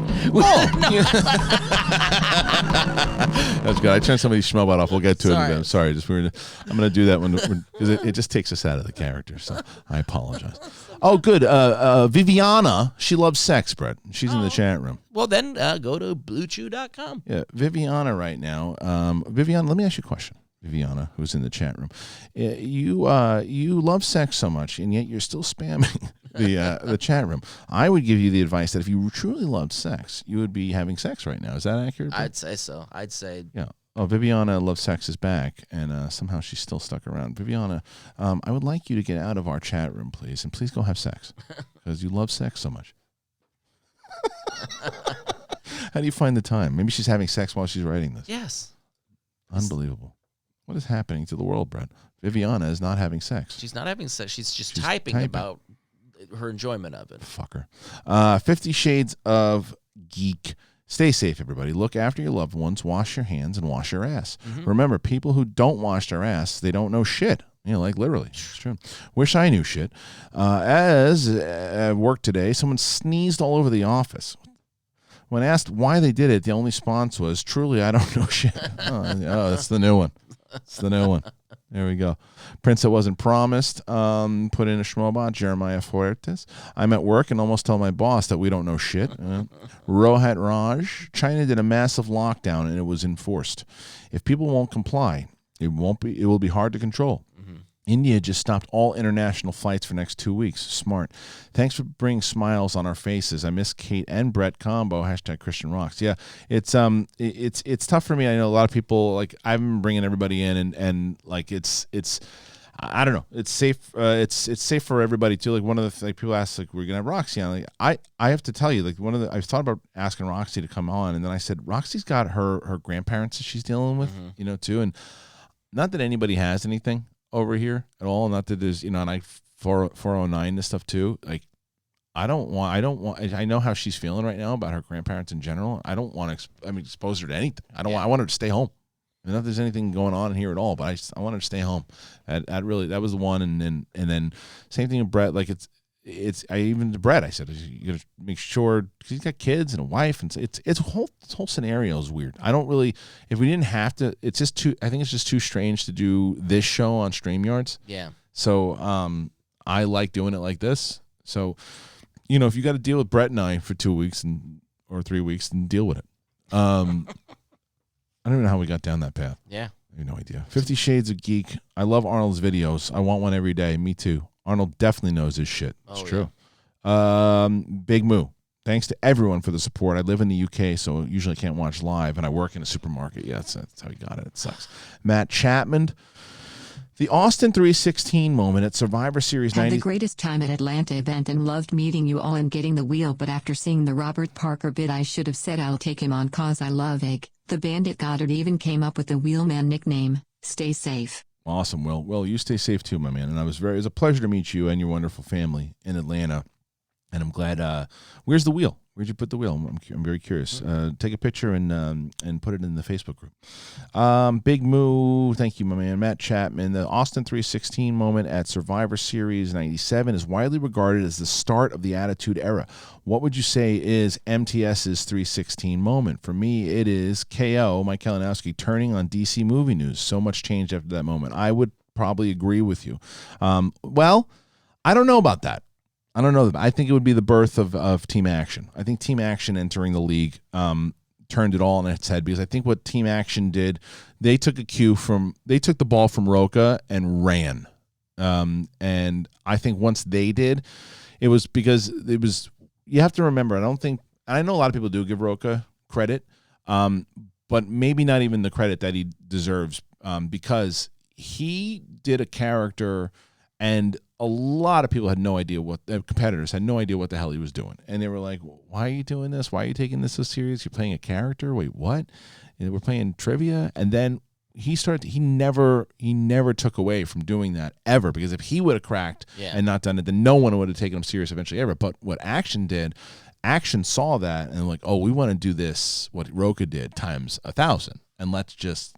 That's good. I turned some of these Schmoedown off. We'll get to it. I'm sorry. I'm going to do that because it just takes us out of the character. So I apologize. Oh, good. Viviana, she loves sex, Brett. She's in the chat room. Well, then go to bluechew.com. Yeah, Viviana right now. Viviana, let me ask you a question. Viviana, who's in the chat room, you love sex so much, and yet you're still spamming the chat room. I would give you the advice that if you truly loved sex, you would be having sex right now. Is that accurate? I'd say so. I'd say. Yeah. Oh, Viviana Loves Sex is back, and somehow she's still stuck around. Viviana, I would like you to get out of our chat room, please, and please go have sex because you love sex so much. How do you find the time? Maybe she's having sex while she's writing this. Yes. Unbelievable. What is happening to the world, Brett? Viviana is not having sex. She's not having sex. She's just typing about her enjoyment of it. Fucker. 50 Shades of Geek. Stay safe, everybody. Look after your loved ones. Wash your hands and wash your ass. Mm-hmm. Remember, people who don't wash their ass, they don't know shit. You know, like literally. It's true. Wish I knew shit. As at work today, someone sneezed all over the office. When asked why they did it, the only response was, truly, I don't know shit. Oh, that's the new one. It's the new one. There we go. Prince that wasn't promised. Put in a Schmoedown, Jeremiah Fuertes. I'm at work and almost tell my boss that we don't know shit. Rohat Raj. China did a massive lockdown and it was enforced. If people won't comply, it will be hard to control. India just stopped all international flights for next 2 weeks. Smart. Thanks for bringing smiles on our faces. I miss Kate and Brett combo. # Christian Rocks. Yeah, it's tough for me. I know a lot of people, like, I'm bringing everybody in and like it's I don't know. It's safe. It's safe for everybody too. Like one of the people ask, like, we're gonna have Roxy on. Like I have to tell you, like I've thought about asking Roxy to come on, and then I said Roxy's got her grandparents that she's dealing with, you know, too, and not that anybody has anything over here at all. Not that there's, and I 409 this stuff too. Like I know how she's feeling right now about her grandparents in general. I don't want to expose her to anything. I want her to stay home. Not that there's anything going on here at all, but I want her to stay home. That was the one, and then same thing with Brett. Like even to Brett, I said you gotta make sure, because he's got kids and a wife, and this whole scenario is weird. I don't really, if we didn't have to, it's just too. I think it's just too strange to do this show on StreamYards. Yeah. So I like doing it like this. So if you got to deal with Brett and I for 2 weeks or 3 weeks, then deal with it. I don't even know how we got down that path. Yeah. I have no idea. 50 Shades of Geek. I love Arnold's videos. I want one every day. Me too. Arnold definitely knows his shit. It's true. Yeah. Big Moo. Thanks to everyone for the support. I live in the UK, so usually I can't watch live, and I work in a supermarket. Yeah, that's how he got it. It sucks. Matt Chapman. The Austin 316 moment at Survivor Series 90. Had the greatest time at Atlanta event and loved meeting you all and getting the wheel, but after seeing the Robert Parker bit, I should have said I'll take him on cause I love egg. The Bandit Goddard even came up with the Wheelman nickname. Stay safe. Awesome. Well, you stay safe too, my man. And it was a pleasure to meet you and your wonderful family in Atlanta. And I'm glad. Where's the wheel? Where'd you put the wheel? I'm very curious. Take a picture and put it in the Facebook group. Big Moo, thank you, my man. Matt Chapman. The Austin 316 moment at Survivor Series 97 is widely regarded as the start of the Attitude Era. What would you say is MTS's 316 moment? For me, it is KO, Mike Kalinowski, turning on DC movie news. So much changed after that moment. I would probably agree with you. Well, I don't know about that. I don't know. I think it would be the birth of Team Action. I think Team Action entering the league turned it all on its head, because I think what Team Action did, they took the ball from Roca and ran. And I think once they did, it was because it was. You have to remember. I know a lot of people do give Rocha credit, but maybe not even the credit that he deserves, because he did a character, and a lot of people had no idea competitors had no idea what the hell he was doing, and they were like, "Why are you doing this? Why are you taking this so serious? You're playing a character. Wait, what? And we're playing trivia." And then he never took away from doing that ever, because if he would have cracked and not done it, then no one would have taken him serious eventually ever. But what Action did. Action saw that and like, oh, we want to do this what Rocha did times 1,000, and let's just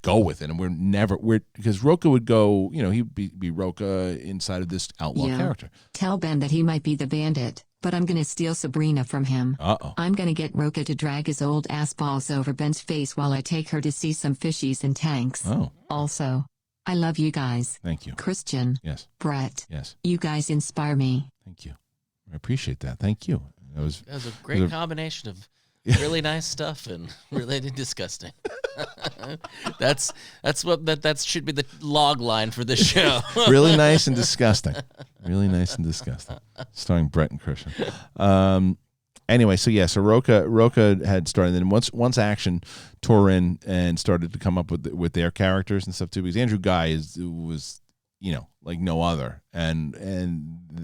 go with it. And because Rocha would go, he'd be Rocha inside of this outlaw character. Tell Ben that he might be the bandit, but I'm gonna steal Sabrina from him. Uh-oh. I'm gonna get Rocha to drag his old ass balls over Ben's face while I take her to see some fishies and tanks. Oh. Also, I love you guys. Thank you. Christian. Yes. Brett. Yes. You guys inspire me. Thank you. I appreciate that. Thank you. That was a great combination of really nice stuff and really disgusting. That should be the log line for this show. Really nice and disgusting. Really nice and disgusting. Starring Brett and Christian. Anyway, so Rocha had started, and then once Action tore in and started to come up with their characters and stuff too, because Andrew Guy was like no other, and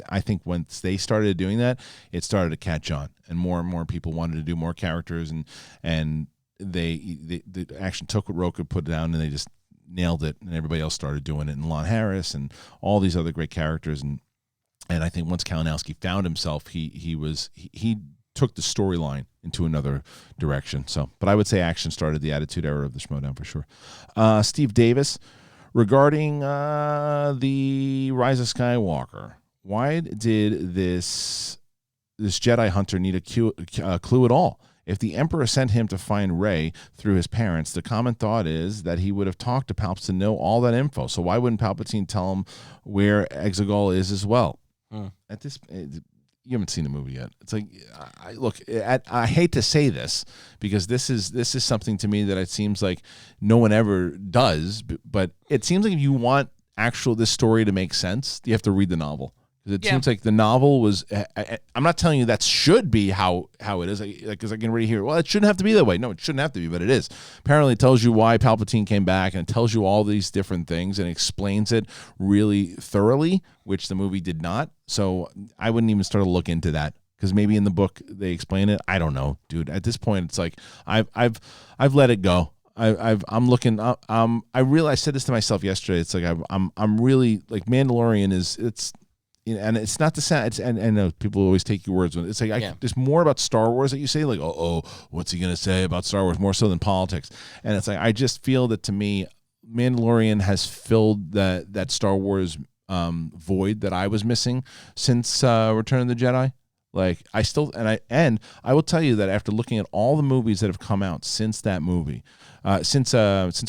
I think once they started doing that, it started to catch on, and more people wanted to do more characters, and the Action took what Rocha put down, and they just nailed it, and everybody else started doing it, and Lon Harris and all these other great characters, and I think once Kalinowski found himself, he took the storyline into another direction. So, but I would say Action started the Attitude Era of the Schmoedown for sure. Steve Davis. Regarding the Rise of Skywalker, why did this Jedi hunter need a clue at all? If the Emperor sent him to find Rey through his parents, the common thought is that he would have talked to Palpatine to know all that info. So why wouldn't Palpatine tell him where Exegol is as well? At this, you haven't seen the movie yet. It's like, I hate to say this because this is something to me that it seems like no one ever does, but it seems like if you want this story to make sense, you have to read the novel. Because it seems like the novel was. I'm not telling you that should be how it is. Because I can already hear. Well, it shouldn't have to be that way. No, it shouldn't have to be, but it is. Apparently, it tells you why Palpatine came back, and it tells you all these different things, and explains it really thoroughly, which the movie did not. So I wouldn't even start to look into that, because maybe in the book they explain it. I don't know, dude. At this point, it's like I've let it go. I'm looking. I realized I said this to myself yesterday. It's like I'm really like Mandalorian is it's. And it's not the sound. And people always take your words. It's like there's more about Star Wars that you say, like, oh, what's he gonna say about Star Wars? More so than politics. And it's like I just feel that to me, Mandalorian has filled that Star Wars void that I was missing since Return of the Jedi. Like I will tell you that after looking at all the movies that have come out since that movie, since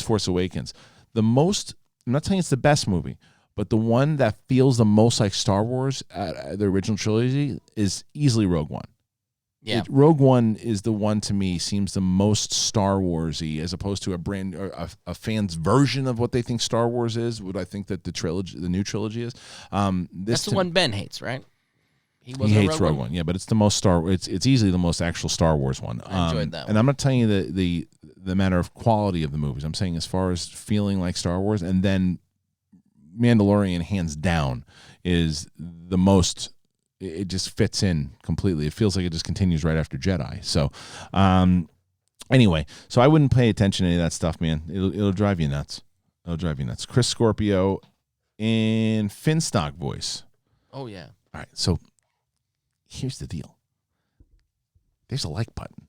Force Awakens, I'm not telling you it's the best movie. But the one that feels the most like Star Wars, the original trilogy, is easily Rogue One. Yeah, Rogue One is the one to me seems the most Star Wars-y, as opposed to a fan's version of what they think Star Wars is. What I think that the new trilogy is. That's the one Ben hates, right? He hates Rogue One. Yeah, but it's the most It's easily the most actual Star Wars one. I enjoyed that one. And I'm not telling you the matter of quality of the movies. I'm saying as far as feeling like Star Wars, and then Mandalorian hands down is the most. It just fits in completely. It feels like it just continues right after Jedi. So anyway, so I wouldn't pay attention to any of that stuff, man. It'll drive you nuts. Chris Scorpio in Finstock voice. Oh yeah. All right, so here's the deal. There's a like button.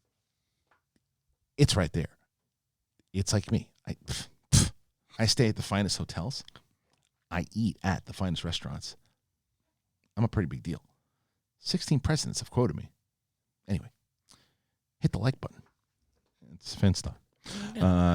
It's right there. It's like me. I stay at the finest hotels. I eat at the finest restaurants. I'm a pretty big deal. 16 presidents have quoted me. Anyway, hit the like button. It's Finstock.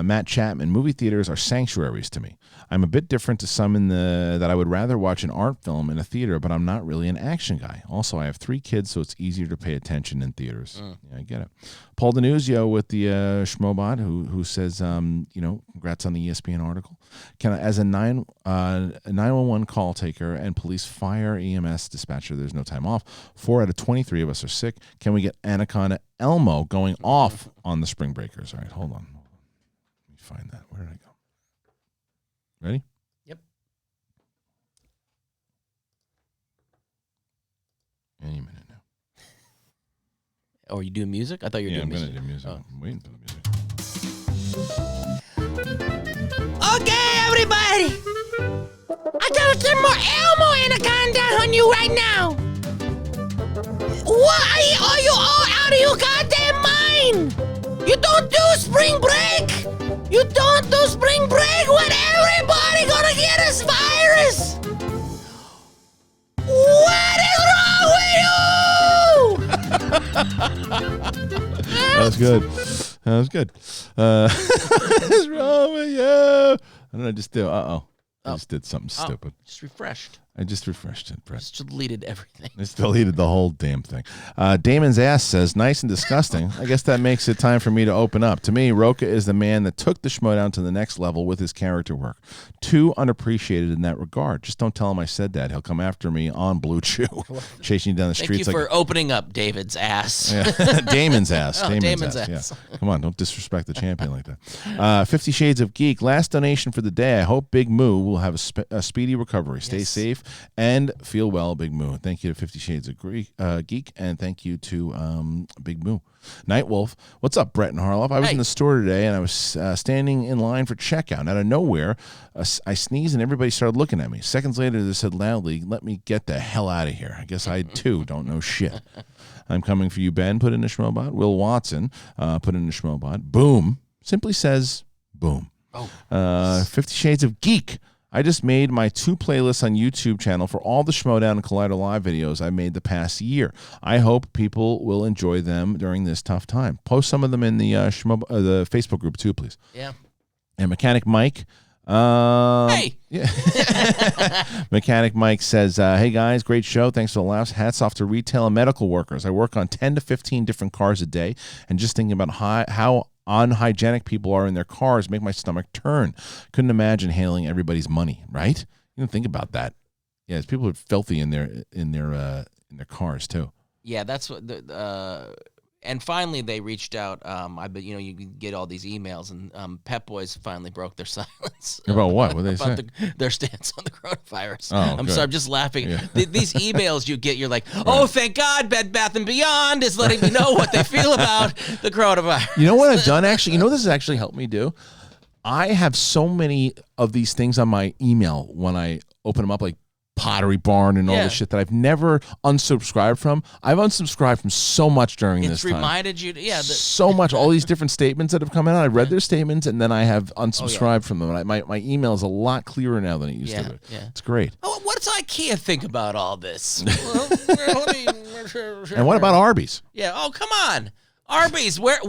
Matt Chapman, movie theaters are sanctuaries to me. I'm a bit different to some that I would rather watch an art film in a theater, but I'm not really an action guy. Also, I have 3 kids, so it's easier to pay attention in theaters. Yeah, I get it. Paul Denuzio with the Schmobot, who says, congrats on the ESPN article. Can I, as a 911 call taker and police, fire, EMS dispatcher, there's no time off. 4 out of 23 of us are sick. Can we get Anaconda Elmo going off on the Spring Breakers? All right, hold on. Let me find that. Where did I go? Ready? Yep. Any minute now. Oh, are you doing music? I thought you were doing music. I'm going to do music. Oh. I'm waiting for the music. Okay, everybody. I gotta get more Elmo Anaconda on you right now. What? Are you all out of your goddamn mind? You don't do spring break. You don't do spring break when everybody gonna get this virus. What is wrong with you? That was good. That was good. What's wrong with you? I don't know. I just did. I just did something stupid. Just refreshed. I just refreshed it, Brett. Just deleted everything. I deleted the whole damn thing. Damon's ass says, nice and disgusting. I guess that makes it time for me to open up. To me, Rocha is the man that took the Schmoedown to the next level with his character work. Too unappreciated in that regard. Just don't tell him I said that. He'll come after me on Blue Chew, chasing you down the streets. Thank you for opening up David's ass. Yeah. Damon's ass. Oh, Damon's ass. Yeah. Come on, don't disrespect the champion like that. 50 Shades of Geek. Last donation for the day. I hope Big Moo will have a speedy recovery. Stay safe and feel well, Big Moo. Thank you to 50 Shades of Geek, and thank you to Big Moo. Nightwolf, what's up, Brett and Harloff? I was in the store today, and I was standing in line for checkout. And out of nowhere, I sneezed, and everybody started looking at me. Seconds later, they said loudly, let me get the hell out of here. I guess I, too, don't know shit. I'm coming for you, Ben. Put in a Schmoebot. Will Watson, put in a Schmoebot. Boom. Simply says, boom. 50 Shades of Geek. I just made my 2 playlists on YouTube channel for all the Schmoedown and Collider Live videos I made the past year. I hope people will enjoy them during this tough time. Post some of them in the the Facebook group too, please. Yeah. And Mechanic Mike. Hey. Yeah. Mechanic Mike says, hey guys, great show. Thanks for the laughs. Hats off to retail and medical workers. I work on 10 to 15 different cars a day, and just thinking about how unhygienic people are in their cars make my stomach turn. Couldn't imagine handling everybody's money, right? You don't think about that. Yeah, people are filthy in their cars too. Yeah, that's what and finally they reached out. You can get all these emails, and Pep Boys finally broke their silence. About what? What they say? About their stance on the coronavirus. Oh, I'm good. sorry, I'm just laughing. Yeah. These emails you get, you're like, oh, thank God, Bed Bath & Beyond is letting me know what they feel about the coronavirus. You know what I've done, actually? You know what this has actually helped me do? I have so many of these things on my email when I open them up, like Pottery Barn and all this shit that I've never unsubscribed from. I've unsubscribed from so much during this time. It's reminded you, so much. All these different statements that have come out. I've read their statements, and then I have unsubscribed from them. And my email is a lot clearer now than it used to be. Yeah. It's great. Oh, what does IKEA think about all this? And what about Arby's? Yeah. Oh, come on, Arby's. What?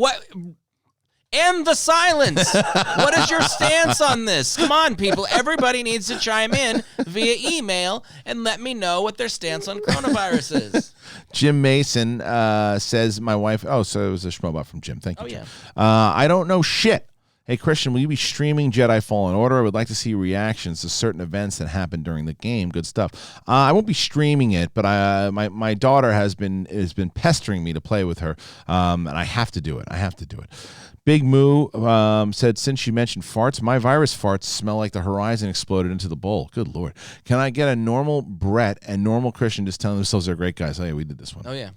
End the silence. What is your stance on this? Come on, people. Everybody needs to chime in via email and let me know what their stance on coronavirus is. Jim Mason says, my wife... Oh, so it was a Schmoebot from Jim. Thank you, Jim. Yeah. I don't know shit. Hey, Christian, will you be streaming Jedi Fallen Order? I would like to see reactions to certain events that happened during the game. Good stuff. I won't be streaming it, but my daughter has been pestering me to play with her, and I have to do it. Big Moo said, since you mentioned farts, my virus farts smell like the horizon exploded into the bowl. Good Lord. Can I get a normal Brett and normal Christian just telling themselves they're great guys? Oh, yeah, we did this one. Oh, yeah.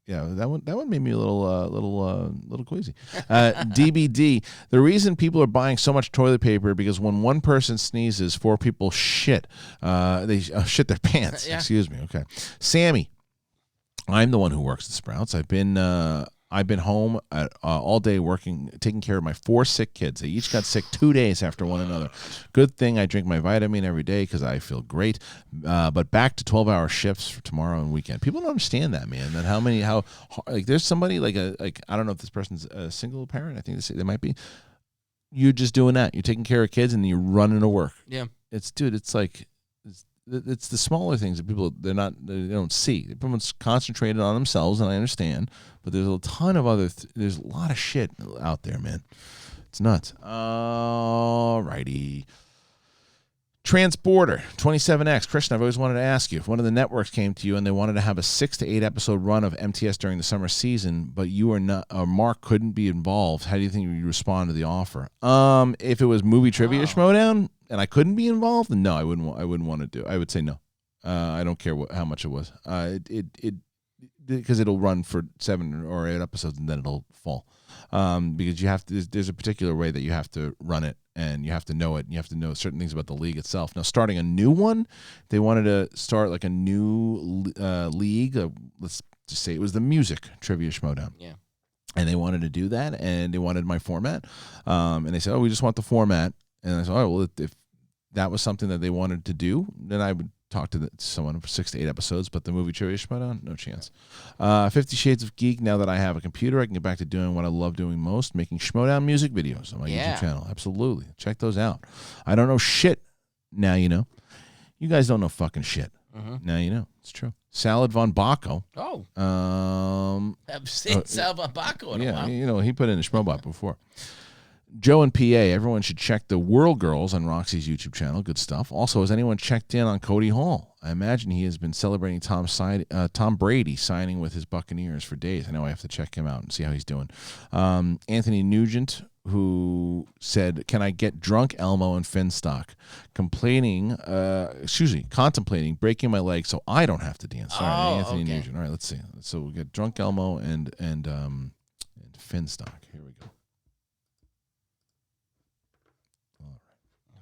Yeah, that one made me a little queasy. DBD, the reason people are buying so much toilet paper because when one person sneezes, 4 people shit. They shit their pants. Yeah. Excuse me. Okay. Sammy, I'm the one who works at Sprouts. I've been home all day working, taking care of my 4 sick kids. They each got sick 2 days after one another. Good thing I drink my vitamin every day because I feel great. But back to 12-hour shifts for tomorrow and weekend. People don't understand that, man. That there's somebody like I don't know if this person's a single parent. I think they might be. You're just doing that. You're taking care of kids and you're running to work. Yeah. It's like. It's the smaller things that people they don't see. Everyone's concentrated on themselves, and I understand. But there's a ton of other. There's a lot of shit out there, man. It's nuts. All righty. Transporter 27X. Christian, I've always wanted to ask you, if one of the networks came to you and they wanted to have a 6 to 8 episode run of MTS during the summer season, but you or not, or Mark couldn't be involved, how do you think you'd respond to the offer? If it was movie trivia Schmoedown and I couldn't be involved, then no, I wouldn't want to do it. I would say no. I don't care how much it was. Because it'll run for 7 or 8 episodes and then it'll fall. Because you have to, there's a particular way that you have to run it, and you have to know it, and you have to know certain things about the league itself. Now, starting a new one, they wanted to start like a new league. Let's just say it was the music trivia Schmoedown. Yeah. And they wanted to do that, and they wanted my format. And they said, we just want the format. And I said, well, if that was something that they wanted to do, then I would talk to someone for 6 to 8 episodes, but the movie trivia Schmoedown, no chance. 50 Shades of Geek. Now that I have a computer, I can get back to doing what I love doing most, making Schmoedown music videos on my YouTube channel. Absolutely. Check those out. I don't know shit. Now you know. You guys don't know fucking shit. Now you know. It's true. Salad von Baco. Oh. I've seen Salad von Baco in a while. You know, he put in a Schmobot before. Joe and PA, everyone should check the Whirl Girls on Roxy's YouTube channel. Good stuff. Also, has anyone checked in on Cody Hall? I imagine he has been celebrating Tom Brady signing with his Buccaneers for days. I know I have to check him out and see how he's doing. Anthony Nugent, who said, can I get drunk Elmo and Finstock? Contemplating breaking my leg so I don't have to dance. Sorry, Anthony Nugent. All right, let's see. So we get drunk Elmo and Finstock. Here we go.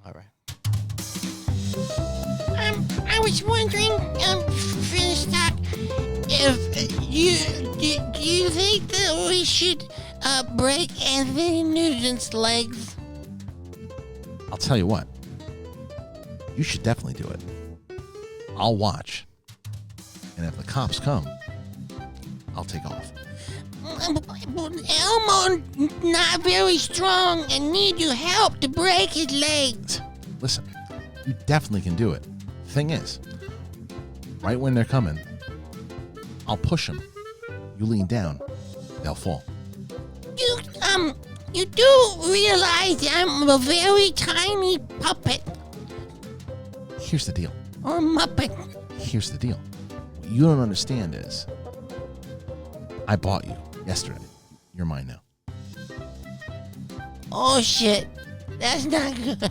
All right. I was wondering, Finstock, if do you think that we should break Anthony Nugent's legs? I'll tell you what. You should definitely do it. I'll watch. And if the cops come, I'll take off. Elmo not very strong and need your help to break his legs. Listen, you definitely can do it. Thing is, right when they're coming, I'll push them. You lean down, they'll fall. You do realize I'm a very tiny puppet. Here's the deal. Or muppet. Here's the deal. What you don't understand is, I bought you yesterday. You're mine now. Oh, shit. That's not good.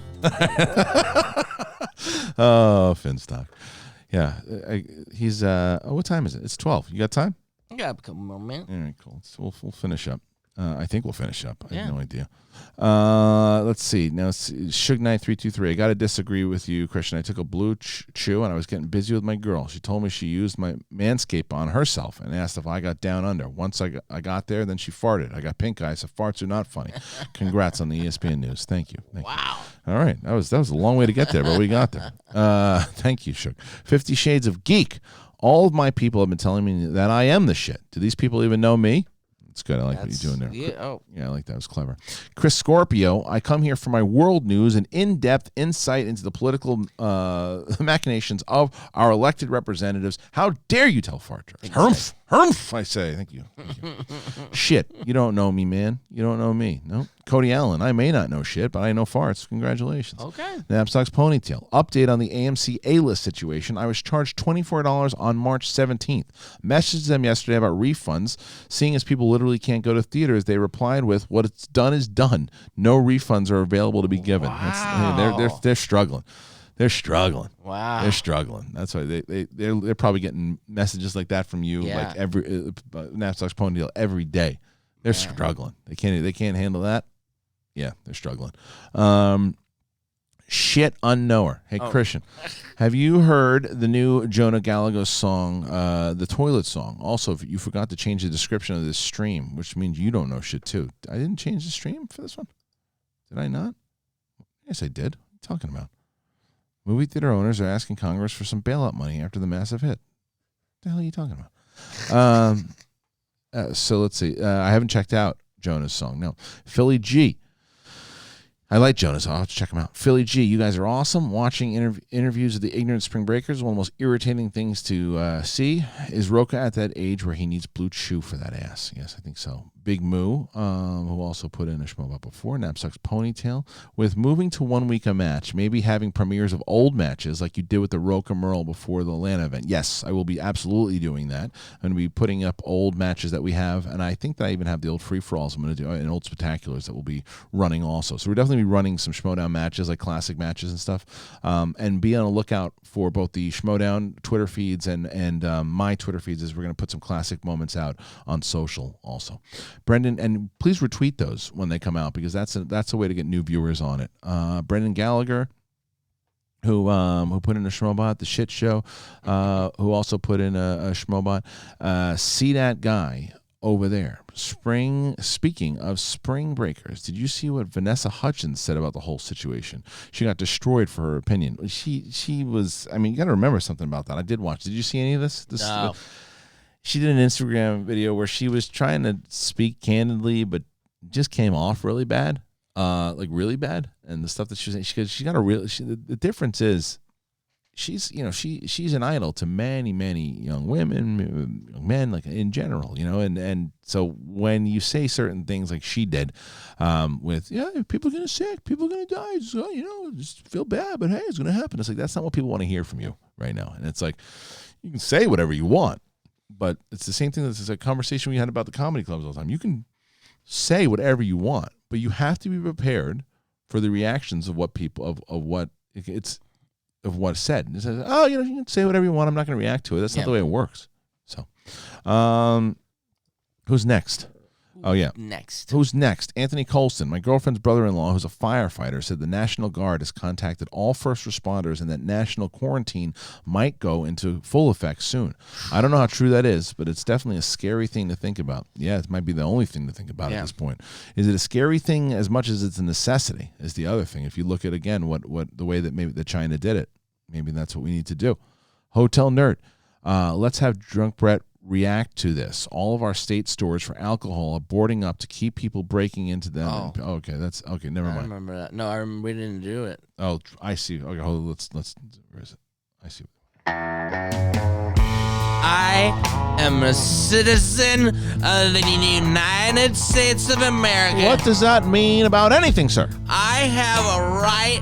Oh, Finstock. Yeah. He's, what time is it? It's 12. You got time? I got a couple more minutes. All right, cool. So we'll finish up. I think we'll finish up. I have no idea. Let's see. Now, Suge9323. I got to disagree with you, Christian. I took a blue chew and I was getting busy with my girl. She told me she used my Manscaped on herself and asked if I got down under. Once I got there, then she farted. I got pink eye, so farts are not funny. Congrats on the ESPN news. Thank you. Wow. All right. That was a long way to get there, but we got there. Thank you, Suge. 50 Shades of Geek. All of my people have been telling me that I am the shit. Do these people even know me? It's good. I like what you're doing there. Yeah, I like that. It was clever. Chris Scorpio, I come here for my world news and in-depth insight into the political machinations of our elected representatives. How dare you tell fart jokes? Humph, I say. Thank you. Shit, you don't know me, man. You don't know me. No. Cody Allen, I may not know shit, but I know farts. Congratulations. Okay. Knapsack's Ponytail. Update on the AMC A-list situation. I was charged $24 on March 17th. Messaged them yesterday about refunds. Seeing as people literally can't go to theaters, they replied with, "What's done is done. No refunds are available to be given." Wow. They're struggling. They're struggling. Wow. They're struggling. That's why they're probably getting messages like that from you, like every Knapsack's Ponytail every day. They're struggling. They can't handle that. Yeah, they're struggling. Shit unknower. Hey, Christian, have you heard the new Jonah Gallagher song, the Toilet Song? Also, you forgot to change the description of this stream, which means you don't know shit too. I didn't change the stream for this one. Did I not? Yes, I did. What are you talking about? Movie theater owners are asking Congress for some bailout money after the massive hit. What the hell are you talking about? So let's see. I haven't checked out Jonah's song. No. Philly G. I like Jonah's. I'll have to check him out. Philly G, you guys are awesome. Watching interviews of the ignorant spring breakers is one of the most irritating things to see. Is Roka at that age where he needs Blue Chew for that ass? Yes, I think so. Big Moo, who also put in a Schmoedown before, Knapsack's Ponytail, with moving to 1 week a match, maybe having premieres of old matches like you did with the Roca Merle before the Atlanta event. Yes, I will be absolutely doing that. I'm going to be putting up old matches that we have, and I think that I even have the old free-for-alls I'm going to do, and old spectaculars that will be running also. So we're definitely be running some Schmoedown matches, like classic matches and stuff, and be on the lookout for both the Schmoedown Twitter feeds and my Twitter feeds, as we're going to put some classic moments out on social also. Brendan, and please retweet those when they come out, because that's a way to get new viewers on it. Brendan Gallagher, who put in a Schmoebot, the shit show, who also put in a Schmoebot. See that guy over there. Speaking of spring breakers, did you see what Vanessa Hudgens said about the whole situation? She got destroyed for her opinion. She was, I mean, you got to remember something about that. I did watch. Did you see any of this? No. She did an Instagram video where she was trying to speak candidly, but just came off really bad, like really bad. And the stuff that she was saying, she got a real. The difference is, she's an idol to many young women, young men, like in general, and so when you say certain things like she did, with people are gonna sick, people are gonna die, so, just feel bad, but hey, it's gonna happen. It's like, that's not what people want to hear from you right now. And it's like, you can say whatever you want, but it's the same thing. This is a conversation we had about the comedy clubs all the time. You can say whatever you want, but you have to be prepared for the reactions of what people of what it's. Of what's said. It says, you can say whatever you want. I'm not going to react to it. That's not the way it works. So, who's next? Oh, yeah. Who's next? Anthony Colston, my girlfriend's brother-in-law, who's a firefighter, said the National Guard has contacted all first responders and that national quarantine might go into full effect soon. I don't know how true that is, but it's definitely a scary thing to think about. Yeah, it might be the only thing to think about at this point. Is it a scary thing as much as it's a necessity is the other thing. If you look at, again, what the way that maybe that China did it, maybe that's what we need to do. Hotel Nerd, let's have Drunk Brett react to this. All of our state stores for alcohol are boarding up to keep people breaking into them. Oh. Okay, that's okay. Never mind. I remember that. No, I remember we didn't do it. Oh, I see. Okay, hold on. Let's. Where is it? I see. I am a citizen of the United States of America. What does that mean about anything, sir? I have a right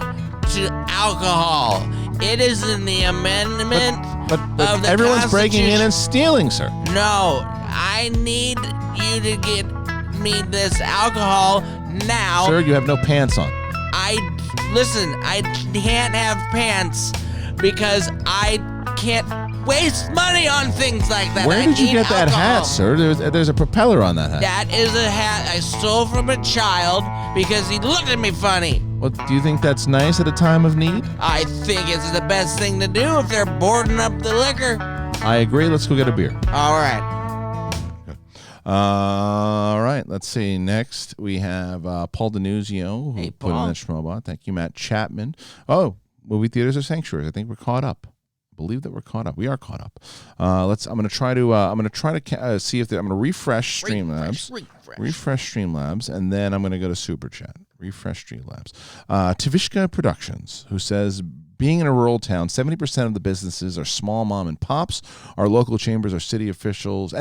to alcohol. It is in the amendment of the everyone's breaking in and stealing, sir. No, I need you to get me this alcohol now. Sir, you have no pants on. I can't have pants because I can't waste money on things like that. Where did you get that hat, sir? There's a propeller on that hat. That is a hat I stole from a child because he looked at me funny. Well, do you think that's nice at a time of need? I think it's the best thing to do if they're boarding up the liquor. I agree. Let's go get a beer. All right. All right. Let's see. Next, we have Paul Denuzio, who put in a Schmoebot. Thank you, Matt Chapman. Oh, movie theaters are sanctuaries. I think we're caught up. Believe that we're caught up. We are caught up. I'm going to try to see if I'm going to refresh Streamlabs. Refresh Streamlabs, and then I'm going to go to Super Chat. Refresh Streamlabs. Tavishka Productions, who says, being in a rural town, 70% of the businesses are small mom and pops. Our local chambers, our city officials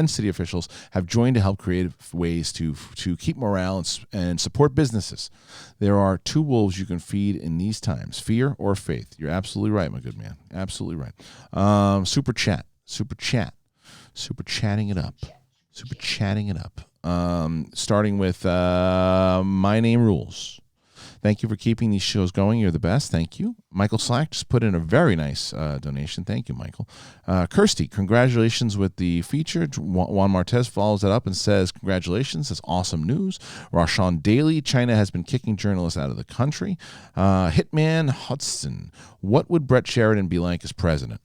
have joined to help create ways to keep morale and support businesses. There are two wolves you can feed in these times: fear or faith. You're absolutely right, my good man. Absolutely right. Super chatting it up. Starting with My Name Rules. Thank you for keeping these shows going. You're the best. Thank you. Michael Slack just put in a very nice donation. Thank you, Michael. Kirsty, congratulations with the feature. Juan Martez follows that up and says, congratulations. That's awesome news. Rashawn Daly, China has been kicking journalists out of the country. Hitman Hudson, what would Brett Sheridan be like as president?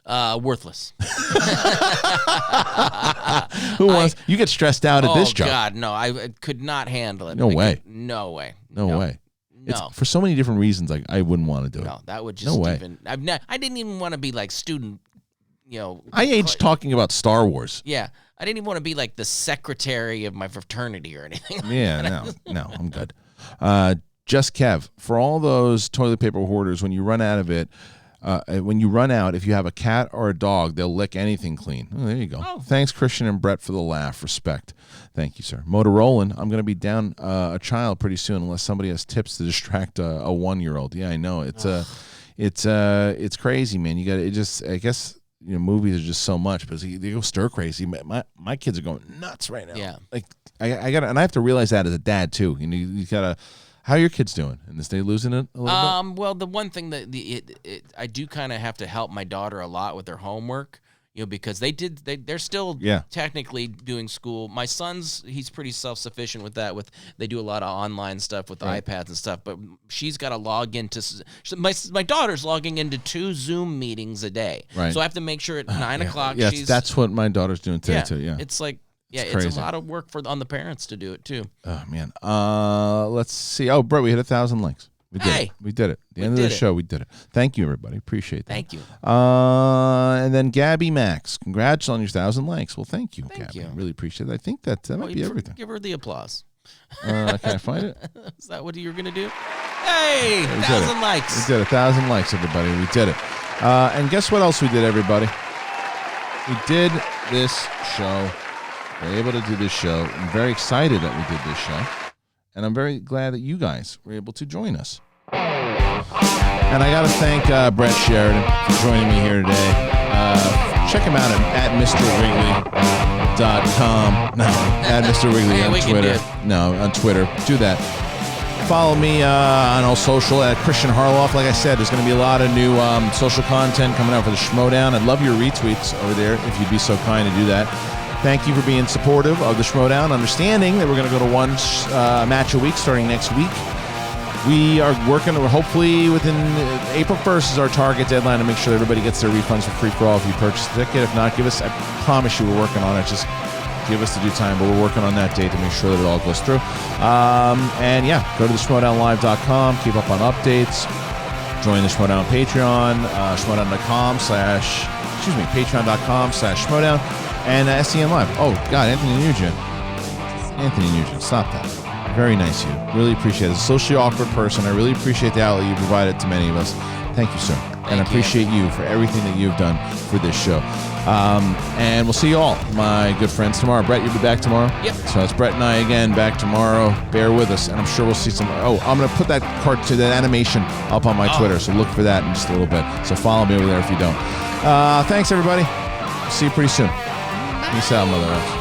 Worthless. Who wants? You get stressed out at this job. Oh God, no! I could not handle it. No way. No way. No way. No. It's for so many different reasons. I wouldn't want to do it. No, that would just even. I didn't even want to be like student. I aged talking about Star Wars. Yeah, I didn't even want to be like the secretary of my fraternity or anything. Yeah, no, I'm good. Just Kev, for all those toilet paper hoarders, when you run out of it, when you run out, if you have a cat or a dog, they'll lick anything clean. Oh, there you go. Oh. Thanks, Christian and Brett, for the laugh. Respect. Thank you, sir. Motorola, I'm going to be down a child pretty soon unless somebody has tips to distract a 1-year-old. Yeah, I know. It's crazy, man. You got it. Just I guess movies are just so much, but they go stir crazy. My kids are going nuts right now. Yeah. Like I got, and I have to realize that as a dad too. You gotta. How are your kids doing? And is they losing it a little bit? Well, the one thing that I do kind of have to help my daughter a lot with their homework, because they're still technically doing school. My son's, he's pretty self-sufficient with that. They do a lot of online stuff with iPads and stuff, but she's got to log into, my daughter's logging into 2 Zoom meetings a day. Right. So I have to make sure at 9 o'clock Yes, that's what my daughter's doing today too. Yeah. It's like, it's a lot of work on the parents to do it too. Oh man. Let's see. Oh, Brett, we hit 1,000 likes. We did it. We did it. The end of the show, we did it. Thank you, everybody. Appreciate that. Thank you. And then Gabby Max, congrats on your 1,000 likes. Well, thank you, Gabby. You. I really appreciate it. I think that might be everything. Give her the applause. Can I find it? Is that what you're gonna do? Hey, 1,000 likes. We did 1,000 likes, everybody. We did it. And guess what else we did, everybody? We did this show. We're able to do this show. I'm very excited that we did this show. And I'm very glad that you guys were able to join us. And I got to thank Brett Sheridan for joining me here today. Check him out at MrWrigley.com. No, at Mr. Wrigley on Twitter. No, on Twitter. Do that. Follow me on all social at Christian Harloff. Like I said, there's going to be a lot of new social content coming out for the Schmoedown. I'd love your retweets over there if you'd be so kind to do that. Thank you for being supportive of the Schmoedown, understanding that we're going to go to one match a week starting next week. We are working, hopefully within April 1st is our target deadline to make sure everybody gets their refunds for free-for-all if you purchase a ticket. If not, I promise you we're working on it. Just give us the due time, but we're working on that date to make sure that it all goes through. And yeah, go to the SchmoedownLive.com, keep up on updates, join the Schmoedown Patreon, patreon.com/Schmoedown, and SEN Live. Oh, God, Anthony Nugent, stop that. Very nice of you. Really appreciate it. As a socially awkward person, I really appreciate the outlet you provided to many of us. Thank you, sir. And I appreciate you for everything that you've done for this show. And we'll see you all, my good friends, tomorrow. Brett, you'll be back tomorrow? Yep. So it's Brett and I again back tomorrow. Bear with us, and I'm sure we'll see some. Oh, I'm going to put that animation up on my Twitter, so look for that in just a little bit. So follow me over there if you don't. Thanks, everybody. See you pretty soon. Peace out, Mother Earth.